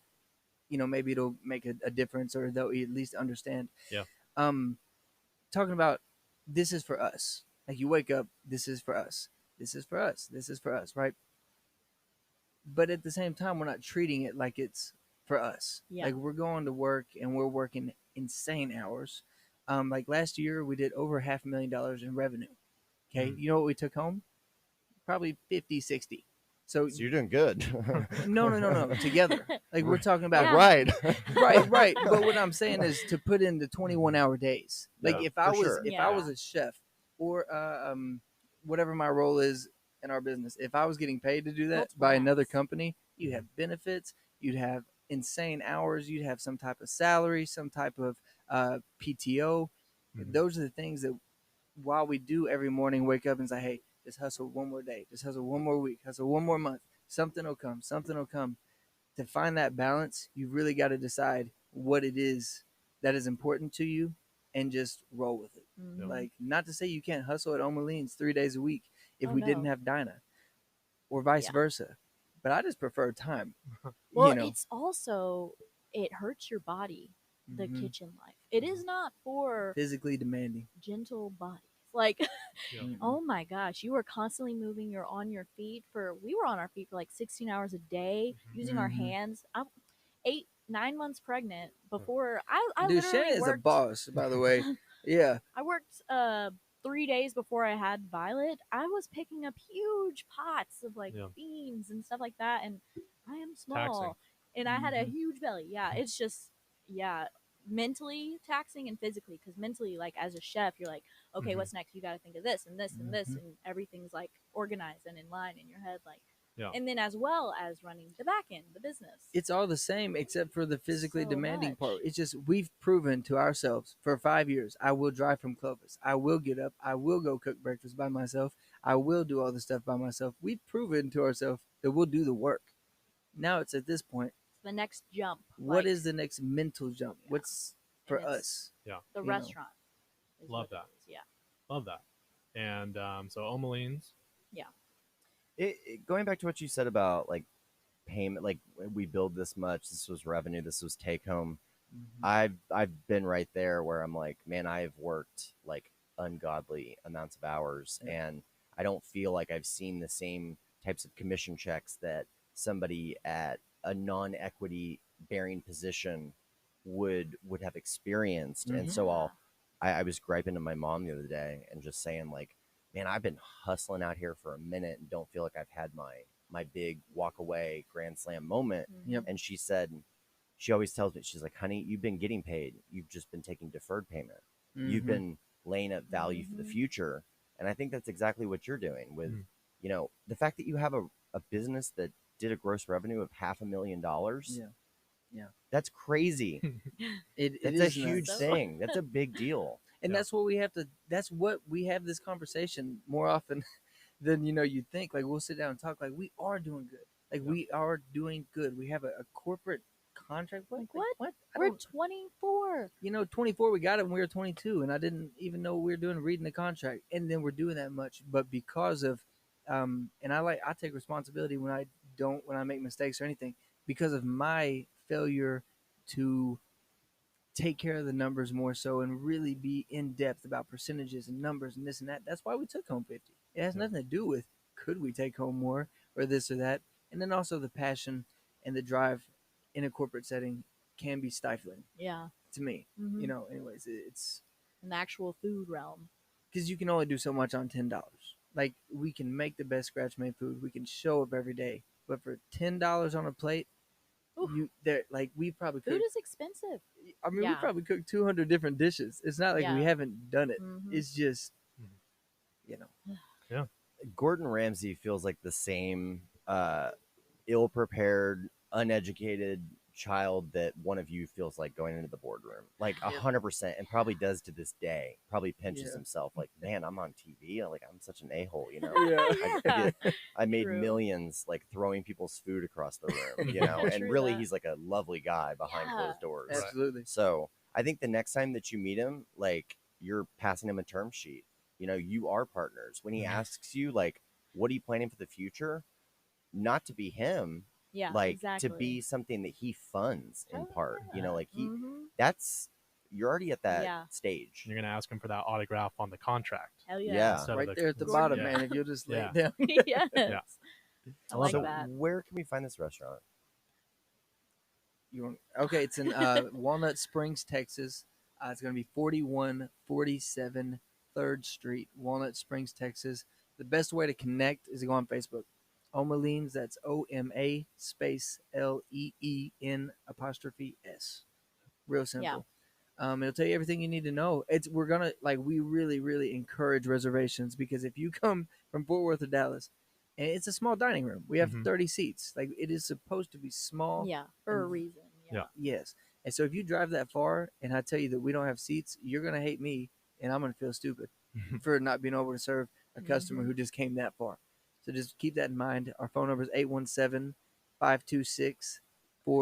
maybe it'll make a difference, or they'll at least understand. Yeah. Talking about this is for us. Like you wake up, this is for us. This is for us. This is for us, right? But at the same time, we're not treating it like it's for us. Yeah. Like we're going to work and we're working insane hours. Like last year, we did over $500,000 in revenue. Okay. You know what we took home? Probably 50, 60. So you're doing good. no. Together. Like we're talking about. Yeah. Right. But what I'm saying is to put in the 21-hour days. Like Yeah, if I for was sure. if I was a chef or whatever my role is in our business, if I was getting paid to do that Multiple by another hats. company, you'd have benefits, you'd have insane hours, you'd have some type of salary, some type of PTO. Those are the things that while we do every morning, wake up and say, hey, just hustle one more day, just hustle one more week, hustle one more month. Something will come. To find that balance, you've really got to decide what it is that is important to you and just roll with it. Mhm. Like, not to say you can't hustle at Oma Leen's 3 days a week if Oh, we no. didn't have Dinah, or vice Yeah. versa. But I just prefer time. Well, it's also, it hurts your body, the Mhm. kitchen life. It is not for Physically demanding. gentle bodies. Like, Yeah. Mm-mm. oh my gosh, you were constantly moving. You're on your feet we were on our feet for like 16 hours a day, using our Mhm. hands. I'm 9 months pregnant before I Dude, literally Shannon is a worked. boss, by the way. Yeah. I worked 3 days before I had Violet. I was picking up huge pots of like Yeah. beans and stuff like that, and I am small, Taxing. and I had a Mhm. huge belly. Yeah, it's just mentally taxing and physically, because mentally, like as a chef, you're like, okay, Mhm. what's next? You got to think of this and this and this, Mhm. and everything's like organized and in line in your head, like. Yeah. And then as well as running the back end, the business. It's all the same except for the physically So demanding much. part. It's just we've proven to ourselves for 5 years, I will drive from Clovis. I will get up. I will go cook breakfast by myself. I will do all the stuff by myself. We've proven to ourselves that we'll do the work. Now it's at this point, the next jump. what like, is the next mental jump? Yeah. What's for And it's- us? Yeah. the you know. restaurant? is Love what it that. is, Yeah. Love that. And so Oma Leen's. Going back to what you said about like payment, like we build this much, this was revenue, this was take home. I've been right there where I'm like, man, I've worked like ungodly amounts of hours, and I don't feel like I've seen the same types of commission checks that somebody at a non-equity bearing position would have experienced. And so I was griping to my mom the other day and just saying like, man, I've been hustling out here for a minute and don't feel like I've had my big walk away grand slam moment. Yep. And she said, she always tells me, she's like, honey, you've been getting paid. You've just been taking deferred payment. You've Mhm. been laying up value for the Mhm. future. And I think that's exactly what you're doing with, the fact that you have a business that did a gross revenue of $500,000. Yeah. That's crazy. It That's is a nuts. huge thing. That's a big deal. And Yeah. that's what we have this conversation more often than you'd think. Like we'll sit down and talk like we are doing good. Like we are doing good. We have a corporate contract. What? Like, what? What? We're 24. 24, we got it when we were 22, and I didn't even know we were doing reading the contract. And then we're doing that much, but because of, and I take responsibility when I make mistakes or anything, because of my failure to take care of the numbers more so and really be in depth about percentages and numbers and this and that. That's why we took home 50. It has nothing to do with could we take home more or this or that. And then also the passion and the drive in a corporate setting can be stifling Yeah. to me. Mhm. Anyways, it's In the actual food realm. because you can only do so much on $10. Like we can make the best scratch made food. We can show up every day, but for $10 on a plate, There, like we probably Food cooked. is expensive. I mean, we Yeah. probably cooked 200 different dishes. It's not like we Yeah. haven't done it. Mhm. It's just, Mhm. you know, Gordon Ramsay feels like the same ill-prepared, uneducated child that one of you feels like going into the boardroom, like 100%, and probably does to this day. Probably pinches Yeah. himself, like, man, I'm on TV, like I'm such an a-hole, you know. Yeah. I made True. millions like throwing people's food across the room, you know. And True really, that. he's like a lovely guy behind Yeah. closed doors. Absolutely. So I think the next time that you meet him, like you're passing him a term sheet. You know, you are partners. When he asks you, like, what are you planning for the future? Not to be him, Yeah, like exactly. to be something that he funds in part. You know, like Mhm. you're already at that Yeah. stage. You're gonna ask him for that autograph on the contract. Hell Yeah. yeah. instead of Right there at the Gordon, bottom, yeah. man. If you'll just lay it Yeah. down. yes. Yeah. I like So that. where can we find this restaurant? Okay, it's in Walnut Springs, Texas. It's going to be 4147 3rd Street, Walnut Springs, Texas. The best way to connect is to go on Facebook. Oma Leens, that's OMA space LEEN''S. Real simple. It'll tell you everything you need to know. We're gonna we really, really encourage reservations because if you come from Fort Worth or Dallas, and it's a small dining room, we have 30 seats. Like it is supposed to be small. Yeah, for a and- reason. Yeah. Yes. And so if you drive that far and I tell you that we don't have seats, you're gonna hate me and I'm gonna feel stupid for not being able to serve a customer who just came that far. So just keep that in mind. Our phone number is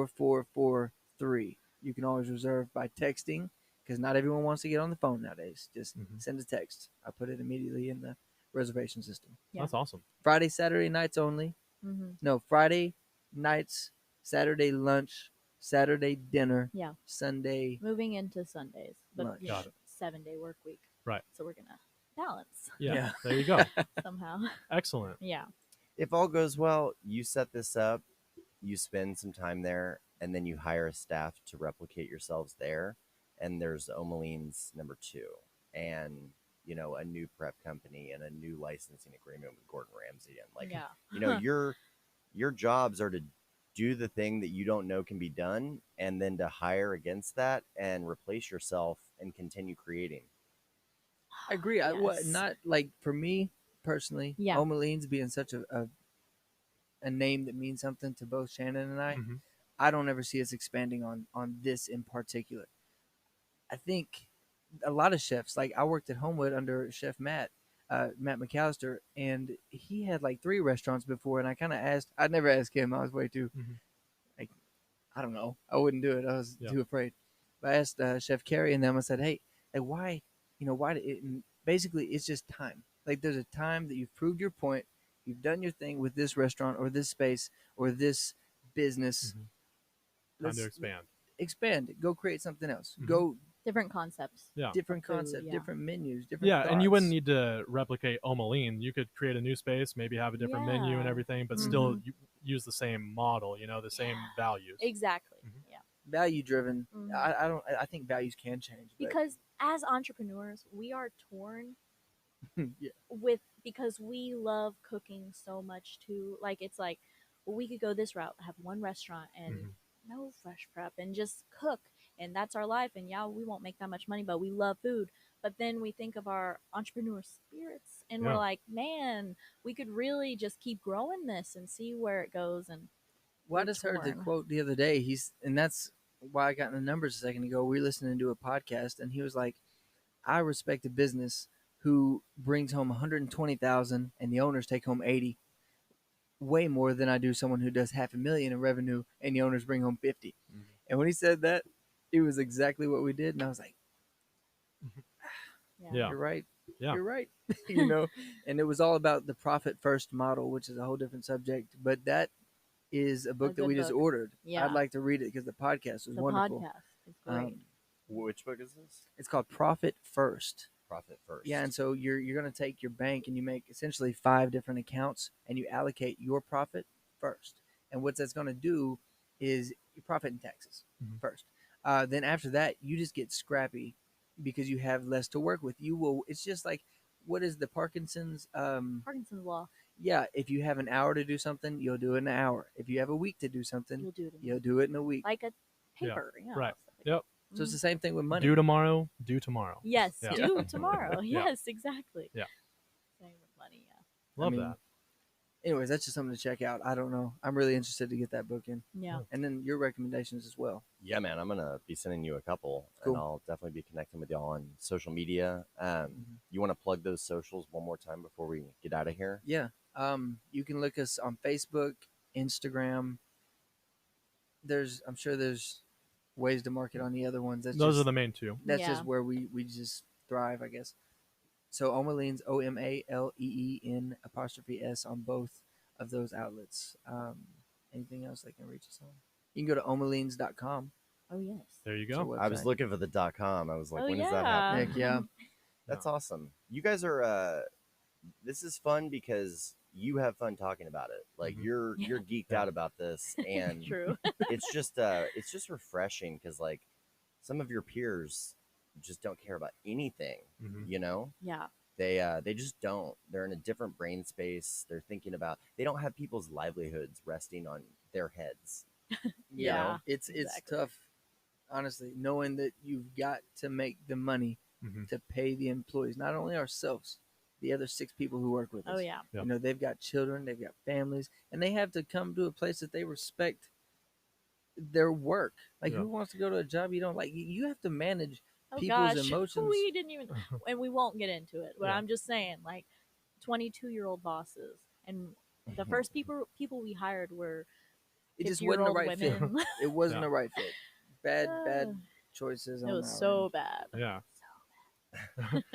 817-526-4443. You can always reserve by texting because not everyone wants to get on the phone nowadays. Just send a text. I put it immediately in the reservation system. Yeah. That's awesome. Friday, Saturday nights only. Mm-hmm. No, Friday nights, Saturday lunch, Saturday dinner, Yeah. Sunday. Moving into Sundays, but Lunch. Got it. 7-day work week. Right. So we're gonna balance Yeah. Yeah. There you go. somehow. Excellent. Yeah. If all goes well, you set this up, you spend some time there, and then you hire a staff to replicate yourselves there. And there's Oma Leen's number 2, and you know, a new prep company and a new licensing agreement with Gordon Ramsay, and like Yeah. you know, your jobs are to do the thing that you don't know can be done, and then to hire against that and replace yourself and continue creating. I agree. Yes. Not like for me personally, Yeah. Oma Leens being such a name that means something to both Shannon and I don't ever see us expanding on this in particular. I think a lot of chefs, like I worked at Homewood under Chef Matt McAllister, and he had like 3 restaurants before, and I kind of I'd never asked him. I was way too, like, I don't know. I wouldn't do it. I was too afraid. But I asked Chef Carey and them, I said, hey, like, why, and basically it's just time. Like there's a time that you've proved your point. You've done your thing with this restaurant or this space or this business. Time to expand. Expand. Go create something else. Mhm. Go Different concepts. Yeah. different Food, concept, yeah. different menus, different Yeah, and you wouldn't thoughts. need to replicate Oma Leen. You could create a new space, maybe have a different menu and Yeah. everything, but still use the same model, you know, the same values. Exactly. Mhm. Yeah. value driven. Mhm. I think values can change. But Because as entrepreneurs, we are torn yeah. because we love cooking so much too. Like it's like, well, we could go this route, have one restaurant and no fresh prep and just cook, and that's our life. And yeah, we won't make that much money, but we love food. But then we think of our entrepreneur spirits, and we're Yeah. like, man, we could really just keep growing this and see where it goes. And Well, I we're just heard the torn. quote the other day. And that's why I got in the numbers a second ago. We were listening to a podcast, and he was like, "I respect a business who brings home 120,000 and the owners take home 80, way more than I do someone who does $500,000 in revenue and the owners bring home 50." And when he said that, it was exactly what we did, and I was like, Yeah. "You're right. Yeah. You're right." You know, and it was all about the profit first model, which is a whole different subject, but that is a book that good we just book. ordered. Yeah. I'd like to read it because the podcast was the wonderful. podcast is great. Which book is this? It's called Profit First. Profit First. Yeah, and so you're going to take your bank and you make essentially 5 different accounts and you allocate your profit first. And what that's going to do is you profit in taxes first. Then after that, you just get scrappy because you have less to work with. You will. It's just like, what is the Parkinson's? Parkinson's law. yeah, if you have an hour to do something, you'll do it in an hour. If you have a week to do something, You'll do it. you'll do it in a week. Like a paper. Yeah. Right. stuff like Yep. that. So it's Mhm. the same thing with money. Do tomorrow. Do tomorrow. Yes, Yeah. do tomorrow. Yeah. Yes, exactly. Yeah. Same with money, yeah. Love mean, that. Anyways, that's just something to check out. I don't know. I'm really interested to get that book in. Yeah. And then your recommendations as well. Yeah, man, I'm gonna be sending you a couple, Cool. and I'll definitely be connecting with y'all on social media. You want to plug those socials one more time before we get out of here? Yeah. You can look us on Facebook, Instagram. I'm sure there's ways to market on the other ones. Those are the main two. That's Yeah. just where we just thrive, I guess. So Oma Leen's OMALEEN''S on both of those outlets. Anything else they can reach us on? You can go to omaleens.com. Oh, yes. There you It's our go. I was website. looking for the .com. I was like, Oh, when does that yeah. happen? Heck yeah. That's awesome. You guys are. This is fun because you have fun talking about it. Like Mhm. you're geeked out about this, and True. it's just refreshing because like some of your peers just don't care about anything. Mhm. You know, Yeah. they just don't. They're in a different brain space. They're thinking about. They don't have people's livelihoods resting on their heads. Yeah. It's exactly. tough, honestly, knowing that you've got to make the money Mhm. to pay the employees, not only ourselves, the other 6 people who work with us. Oh, yeah. Yep. You know, they've got children, they've got families, and they have to come to a place that they respect their work. Like, Yeah. who wants to go to a job you don't like? You have to manage Oh, people's gosh. emotions. We didn't even, and we won't get into it, but Yeah. I'm just saying, like, 22-year-old bosses. And the first people we hired were It just wasn't the 50-year-old right fit. women. It wasn't Yeah. the right fit. Bad choices. It on was our so end. bad. Yeah.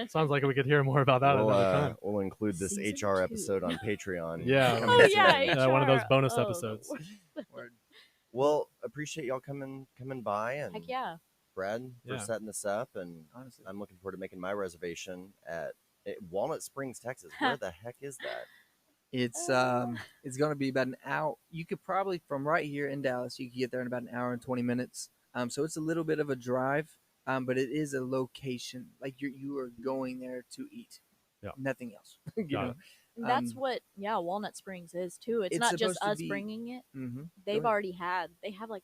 Sounds like we could hear more about that another time. We'll include this Season HR 2. episode on Patreon. Yeah. coming Oh, soon. yeah. One of those HR. bonus Oh, episodes. Word. Well, appreciate y'all coming by and Heck yeah. Brad for Yeah. setting this up, and Honestly. I'm looking forward to making my reservation at Walnut Springs, Texas. Where the heck is that? It's going to be about an hour. You could probably from right here in Dallas, you could get there in about an hour and 20 minutes. So it's a little bit of a drive, but it is a location. Like you are going there to eat. Yeah. Nothing else. you Got know. it. And that's what, Walnut Springs is too. It's it's not just supposed to us be- bringing it. Mm-hmm. They've already they have like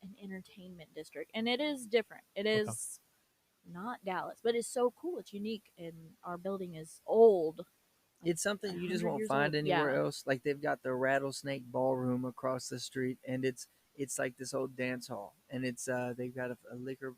an entertainment district, and it is different. It is not Dallas, but it's so cool. It's unique, and our building is old. It's something you just 100 won't years find old. anywhere Yeah. else. Like they've got the Rattlesnake Ballroom across the street, and it's like this old dance hall, and it's they've got a liquor,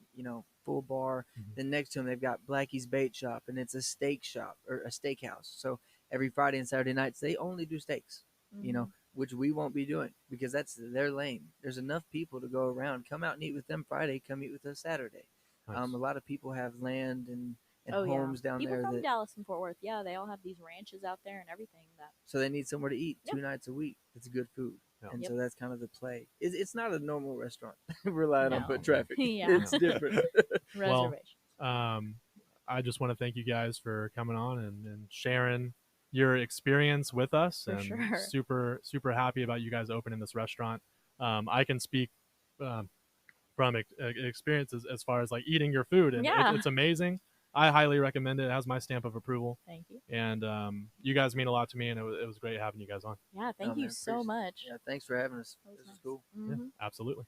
full bar. Mhm. Then next to them they've got Blackie's Bait Shop, and it's a steak shop or a steakhouse. So every Friday and Saturday nights they only do steaks, Mhm. which we won't be doing because that's their lane. There's enough people to go around. Come out and eat with them Friday. Come eat with us Saturday. Nice. A lot of people have land and Oh, yeah. homes down People there from that Dallas and Fort Worth, they all have these ranches out there and everything. so they need somewhere to eat Yep. 2 nights a week. It's good food. Yeah. And Yep. so that's kind of the play. It's not a normal restaurant relying on No. foot traffic. Yeah. It's different. Reservation. I just want to thank you guys for coming on and sharing your experience with us. For and sure. super happy about you guys opening this restaurant. I can speak from experience as far as like eating your food, and Yeah. it's amazing. I highly recommend it. It has my stamp of approval, Thank you. and you guys mean a lot to me, and it was great having you guys on. Yeah, thank Oh, you man, so appreciate it. much. Yeah, thanks for having us. That was This is nice. cool. Mhm. Absolutely.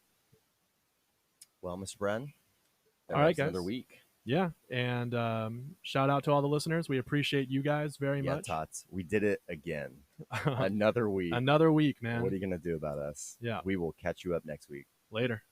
Well, Mr. Brad, All right, another guys. week. Yeah, and shout out to all the listeners. We appreciate you guys very Yeah, much. Tots, we did it again. Another week. Another week, man. What are you gonna do about us? Yeah. We will catch you up next week. Later.